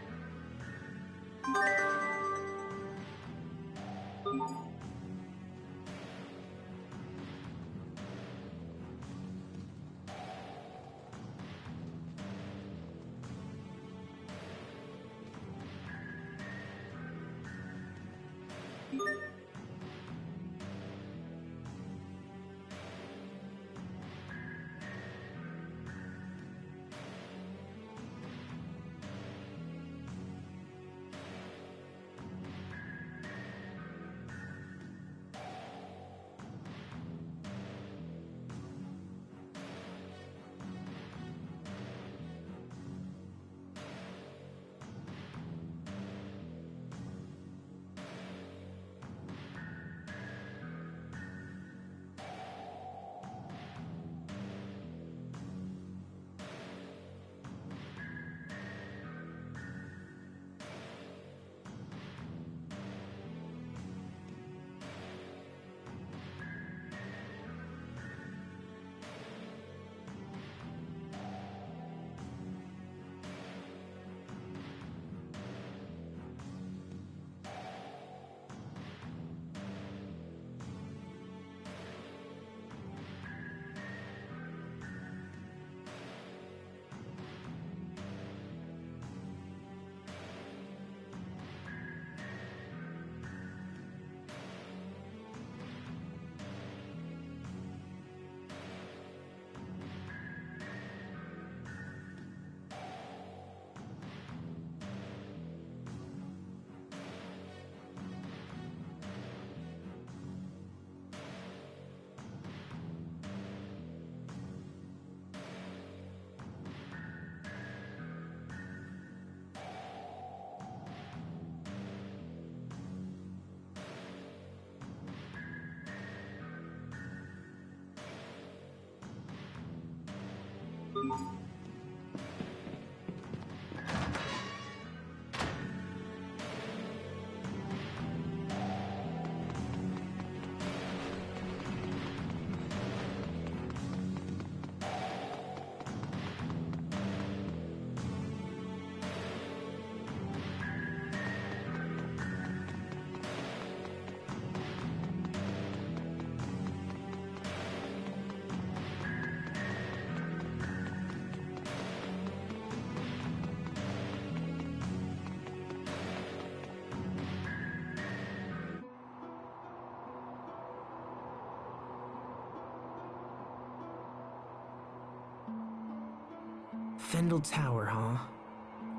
Fendel Tower, huh?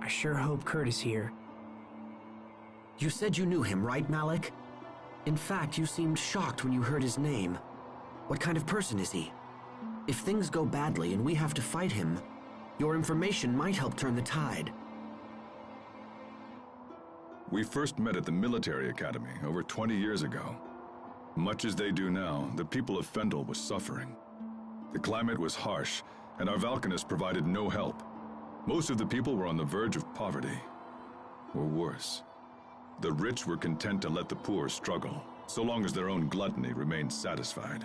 I sure hope Kurt is here. You said you knew him, right, Malik? In fact, you seemed shocked when you heard his name. What kind of person is he? If things go badly and we have to fight him, your information might help turn the tide. We first met at the military academy over 20 years ago. Much as they do now, the people of Fendel was suffering. The climate was harsh, and our Valkanists provided no help. Most of the people were on the verge of poverty, or worse. The rich were content to let the poor struggle, so long as their own gluttony remained satisfied.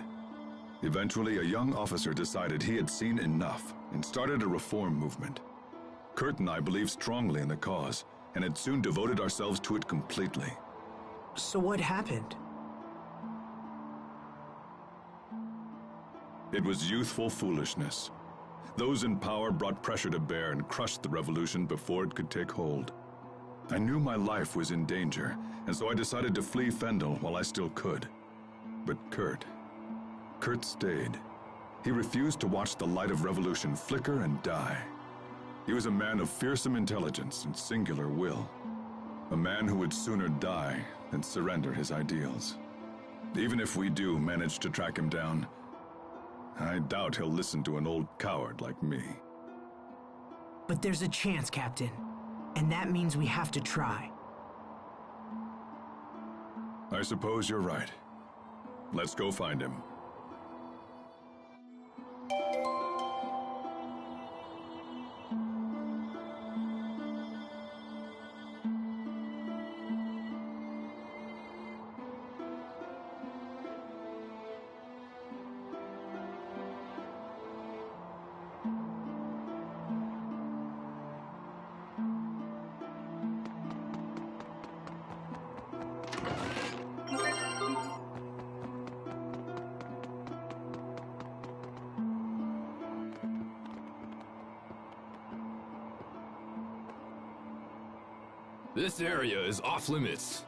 Eventually, a young officer decided he had seen enough and started a reform movement. Kurt and I believed strongly in the cause, and had soon devoted ourselves to it completely. So what happened? It was youthful foolishness. Those in power brought pressure to bear and crushed the revolution before it could take hold. I knew my life was in danger, and so I decided to flee Fendel while I still could. But Kurt stayed. He refused to watch the light of revolution flicker and die. He was a man of fearsome intelligence and singular will. A man who would sooner die than surrender his ideals. Even if we do manage to track him down, I doubt he'll listen to an old coward like me. But there's a chance, Captain. And that means we have to try. I suppose you're right. Let's go find him. This area is off limits.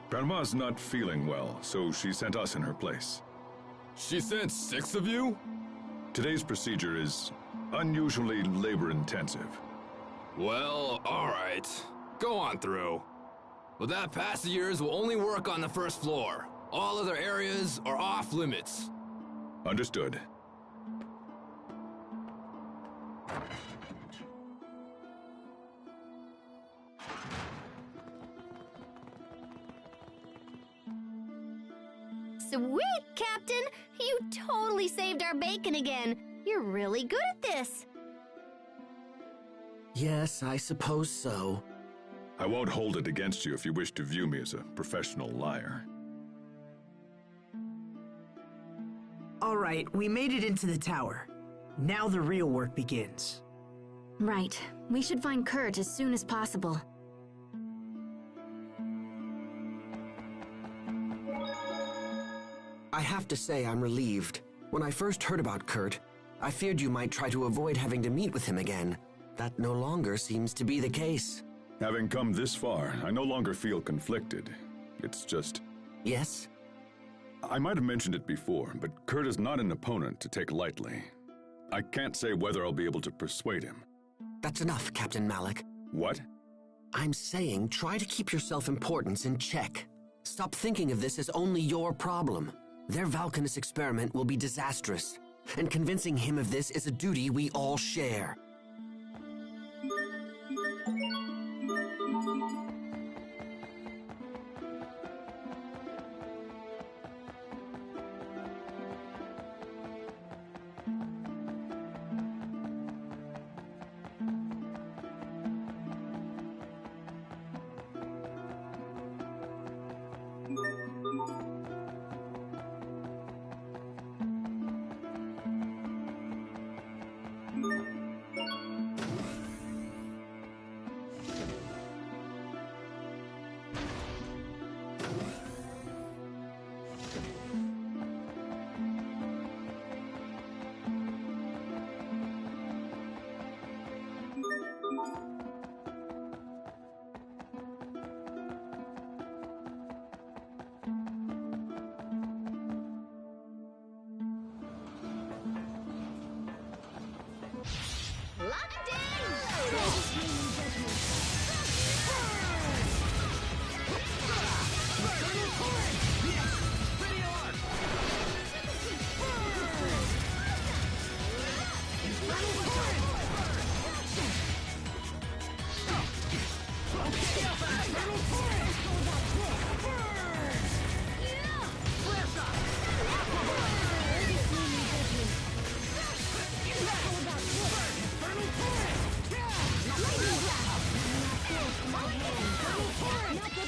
Grandma's not feeling well, so she sent us in her place. She sent 6 of you? Today's procedure is unusually labor-intensive. Well, alright. Go on through. But that passengers will only work on the first floor. All other areas are off limits. Understood. Sweet, Captain! You totally saved our bacon again. You're really good at this. Yes, I suppose so. I won't hold it against you if you wish to view me as a professional liar. All right, we made it into the tower. Now the real work begins. Right. We should find Kurt as soon as possible. I have to say I'm relieved. When I first heard about Kurt, I feared you might try to avoid having to meet with him again. That no longer seems to be the case. Having come this far, I no longer feel conflicted. It's just... Yes? I might have mentioned it before, but Kurt is not an opponent to take lightly. I can't say whether I'll be able to persuade him. That's enough, Captain Malik. What? I'm saying try to keep your self-importance in check. Stop thinking of this as only your problem. Their Valkanus experiment will be disastrous, and convincing him of this is a duty we all share.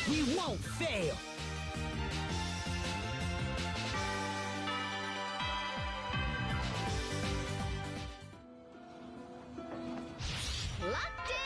We won't fail! Locked in!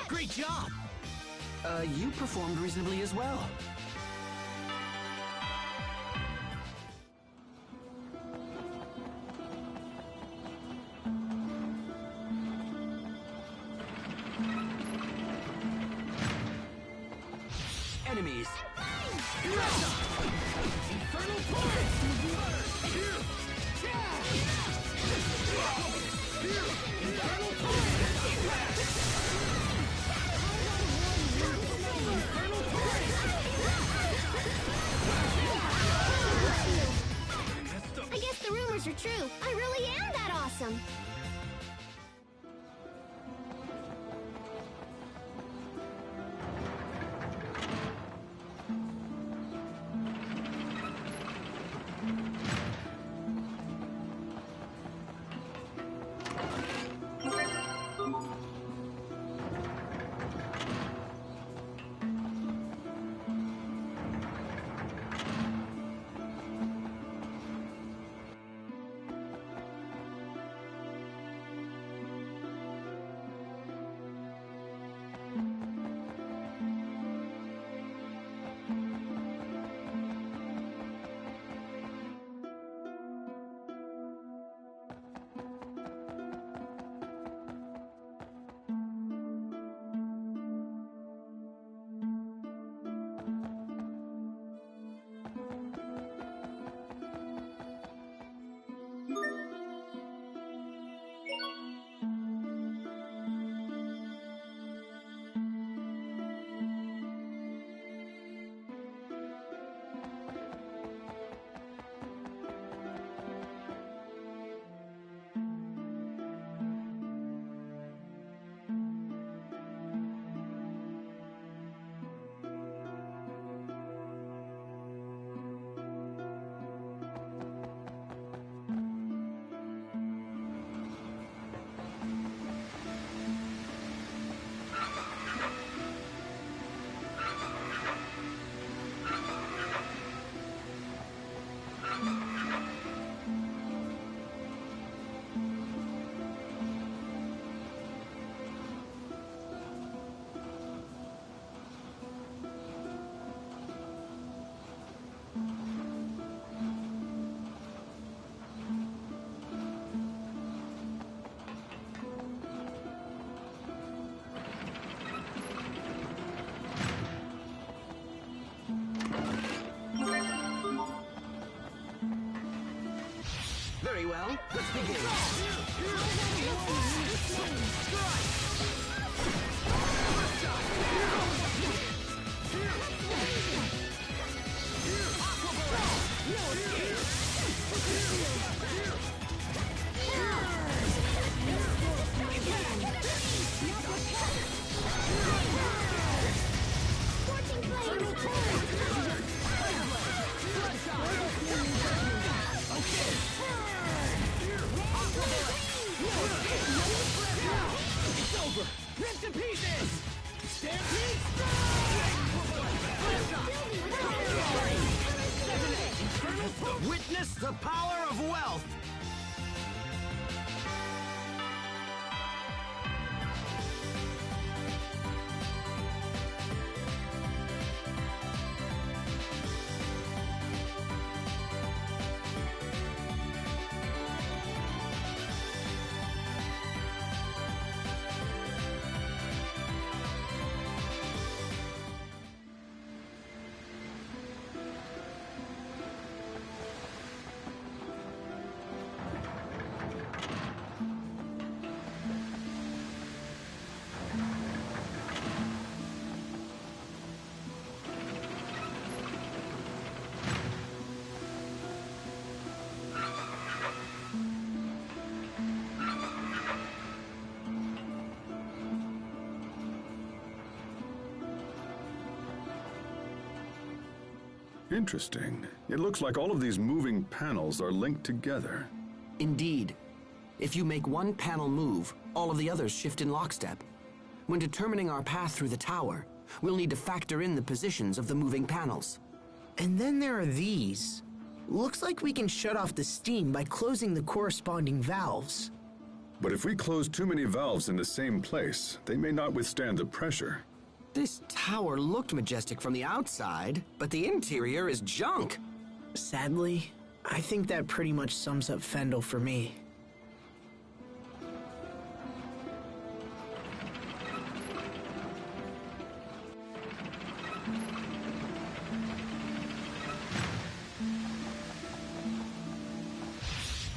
Great job! You performed reasonably as well. Enemies! Infernal Torrent! Infernal Torrent! I guess the rumors are true. I really am that awesome. Very well, let's begin. It's over! Rip to pieces! Stampede strike! Witness the power of wealth! Interesting. It looks like all of these moving panels are linked together. Indeed. If you make one panel move, all of the others shift in lockstep. When determining our path through the tower, we'll need to factor in the positions of the moving panels. And then there are these. Looks like we can shut off the steam by closing the corresponding valves. But if we close too many valves in the same place, they may not withstand the pressure. This tower looked majestic from the outside, but the interior is junk. Sadly, I think that pretty much sums up Fendel for me.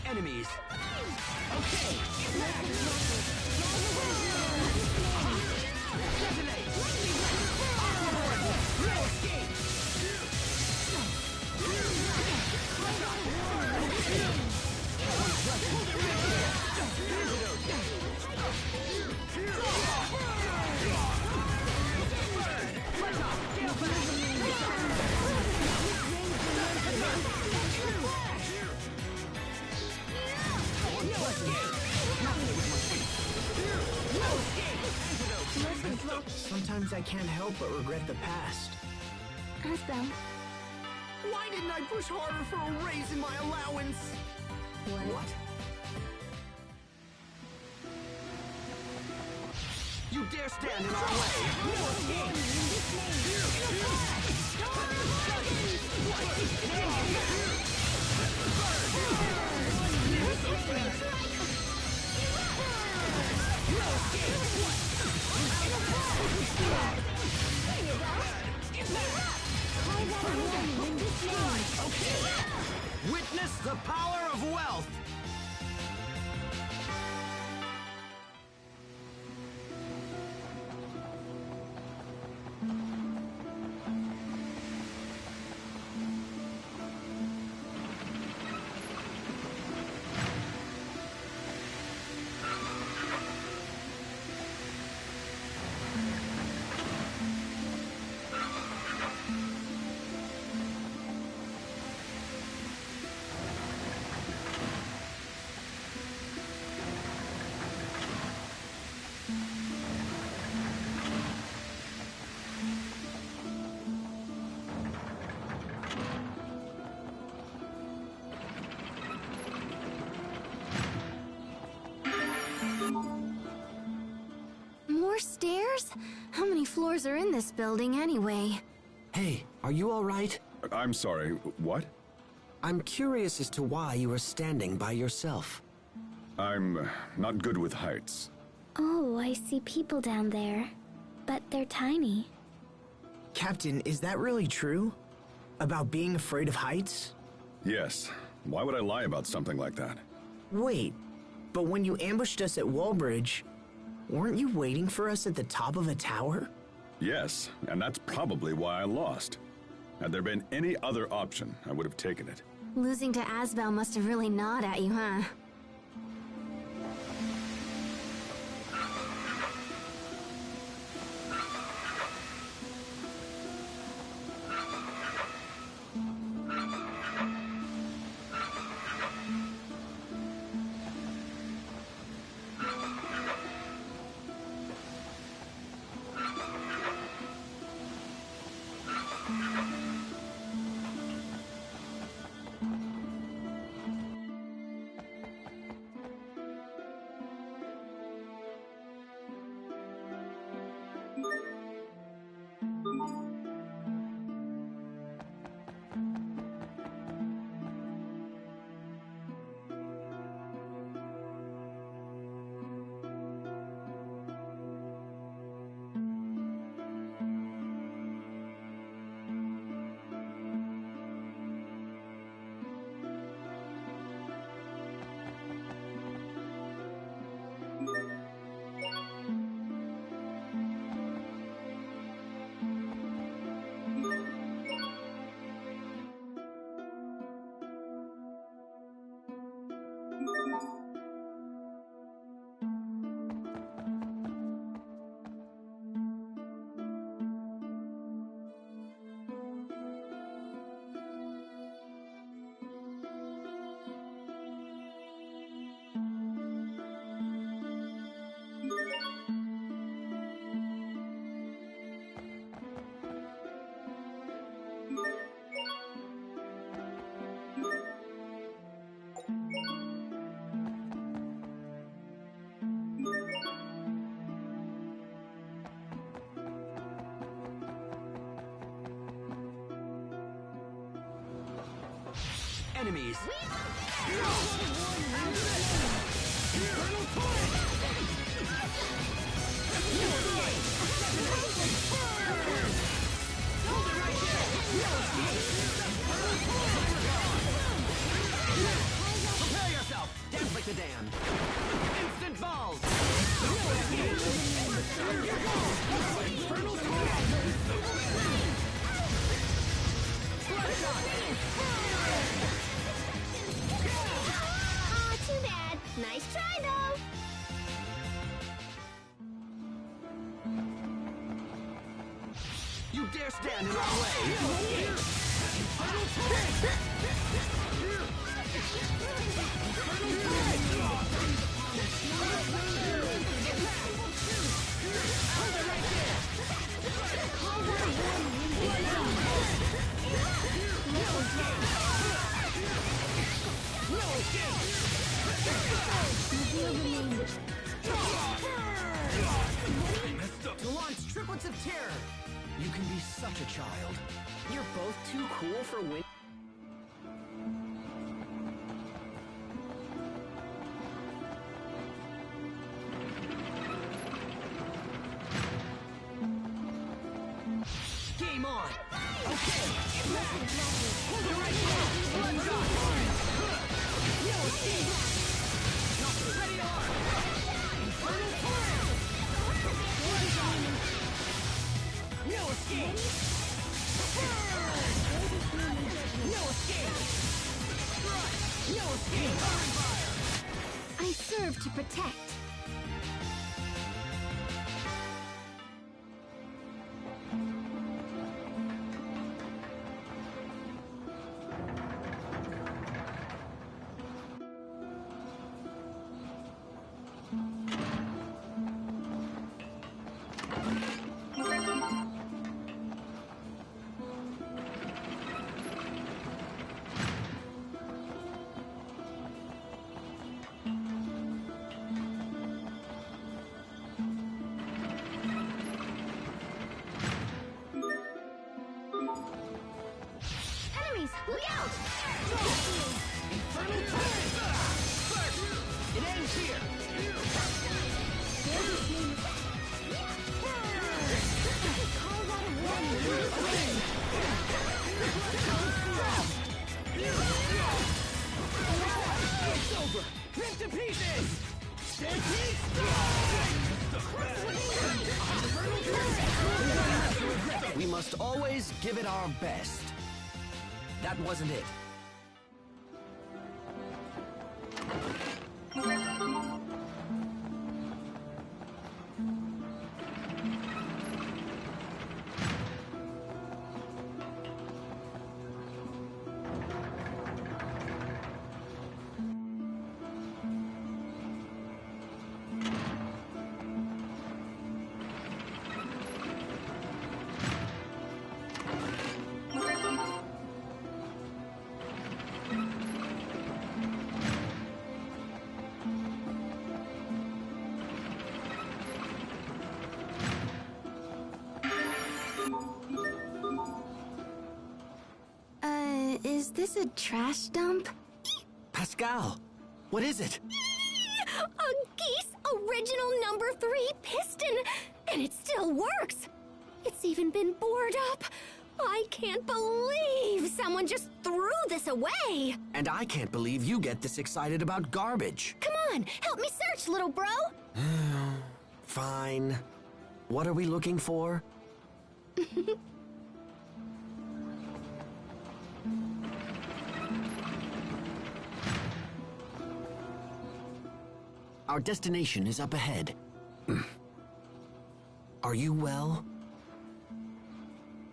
Enemies. Okay, get back! Detonate! Overboard! No escape! Sometimes I can't help but regret the past. Asbel. Why didn't I push harder for a raise in my allowance? What? You dare stand in our way! No escape! Witness the power of wealth! More stairs? How many floors are in this building anyway? Hey, are you all right? I'm sorry, what? I'm curious as to why you are standing by yourself. I'm not good with heights. Oh, I see people down there. But they're tiny. Captain, is that really true? About being afraid of heights? Yes. Why would I lie about something like that? Wait, but when you ambushed us at Wallbridge, weren't you waiting for us at the top of a tower? Yes, and that's probably why I lost. Had there been any other option, I would have taken it. Losing to Asbel must have really gnawed at you, huh? enemies. Prepare yourself! Dance like the damned! Instant balls! Aw, too bad. Nice try, though. You dare stand in our way! To launch triplets of terror! You can be such a child. You're both too cool for win. Game on! Okay! Hold it right there! Blood's on! No escape! Ready to arm! Infernal torrent! Blood's on! No escape! No escape! No escape! I serve to protect. Enemies, look out! Infernal torrent! It ends here! It's over! Rip to pieces! Stampede strike! We must always give it our best. That wasn't it. Is this a trash dump? Pascal, what is it? A Geese original number 3 piston! And it still works! It's even been bored up! I can't believe someone just threw this away! And I can't believe you get this excited about garbage. Come on, help me search, little bro! Fine. What are we looking for? Our destination is up ahead. Are you well?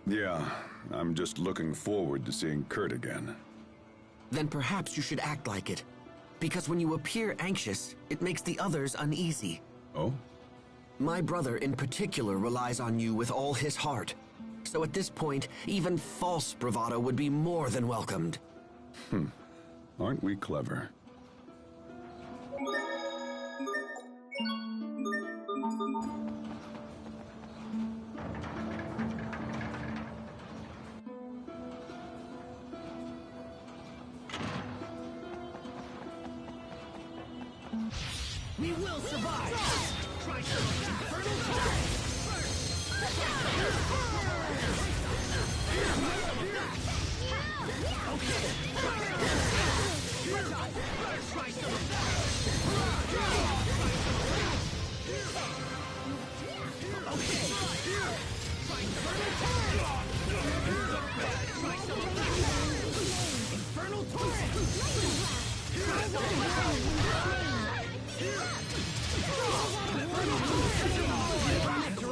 Yeah, I'm just looking forward to seeing Kurt again. Then perhaps you should act like it. Because when you appear anxious, it makes the others uneasy. Oh? My brother in particular relies on you with all his heart. So at this point, even false bravado would be more than welcomed. Aren't we clever? We will survive! Try some infernal torrent! Okay! Try some of that! Okay! Try infernal torrent! Try some of that! Infernal torrent! Try some of that!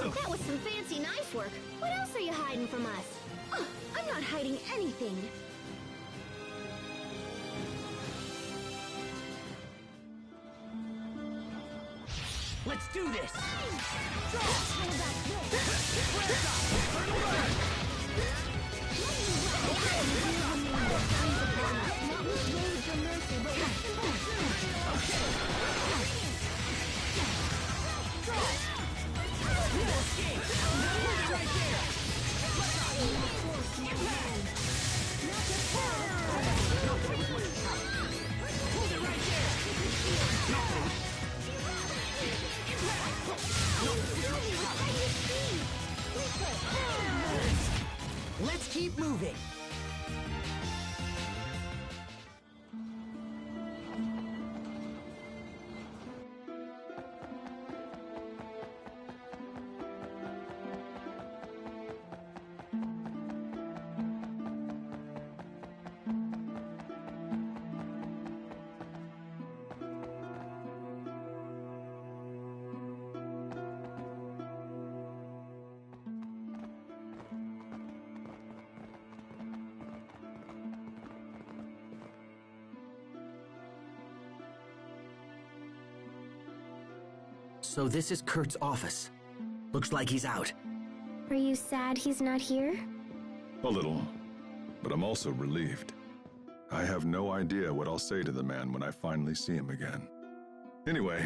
That was some fancy knife work. What else are you hiding from us? Oh, I'm not hiding anything. Let's do this! Let's keep moving! So this is Kurt's office. Looks like he's out. Are you sad he's not here? A little, but I'm also relieved. I have no idea what I'll say to the man when I finally see him again. Anyway,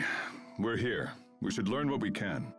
we're here. We should learn what we can.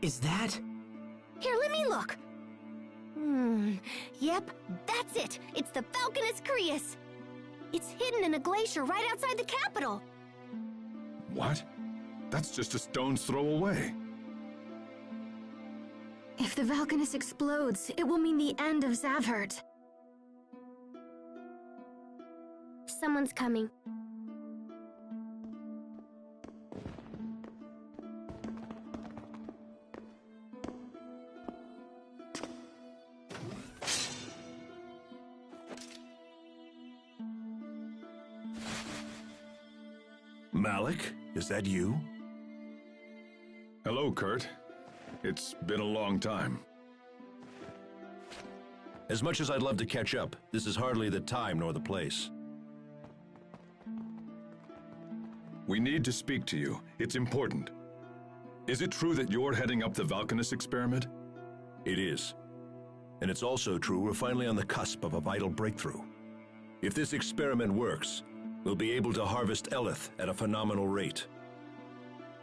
Is that? Here, let me look. Yep, that's it. It's the Falconus Crius. It's hidden in a glacier right outside the capital. What? That's just a stone's throw away. If the Falconus explodes, it will mean the end of Zavhert. Someone's coming. Malik, is that you? Hello, Kurt. It's been a long time. As much as I'd love to catch up, this is hardly the time nor the place. We need to speak to you. It's important. Is it true that you're heading up the Valkanus experiment? It is. And it's also true we're finally on the cusp of a vital breakthrough. If this experiment works, we'll be able to harvest Eleth at a phenomenal rate.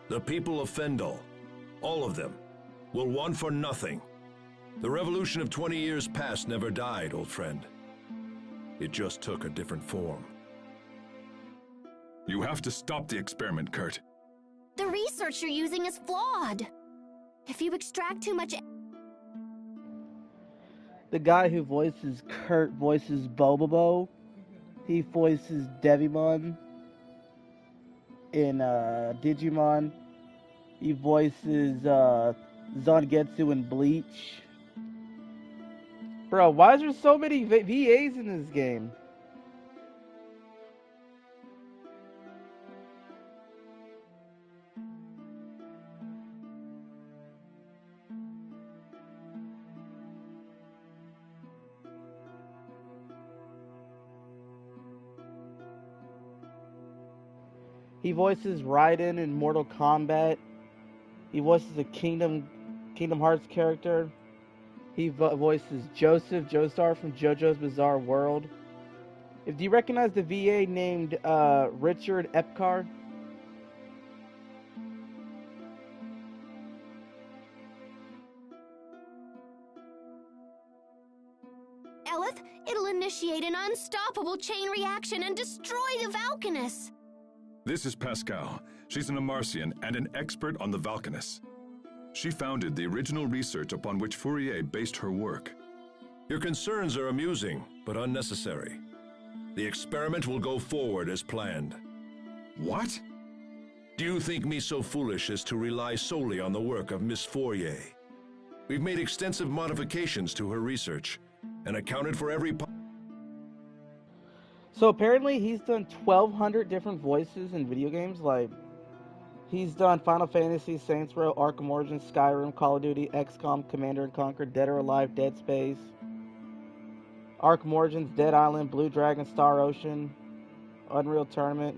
The people of Fendel, all of them, will want for nothing. The revolution of 20 years past never died, old friend. It just took a different form. You have to stop the experiment, Kurt. The research you're using is flawed. If you extract too much... The guy who voices Kurt voices Bobobo. He voices Devimon in Digimon. He voices Zangetsu in Bleach. Bro, why is there so many VAs in this game? He voices Raiden in Mortal Kombat. He voices a Kingdom Hearts character. He voices Joseph Joestar from JoJo's Bizarre World. Do you recognize the VA named Richard Epcar? Eleth, it'll initiate an unstoppable chain reaction and destroy the Valkanus. This is Pascal. She's an Amarcian and an expert on the Valkanus. She founded the original research upon which Fourier based her work. Your concerns are amusing, but unnecessary. The experiment will go forward as planned. What? Do you think me so foolish as to rely solely on the work of Miss Fourier? We've made extensive modifications to her research and accounted for every... So apparently he's done 1,200 different voices in video games. Like, he's done Final Fantasy, Saints Row, Arkham Origins, Skyrim, Call of Duty, XCOM, Command & Conquer, Dead or Alive, Dead Space, Arkham Origins, Dead Island, Blue Dragon, Star Ocean, Unreal Tournament.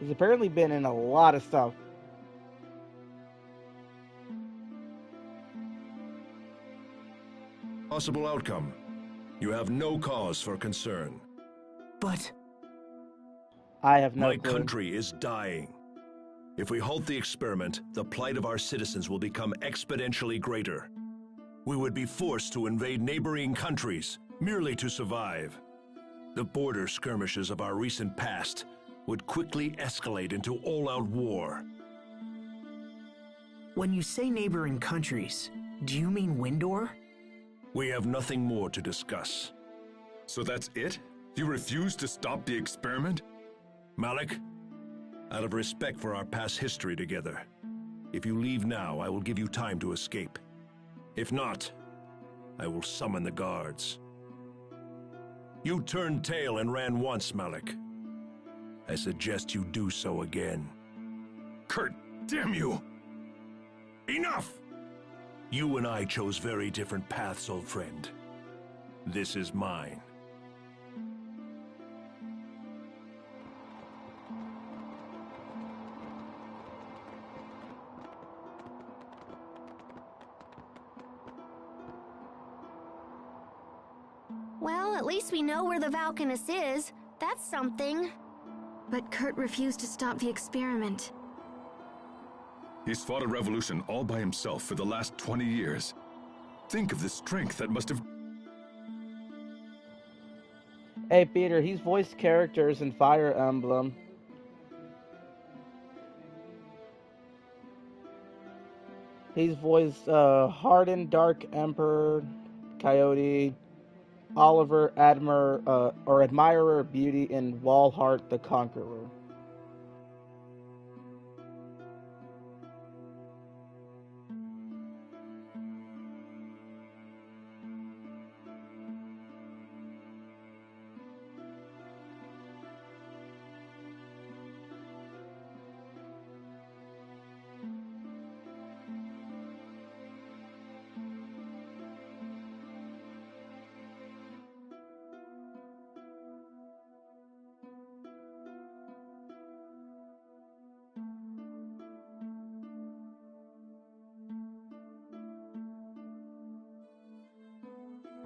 He's apparently been in a lot of stuff. Possible outcome. You have no cause for concern. But... I have no My clue. country is dying. If we halt the experiment, the plight of our citizens will become exponentially greater. We would be forced to invade neighboring countries, merely to survive. The border skirmishes of our recent past would quickly escalate into all-out war. When you say neighboring countries, do you mean Windor? We have nothing more to discuss. So that's it? You refuse to stop the experiment? Malik, out of respect for our past history together, if you leave now, I will give you time to escape. If not, I will summon the guards. You turned tail and ran once, Malik. I suggest you do so again. Kurt, damn you! Enough! You and I chose very different paths, old friend. This is mine. Well, at least we know where the Valkanus is. That's something. But Kurt refused to stop the experiment. He's fought a revolution all by himself for the last 20 years. Think of the strength that must have... Hey, Peter, he's voiced characters in Fire Emblem. He's voiced Harden, Dark Emperor, Coyote, Oliver, Admirer of Beauty, and Walhart the Conqueror.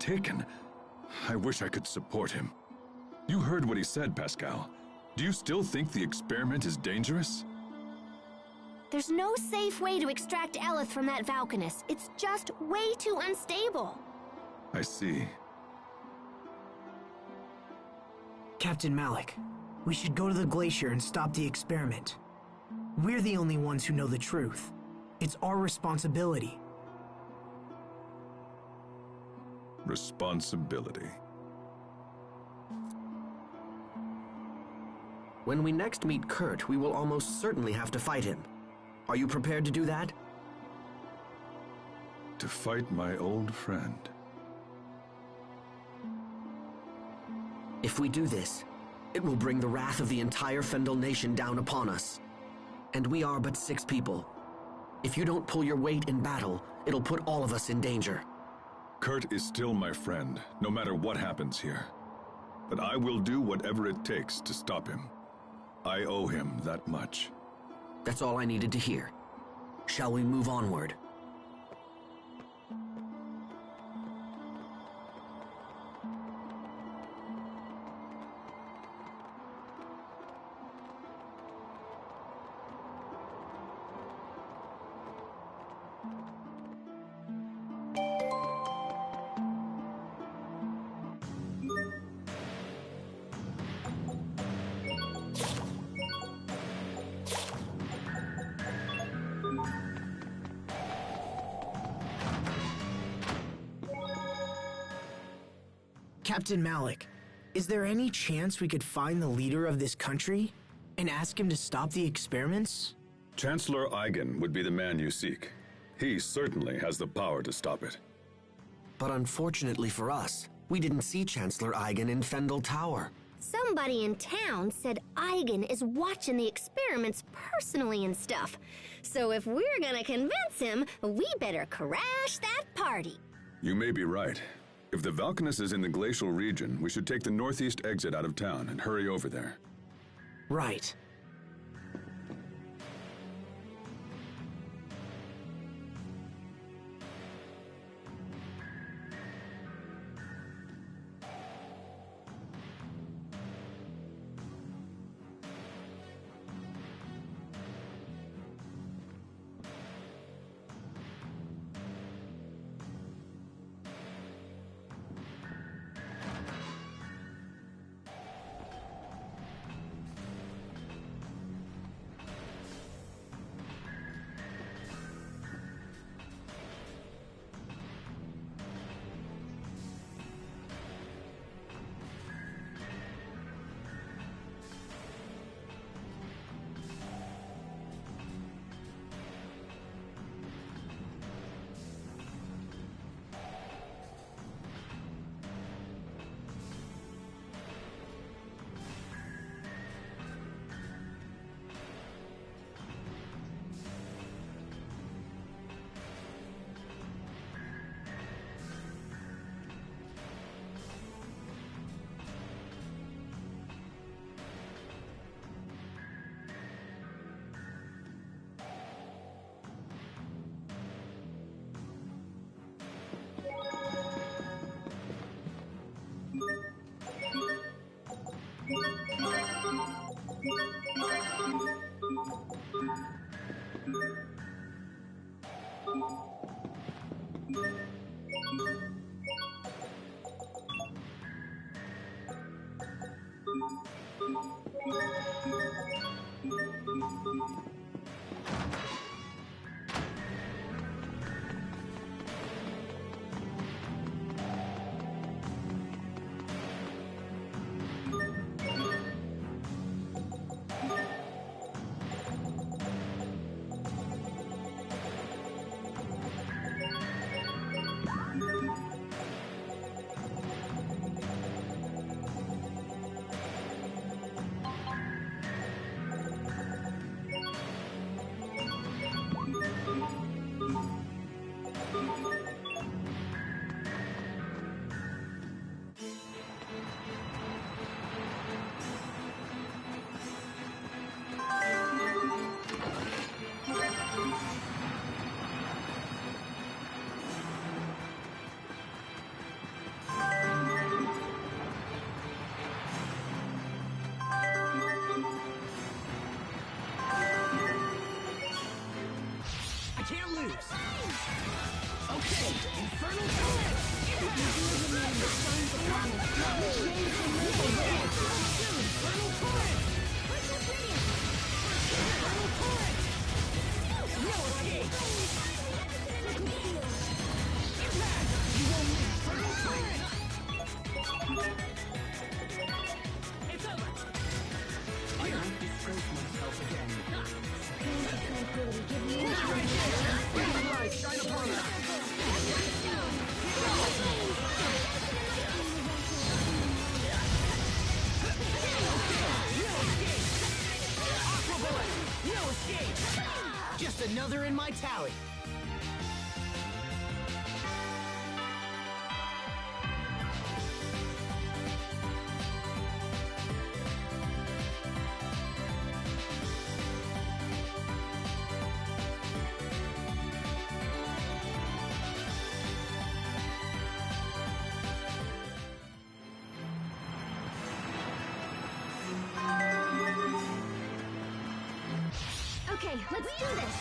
taken. I wish I could support him. You heard what he said, Pascal. Do you still think the experiment is dangerous? There's no safe way to extract Eleth from that Valkanus. It's just way too unstable. I see. Captain Malik, we should go to the glacier and stop the experiment. We're the only ones who know the truth. It's our responsibility. Responsibility. When we next meet Kurt, we will almost certainly have to fight him. Are you prepared to do that? To fight my old friend. If we do this, it will bring the wrath of the entire Fendel nation down upon us. And we are but 6 people. If you don't pull your weight in battle, it'll put all of us in danger. Kurt is still my friend, no matter what happens here. But I will do whatever it takes to stop him. I owe him that much. That's all I needed to hear. Shall we move onward? Captain Malik, is there any chance we could find the leader of this country and ask him to stop the experiments? Chancellor Eigen would be the man you seek. He certainly has the power to stop it. But unfortunately for us, we didn't see Chancellor Eigen in Fendel Tower. Somebody in town said Eigen is watching the experiments personally and stuff. So if we're gonna convince him, we better crash that party. You may be right. If the Valkanus is in the glacial region, we should take the northeast exit out of town and hurry over there. Right. Infernal torrent! Infernal torrent! Infernal torrent! No escape! Impact! You won't need infernal torrent! It's over! I might disgrace myself again. Light shine upon us! No escape! Just another in my tally. Okay, let's do this!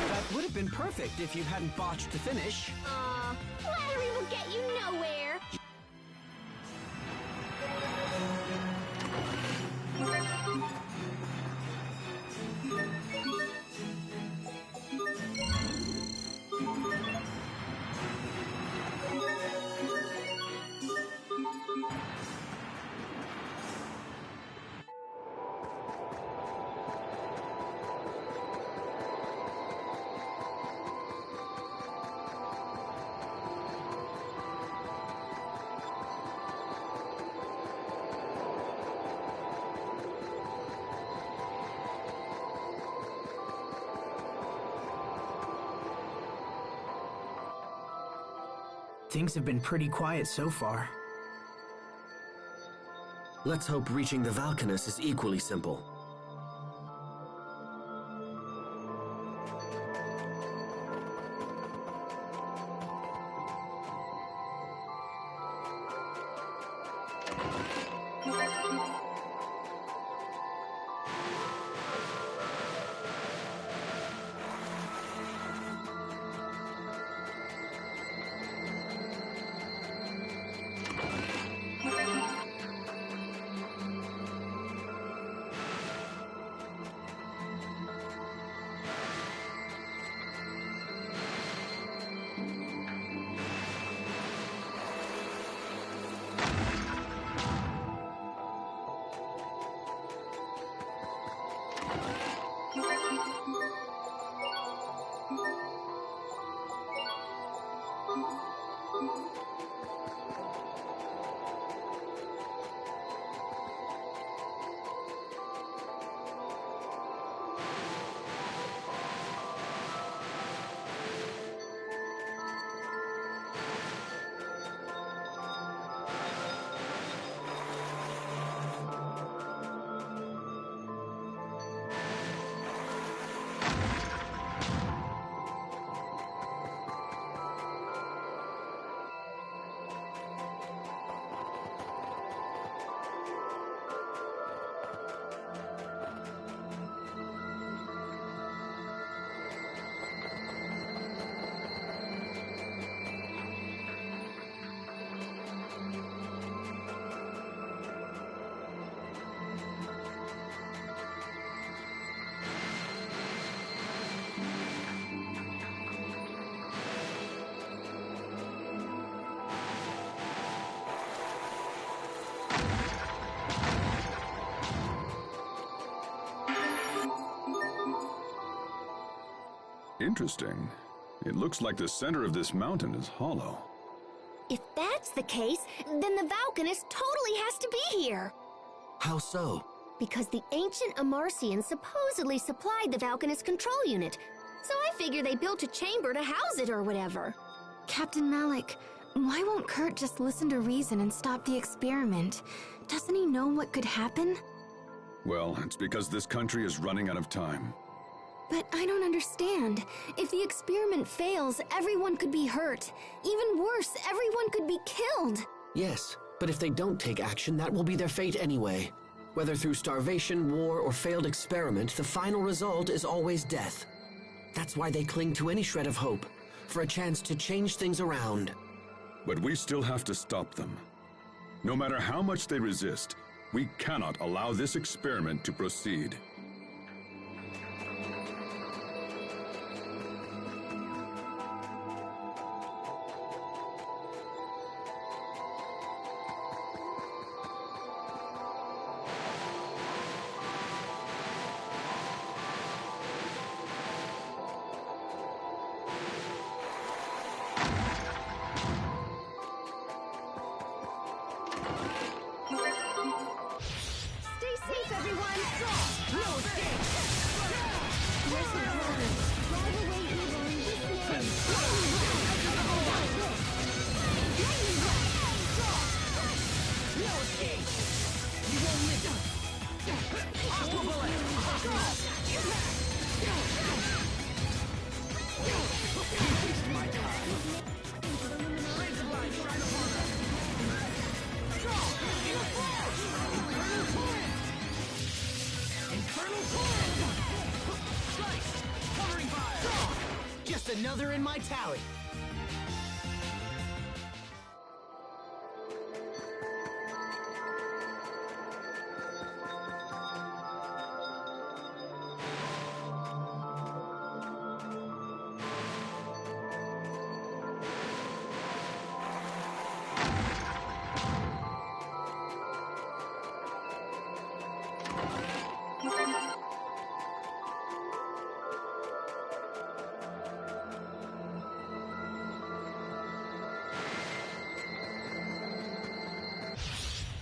That would have been perfect if you hadn't botched the finish. Flattery will get you nowhere! Things have been pretty quiet so far. Let's hope reaching the Valkanus is equally simple. Interesting. It looks like the center of this mountain is hollow. If that's the case, then the Valkanus totally has to be here! How so? Because the ancient Amarcians supposedly supplied the Valkanus control unit, so I figure they built a chamber to house it or whatever. Captain Malik, why won't Kurt just listen to reason and stop the experiment? Doesn't he know what could happen? Well, it's because this country is running out of time. But I don't understand. If the experiment fails, everyone could be hurt. Even worse, everyone could be killed. Yes, but if they don't take action, that will be their fate anyway. Whether through starvation, war, or failed experiment, the final result is always death. That's why they cling to any shred of hope, for a chance to change things around. But we still have to stop them. No matter how much they resist, we cannot allow this experiment to proceed. Just another in my tally.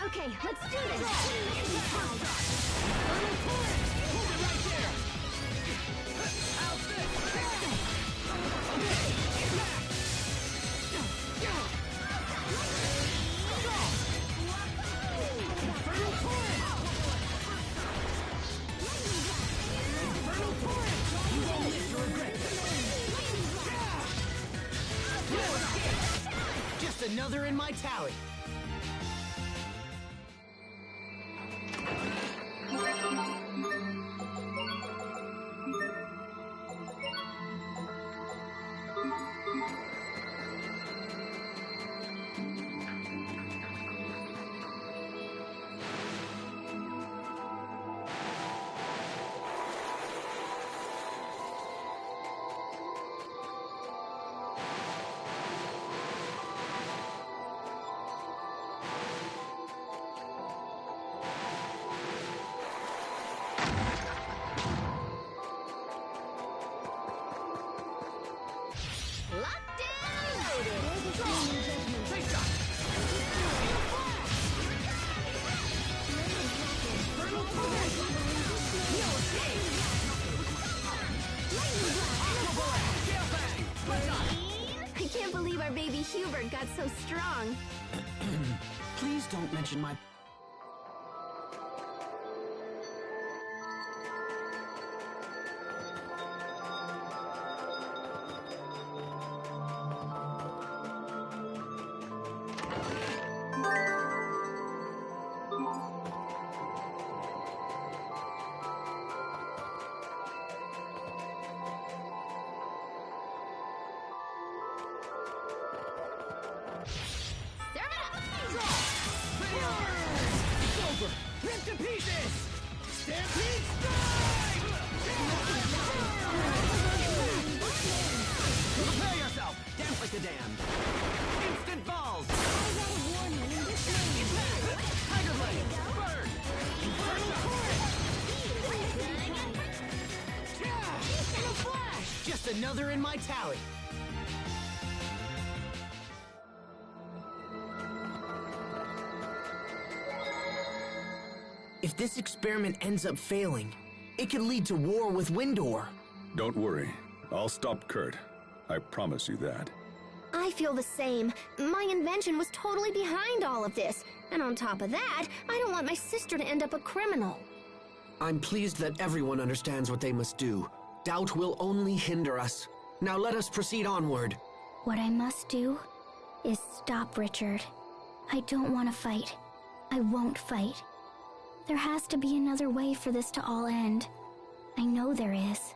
Okay, let's do this! Just another in my tally. I can't believe our baby Hubert got so strong. Please don't mention my... Rip to pieces! Stampede strike! Prepare yourself! Dance like the damned! Instant balls! Tiger blade! Bird! Infernal torrent! In a flash! Just another in my tally! If this experiment ends up failing, it could lead to war with Windor. Don't worry. I'll stop Kurt. I promise you that. I feel the same. My invention was totally behind all of this. And on top of that, I don't want my sister to end up a criminal. I'm pleased that everyone understands what they must do. Doubt will only hinder us. Now let us proceed onward. What I must do is stop Richard. I don't want to fight. I won't fight. There has to be another way for this to all end. I know there is.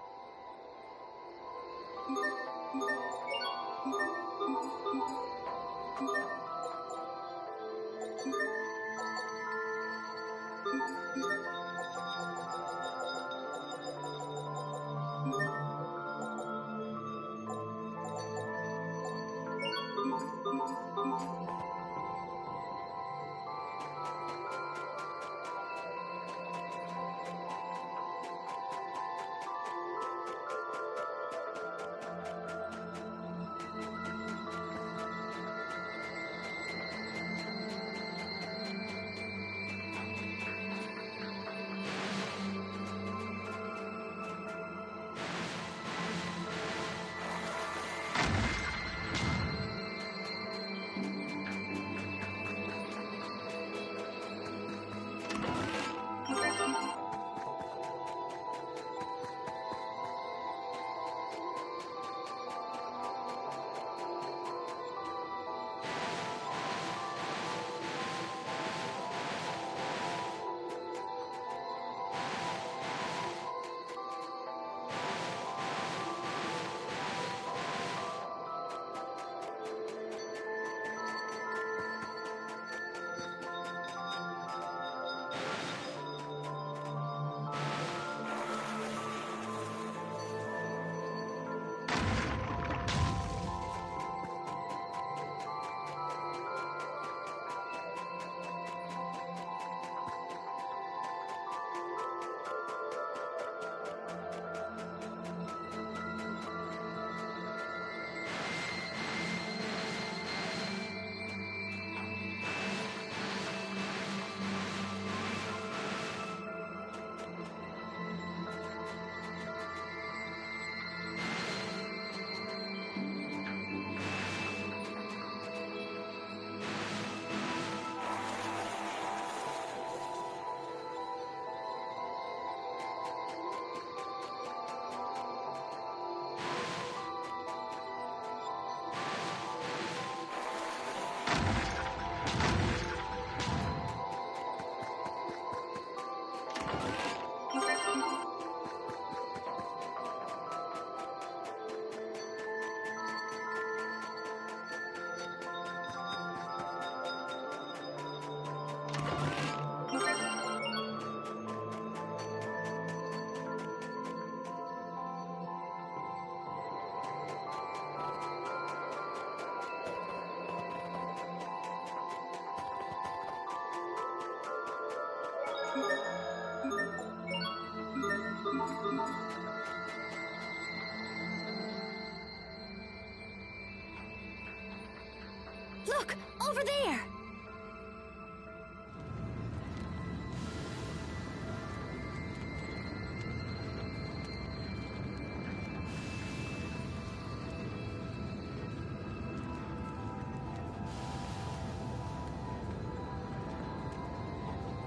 Look! Over there!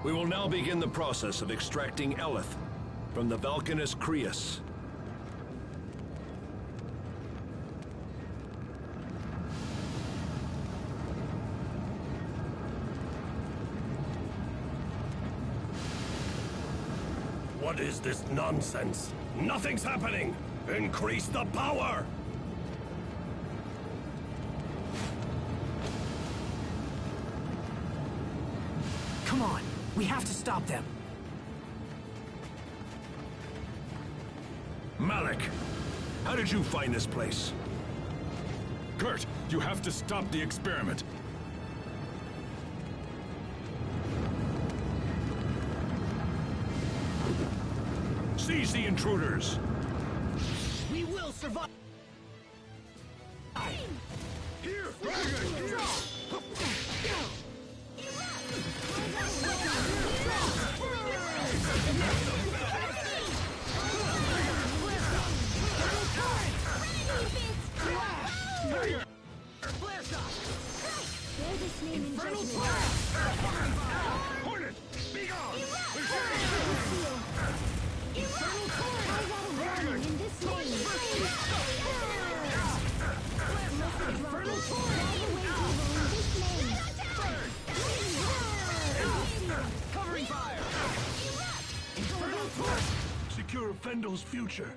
We will now begin the process of extracting Eleth from the Valkanus Crius. What is this nonsense? Nothing's happening! Increase the power! Come on, we have to stop them. Malik, how did you find this place? Kurt, you have to stop the experiment. Seize the intruders! We will survive! Here, dragon! Here! secure Fendel's future.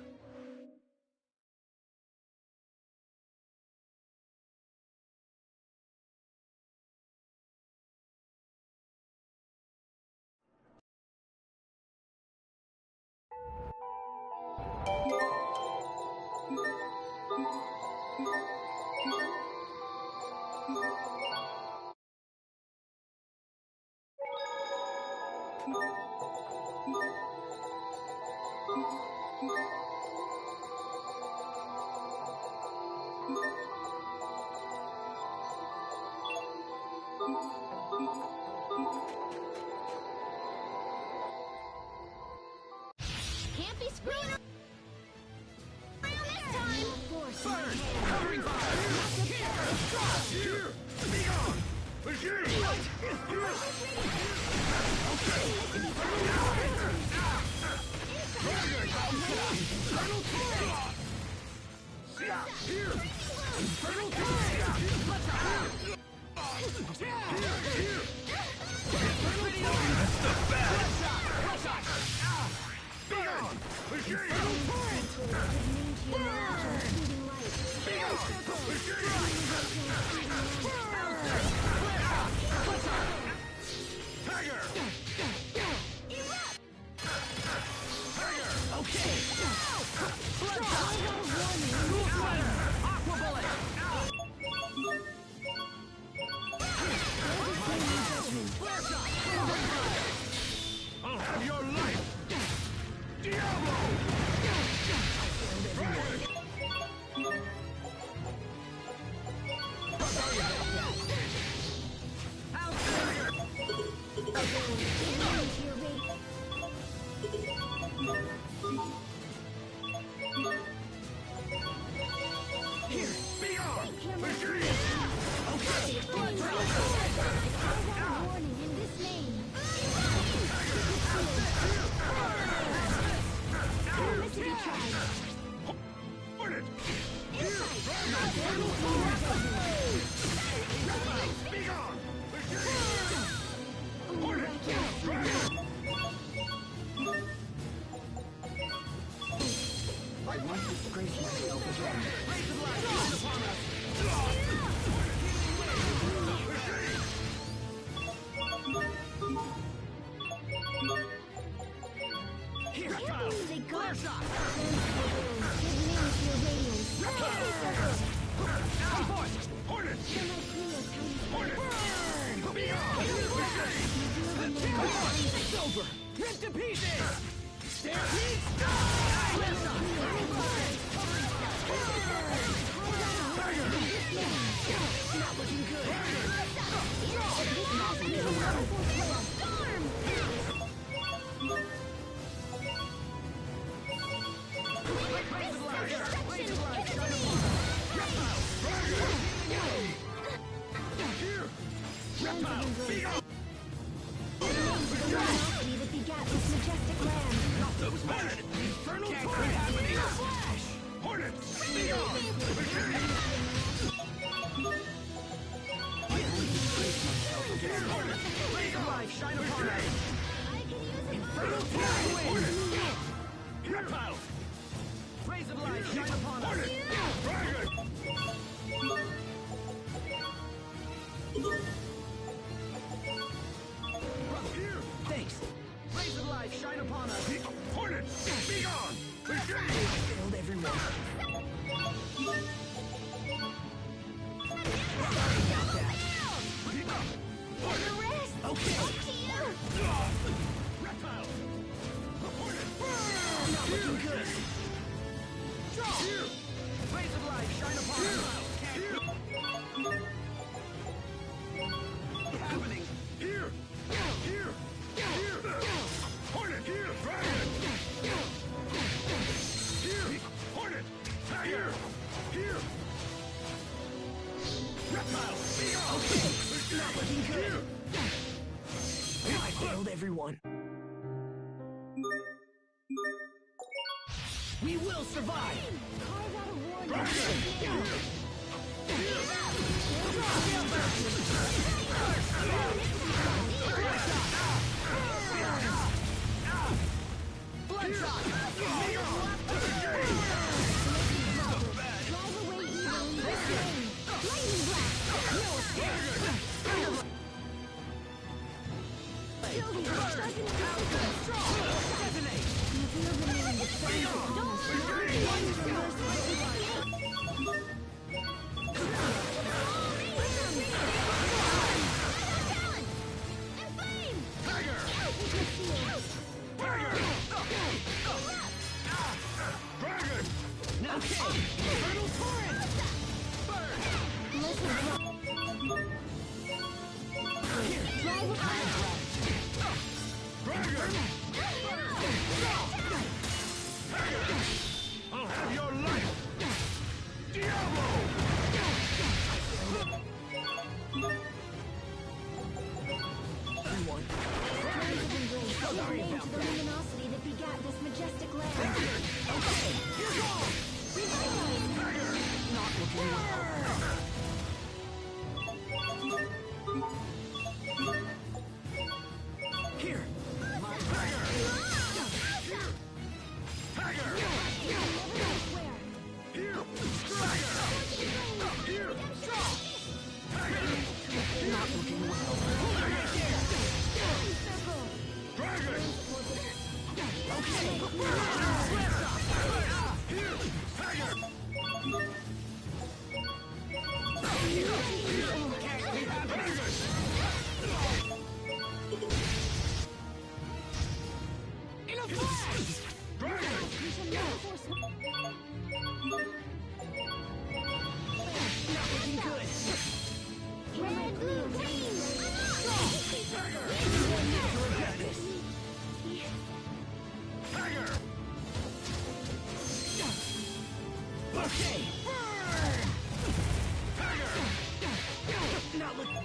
Can't be screwing around this time! Burn! Covering fire! Here! Be gone! Here! Okay! Infernal Torrent! Here! Infernal Torrent! Here! That's the best! Be gone! Infernal Torrent! Be gone! Tiger! Tiger! Okay! Bloodshot! Cool Sweater! Aqua Bullet! I'll have your life! Diablo! Here, be gone! Okay, blood Warning in this name. Mystery tribe. Burn it! Be gone! Burn it! I want to disgrace myself again. Raise of light, use upon us! Here, child! Flare shot! Come forth! Hornet! Hornet! Burn! Be on! It's over! Rip to pieces! Stampede! Not looking good! Shine upon us! Infernal Whirlwind! Reptiles! Rays of light, shine upon us! Here! Thanks! Rays of light, shine upon us! Hornet! Be gone! Failed everyone! Okay! Reptile! Not looking good! Here! Rays of light, shine upon us! What's happening? Here! Here! Here! Hornet! Here! Dragon! Here! Hornet! Here! Here! Reptile! Okay! Not looking good! Here! I failed everyone. We will survive! Bloodshot! I'll have your life! Diablo! Name to the luminosity that begat this majestic land. Okay, here's all! Not looking well. Here! My Tiger! Tiger! Here! Tiger! Here! Tiger! Not looking well. Right there! Dragon! Okay! Here! Tiger! In a flash! Dragon! Not looking good. Red blue green. Tiger! Tiger! Okay! Burn! Tiger! Not looking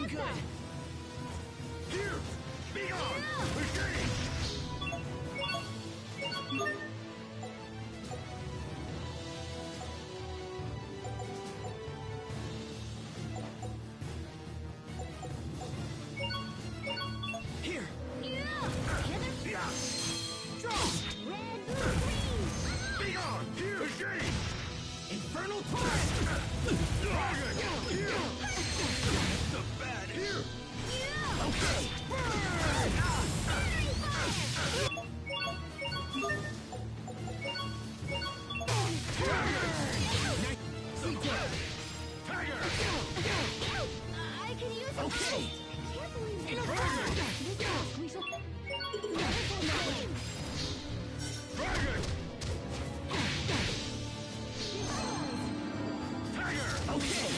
good. Here! Be gone! Machine! Here! Yeah! Draw! Red blue green. Be gone! Here! Machine! Infernal torrent! Dragon! Here! The bad here! Okay! Tiger! I can use a Okay! Can't believe In a this. flash! This task we shall. Dragon! Tiger! Okay!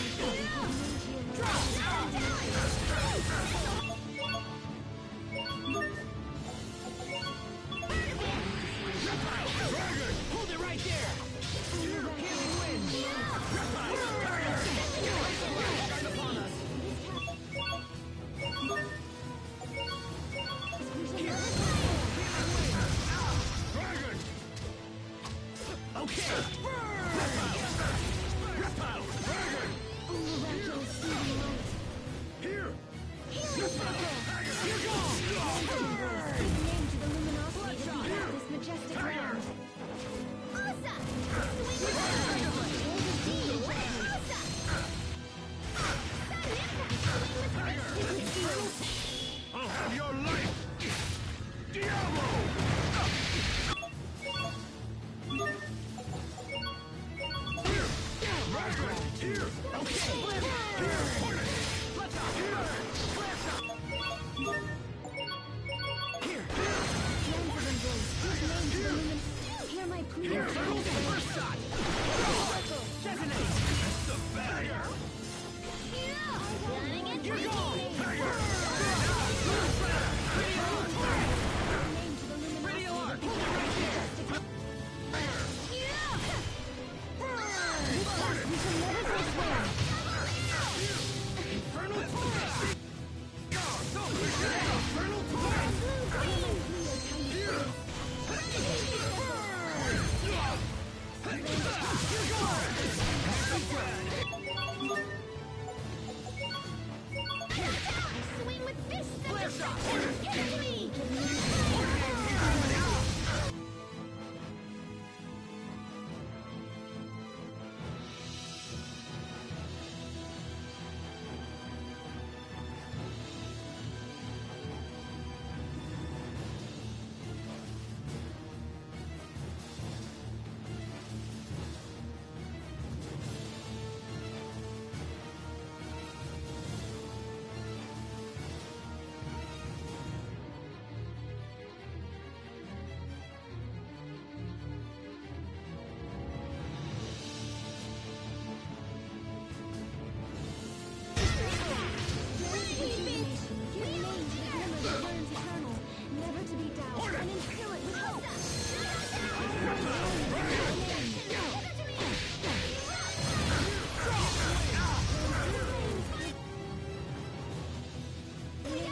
Dragon! Hold it right there! Healing wind! Guard upon us! Dragon!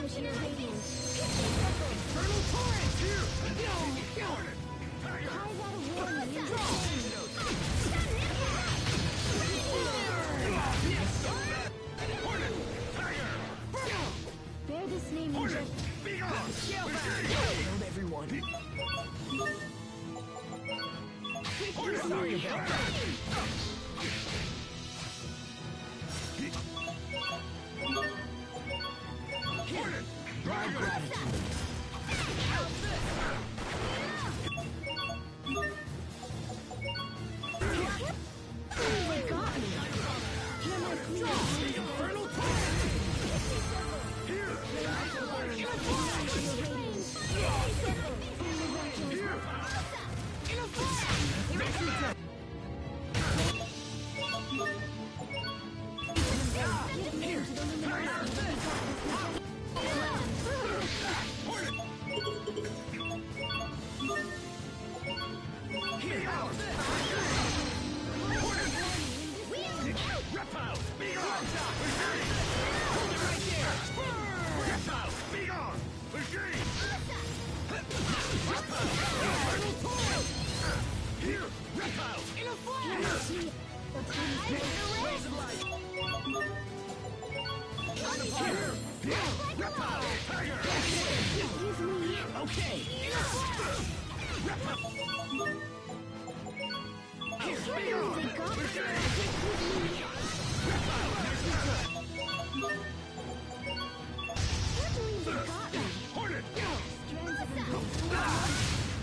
Infernal torrent! Here! Bear this name in just... Killed everyone. Sorry about that. My gratitude. They got me. Infernal torrent!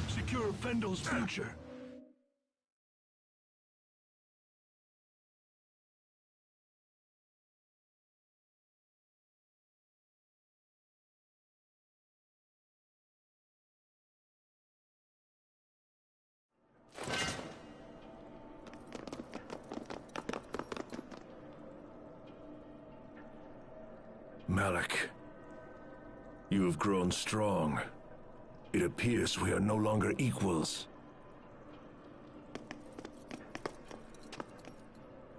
Secure Fendel's future. Malik, you have grown strong. It appears we are no longer equals.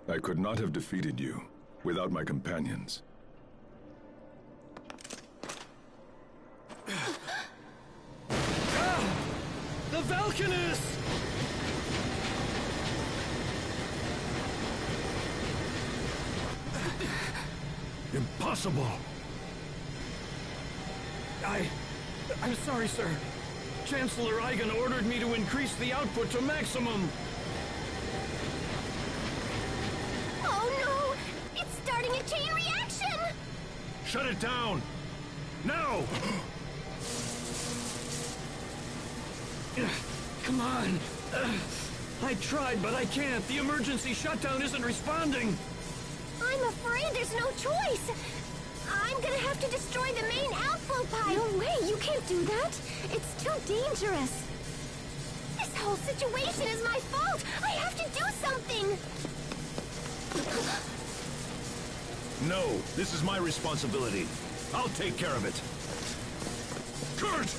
I could not have defeated you without my companions. The Valkanus! Impossible! I'm sorry, sir. Chancellor Eigen ordered me to increase the output to maximum. Oh no! It's starting a chain reaction! Shut it down! Now! Come on. I tried, but I can't. The emergency shutdown isn't responding. I'm afraid there's no choice. I'm gonna have to destroy the main outflow pipe. No way, you can't do that. It's too dangerous. This whole situation is my fault. I have to do something. No, this is my responsibility. I'll take care of it. Kurt!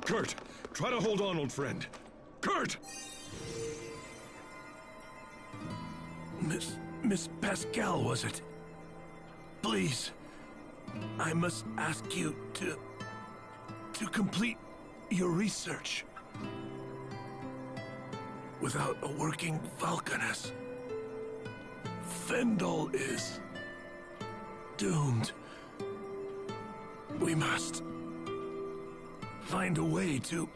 Kurt, try to hold on, old friend. Kurt! Miss Pascal, was it? Please, I must ask you to complete your research. Without a working Valkanus, Fendel is doomed. We must find a way to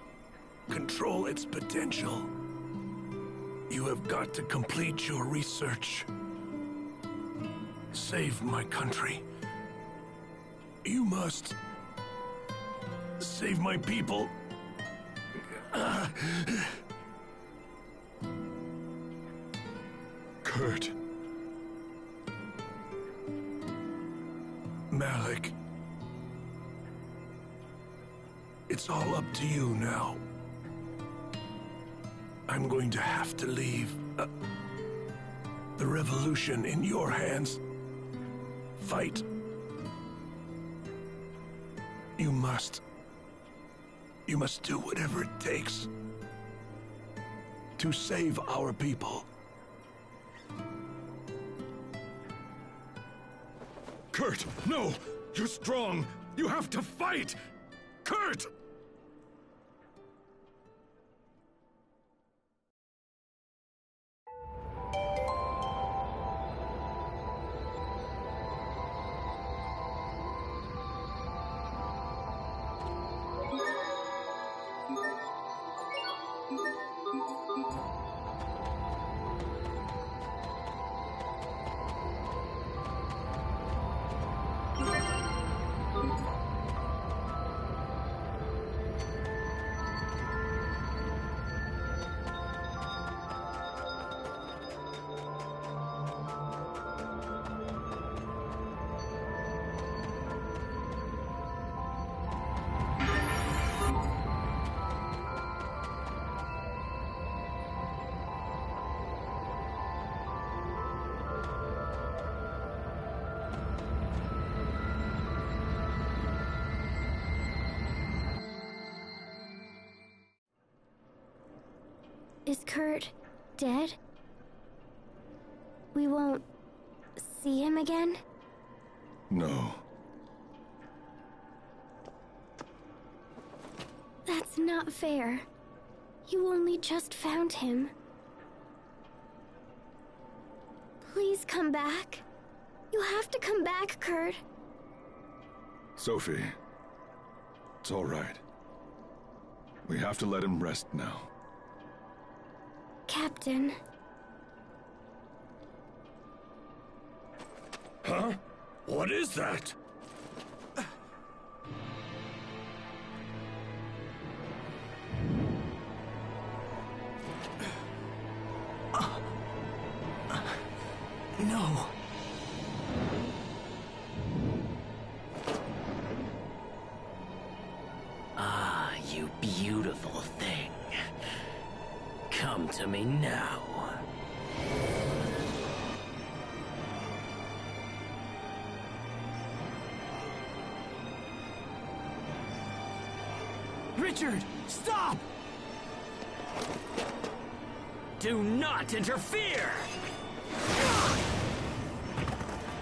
control its potential. You have got to complete your research. Save my country. You must save my people. It's all up to you now. I'm going to have to leave the revolution in your hands. Fight. You must do whatever it takes to save our people. Kurt, no! You're strong! You have to fight! Kurt! Is Kurt dead? We won't see him again? No. That's not fair. You only just found him. Please come back. You have to come back, Kurt. Sophie, it's all right. We have to let him rest now. Captain. Huh? What is that? No. Ah, you beautiful thing. Come to me now. Richard, stop! Do not interfere!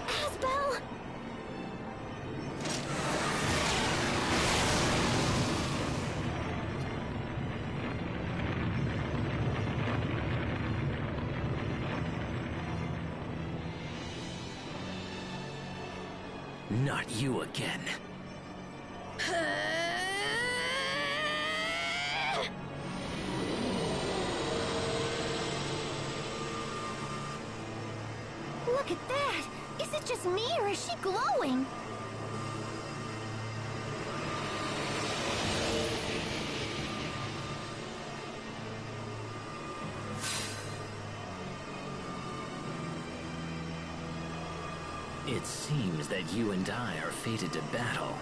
Asbel! Not you again. Look at that! Is it just me, or is she glowing? It seems that you and I are fated to battle.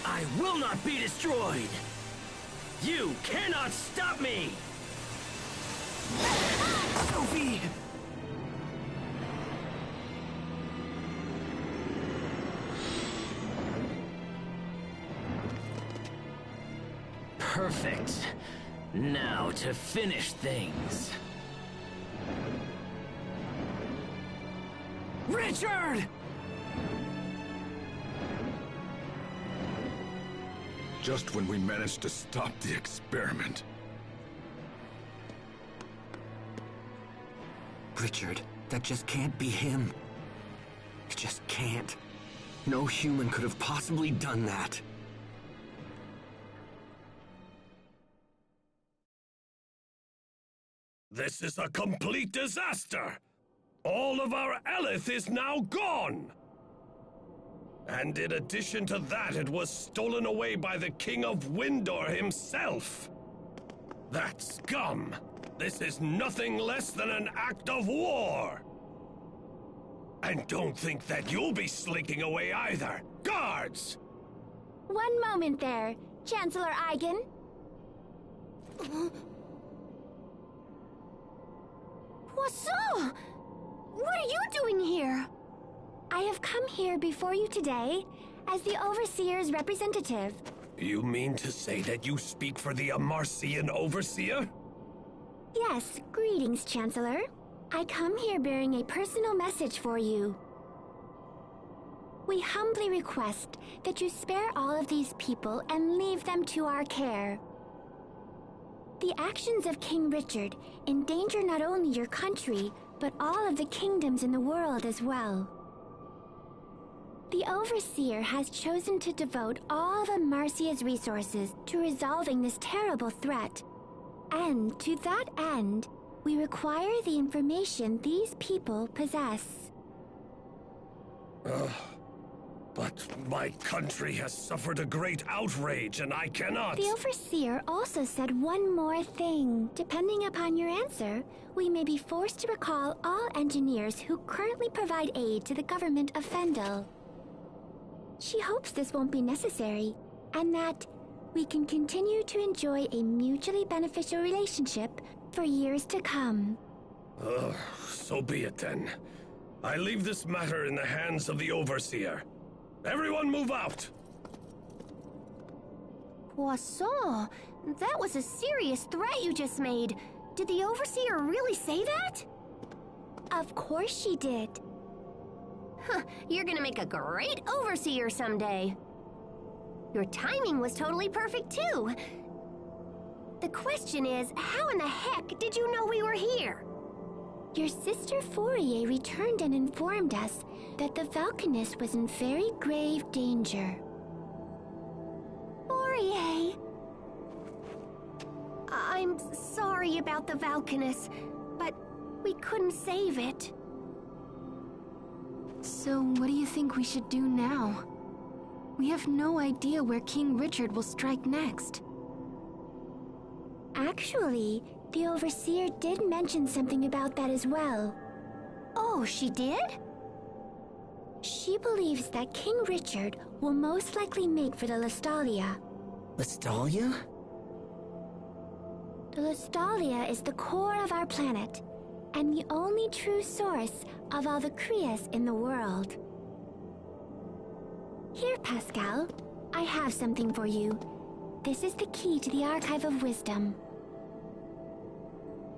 I will not be destroyed! You cannot stop me! Sophie! Perfect. Now to finish things. Richard! Just when we managed to stop the experiment. Richard, that just can't be him. It just can't. No human could have possibly done that. This is a complete disaster! All of our Elith is now gone! And in addition to that, it was stolen away by the King of Windor himself! That scum! This is nothing less than an act of war! And don't think that you'll be slinking away either! Guards! One moment there, Chancellor Eigen. Poisson! What are you doing here? I have come here before you today as the Overseer's representative. You mean to say that you speak for the Amarcian Overseer? Yes, greetings, Chancellor. I come here bearing a personal message for you. We humbly request that you spare all of these people and leave them to our care. The actions of King Richard endanger not only your country, but all of the kingdoms in the world as well. The Overseer has chosen to devote all of Amarcia's resources to resolving this terrible threat. And to that end, we require the information these people possess. But my country has suffered a great outrage, and I cannot... The Overseer also said one more thing. Depending upon your answer, we may be forced to recall all engineers who currently provide aid to the government of Fendel. She hopes this won't be necessary, and that we can continue to enjoy a mutually beneficial relationship for years to come. So be it then. I leave this matter in the hands of the Overseer. Everyone move out! Poisson, that was a serious threat you just made. Did the Overseer really say that? Of course she did. You're gonna make a great Overseer someday. Your timing was totally perfect too. The question is, how in the heck did you know we were here? Your sister Fourier returned and informed us that the Valkanist was in very grave danger. Fourier! I'm sorry about the Valkanist, but we couldn't save it. So what do you think we should do now? We have no idea where King Richard will strike next. Actually, the Overseer did mention something about that as well. Oh, she did? She believes that King Richard will most likely make for the Lestalia. Lestalia? The Lestalia is the core of our planet, and the only true source of all the Krias in the world. Here, Pascal, I have something for you. This is the key to the Archive of Wisdom.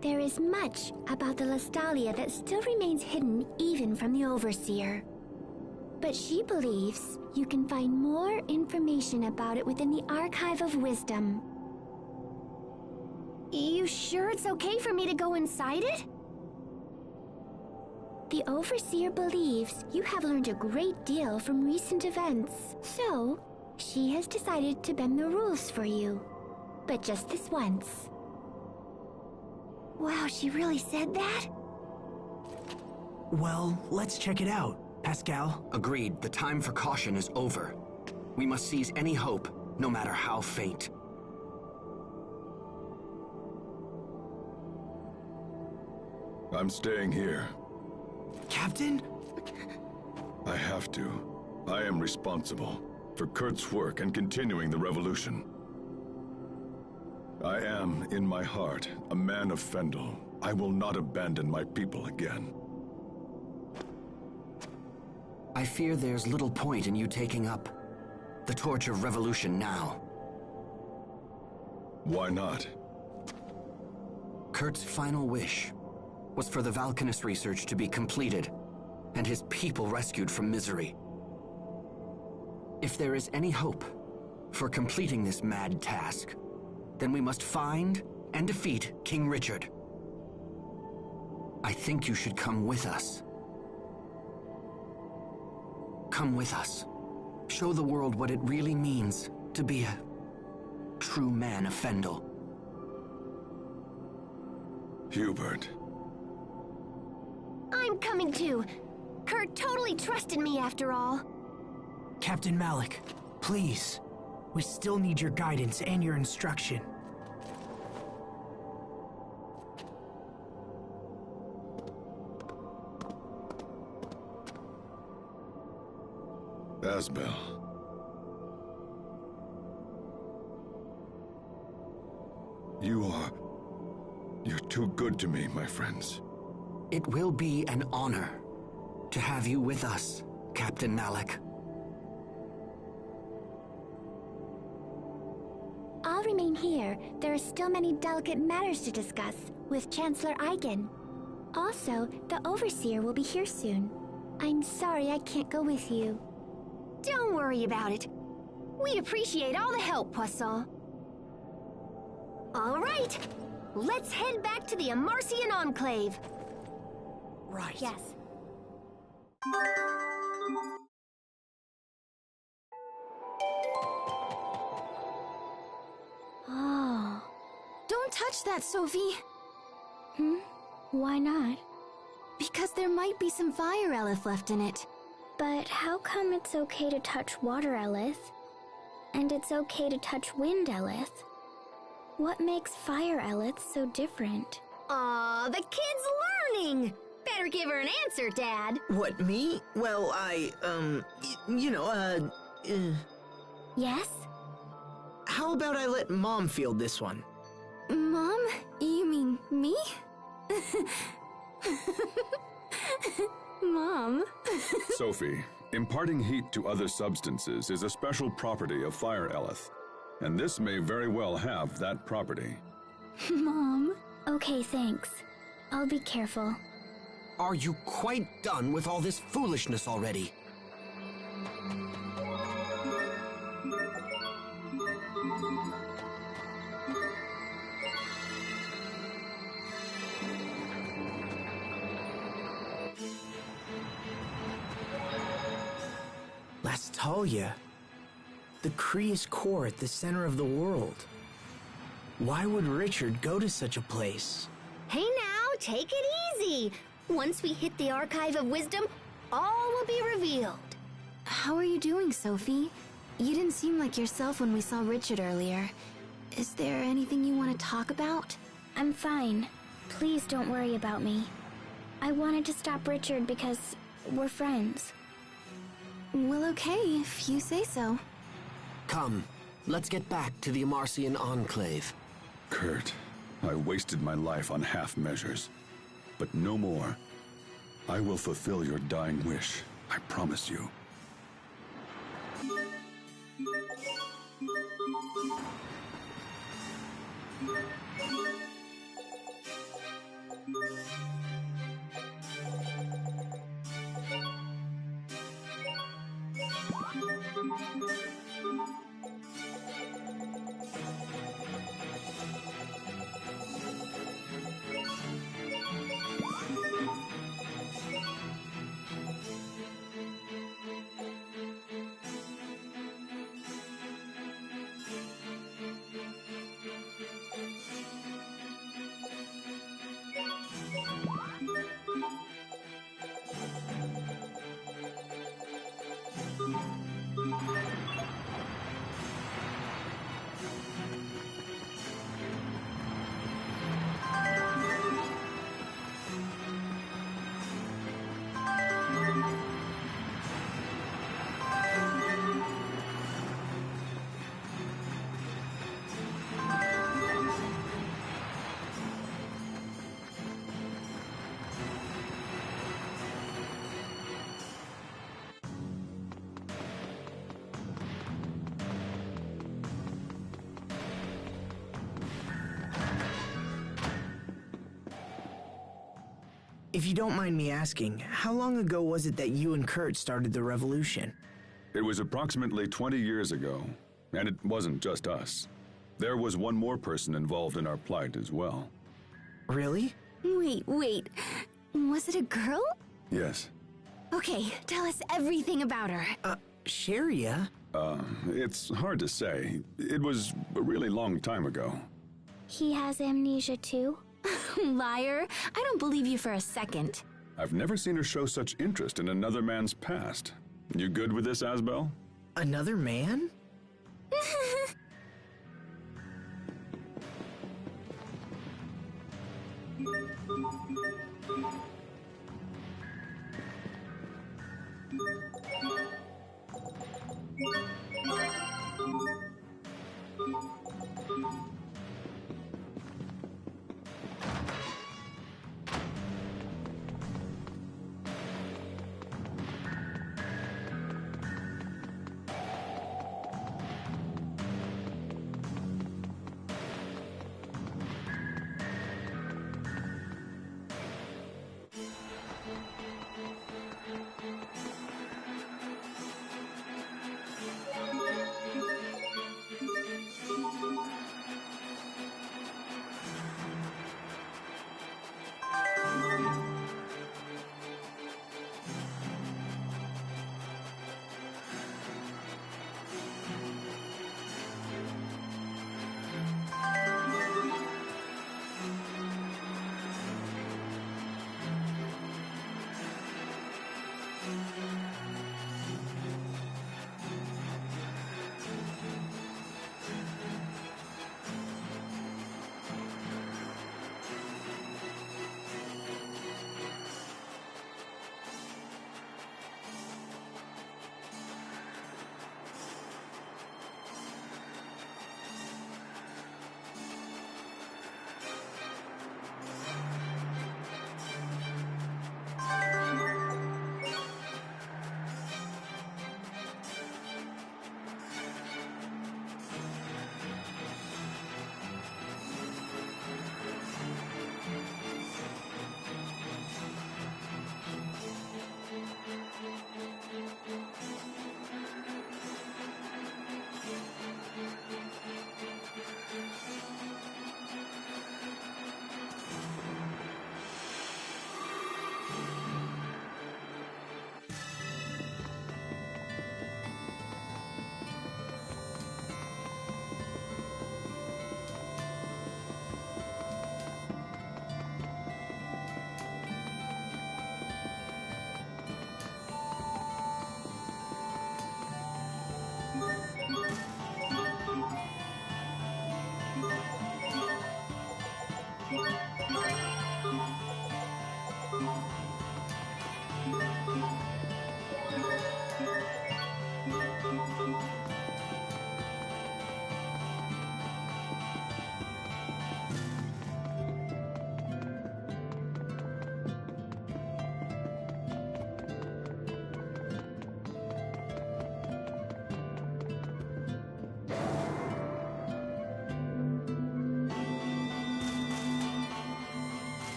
There is much about the Lestalia that still remains hidden even from the Overseer. But she believes you can find more information about it within the Archive of Wisdom. You sure it's okay for me to go inside it? The Overseer believes you have learned a great deal from recent events, so she has decided to bend the rules for you. But just this once. Wow, she really said that? Well, let's check it out, Pascal. Agreed. The time for caution is over. We must seize any hope, no matter how faint. I'm staying here. Captain? I have to. I am responsible for Kurt's work and continuing the revolution. I am, in my heart, a man of Fendel. I will not abandon my people again. I fear there's little point in you taking up the torch of revolution now. Why not? Kurt's final wish was for the Valkanist research to be completed and his people rescued from misery. If there is any hope for completing this mad task, then we must find and defeat King Richard. I think you should come with us. Come with us. Show the world what it really means to be a true man of Fendel. Hubert. I'm coming too. Kurt totally trusted me after all. Captain Malik, please. We still need your guidance and your instruction. Asbel. You're too good to me, my friends. It will be an honor to have you with us, Captain Malik. I'll remain here. There are still many delicate matters to discuss with Chancellor Eigen. Also, the Overseer will be here soon. I'm sorry I can't go with you. Don't worry about it. We appreciate all the help, Poisson. All right, let's head back to the Amarcian Enclave. Right. Yes. Oh. Don't touch that, Sophie. Why not? Because there might be some fire Elith left in it. But how come it's okay to touch water Elith? And it's okay to touch wind Elith? What makes fire Elith so different? Aw, the kid's learning! Better give her an answer, Dad. What, me? Well, Yes? How about I let Mom field this one? Mom? You mean me? Mom? Sophie, imparting heat to other substances is a special property of fire Elith, and this may very well have that property. Mom? Okay, thanks. I'll be careful. Are you quite done with all this foolishness already? Lastalia, the Krius core at the center of the world. Why would Richard go to such a place? Hey now, take it easy. Once we hit the Archive of Wisdom, all will be revealed. How are you doing, Sophie? You didn't seem like yourself when we saw Richard earlier. Is there anything you want to talk about? I'm fine. Please don't worry about me. I wanted to stop Richard because we're friends. Well, okay, if you say so. Come, let's get back to the Amarcian Enclave. Kurt, I wasted my life on half measures. But no more. I will fulfill your dying wish, I promise you. If you don't mind me asking, how long ago was it that you and Kurt started the revolution? It was approximately 20 years ago, and it wasn't just us. There was one more person involved in our plight as well. Really? Wait. Was it a girl? Yes. Okay, tell us everything about her. Sharia? It's hard to say. It was a really long time ago. He has amnesia too? Liar. I don't believe you for a second. I've never seen her show such interest in another man's past. You good with this, Asbel? Another man?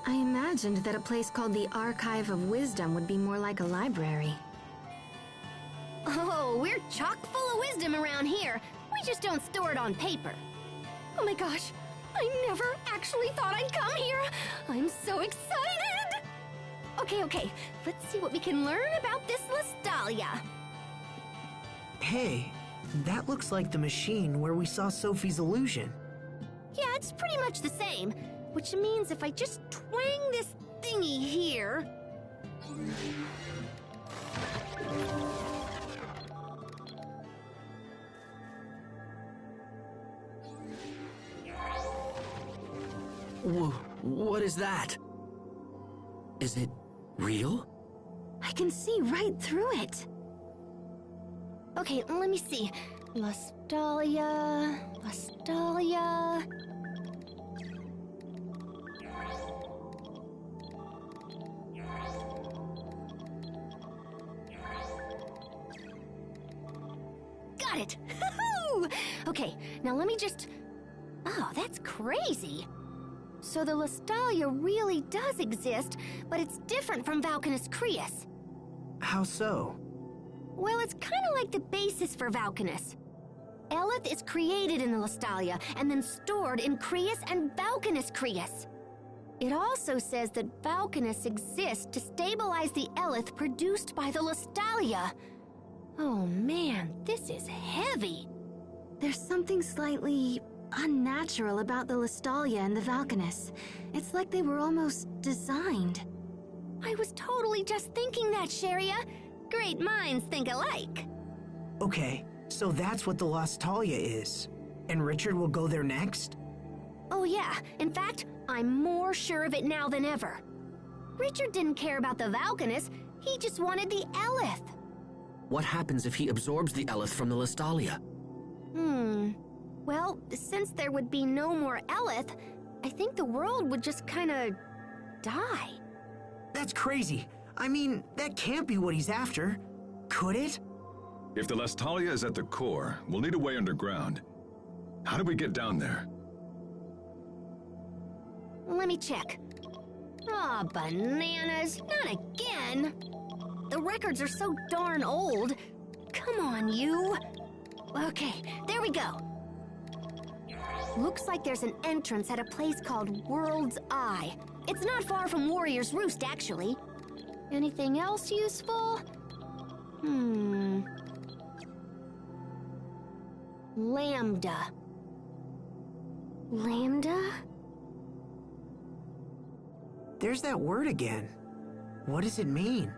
I imagined that a place called the Archive of Wisdom would be more like a library. Oh, we're chock full of wisdom around here. We just don't store it on paper. Oh my gosh, I never actually thought I'd come here. I'm so excited! Okay, let's see what we can learn about this Lestalia. Hey, that looks like the machine where we saw Sophie's illusion. Yeah, it's pretty much the same, which means if I just twang this thingy here... What is that? Is it real? I can see right through it. Okay, let me see. Lestalia... Got it! Okay, now let me just... Oh, that's crazy. So the Lestalia really does exist, but it's different from Valkanus Creus. How so? Well, it's kind of like the basis for Valkanus. Eleth is created in the Lestalia and then stored in Creus and Valkanus Creus. It also says that Valkanus exists to stabilize the Eleth produced by the Lestalia. Oh man, this is heavy. There's something slightly unnatural about the Lestalia and the Valkanus. It's like they were almost designed. I was totally just thinking that, Sharia. Great minds think alike. Okay, so that's what the Lestalia is. And Richard will go there next? Oh yeah, in fact, I'm more sure of it now than ever. Richard didn't care about the Valkanus, he just wanted the Eleth. What happens if he absorbs the Eleth from the Lestalia? Well, since there would be no more Eleth, I think the world would just kinda... die. That's crazy. I mean, that can't be what he's after. Could it? If the Lestalia is at the core, we'll need a way underground. How do we get down there? Let me check. Aw, bananas, not again. The records are so darn old. Come on, you. Okay, there we go. Looks like there's an entrance at a place called World's Eye. It's not far from Warrior's Roost, actually. Anything else useful? Lambda. Lambda? There's that word again. What does it mean?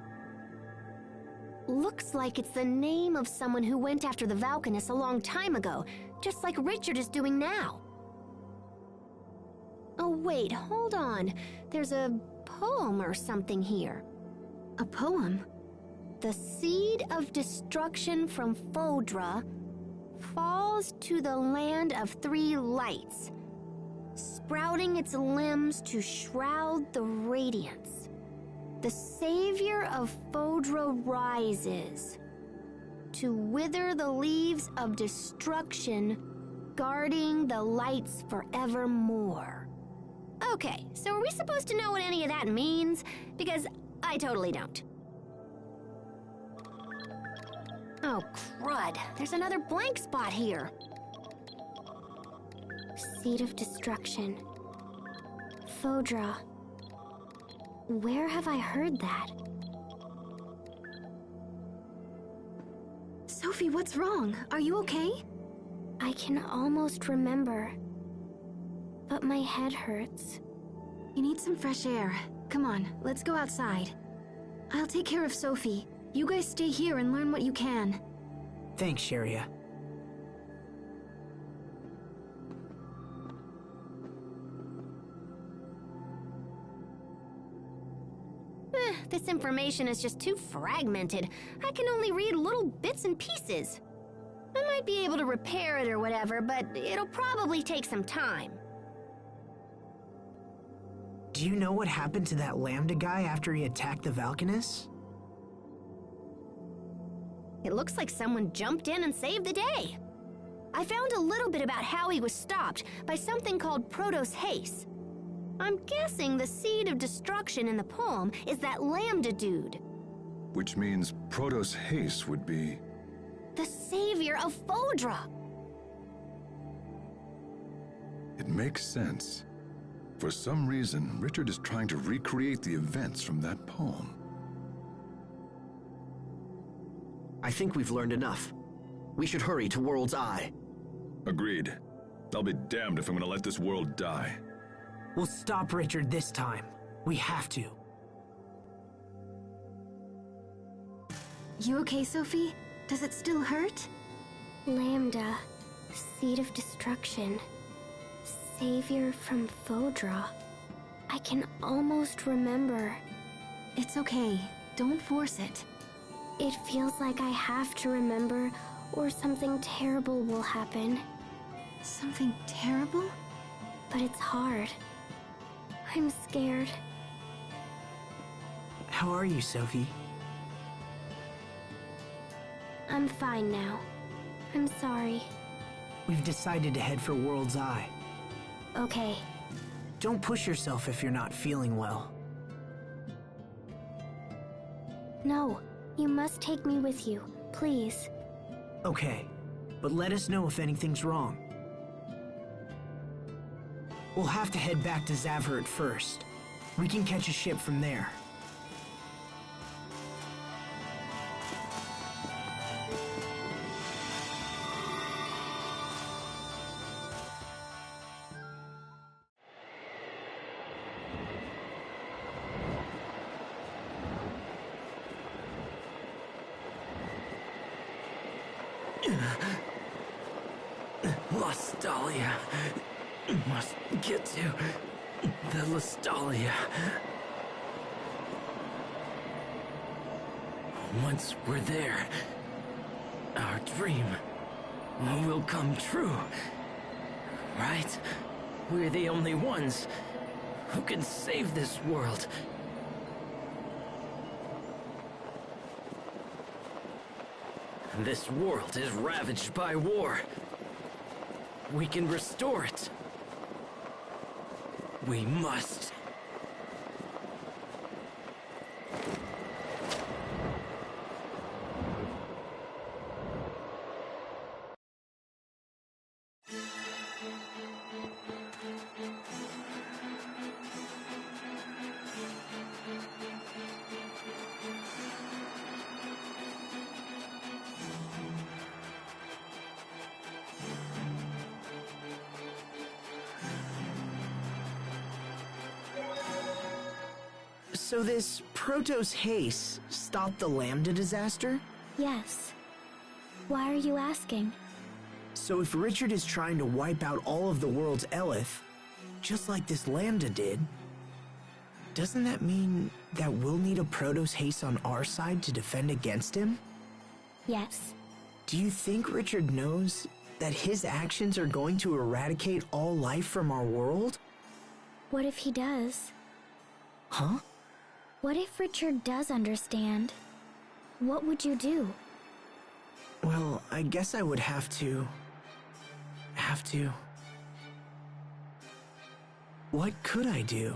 Looks like it's the name of someone who went after the Valkanus a long time ago, just like Richard is doing now. Oh wait, hold on. There's a poem or something here. A poem? The seed of destruction from Fodra falls to the land of three lights, sprouting its limbs to shroud the radiance. The savior of Fodra rises to wither the leaves of destruction, guarding the lights forevermore. Okay, so are we supposed to know what any of that means? Because I totally don't. Oh, crud. There's another blank spot here. Seed of destruction. Fodra. Where have I heard that? Sophie, what's wrong? Are you okay? I can almost remember, but my head hurts. You need some fresh air. Come on, let's go outside. I'll take care of Sophie. You guys stay here and learn what you can. Thanks, Sharia. This information is just too fragmented. I can only read little bits and pieces. I might be able to repair it or whatever, but it'll probably take some time. Do you know what happened to that Lambda guy after he attacked the Valkanus? It looks like someone jumped in and saved the day. I found a little bit about how he was stopped by something called Protos Haste. I'm guessing the seed of destruction in the poem is that Lambda dude. Which means Protos Haste would be... The savior of Fodra. It makes sense. For some reason, Richard is trying to recreate the events from that poem. I think we've learned enough. We should hurry to World's Eye. Agreed. I'll be damned if I'm gonna let this world die. We'll stop Richard this time. We have to. You okay, Sophie? Does it still hurt? Lambda, seed of destruction, savior from Fodra. I can almost remember. It's okay. Don't force it. It feels like I have to remember, or something terrible will happen. Something terrible? But it's hard. I'm scared. How are you, Sophie? I'm fine now. I'm sorry. We've decided to head for World's Eye. Okay. Don't push yourself if you're not feeling well. No, you must take me with you, please. Okay, but let us know if anything's wrong. We'll have to head back to Zavhert first. We can catch a ship from there. Lastalia. Must get to the Lastalia. Once we're there, our dream will come true. Right? We're the only ones who can save this world. This world is ravaged by war. We can restore it. We must. So this Protos Haste stopped the Lambda disaster? Yes. Why are you asking? So if Richard is trying to wipe out all of the world's Elith, just like this Lambda did, doesn't that mean that we'll need a Protos Haste on our side to defend against him? Yes. Do you think Richard knows that his actions are going to eradicate all life from our world? What if he does? Huh? What if Richard does understand? What would you do? Well, I guess I would have to... What could I do?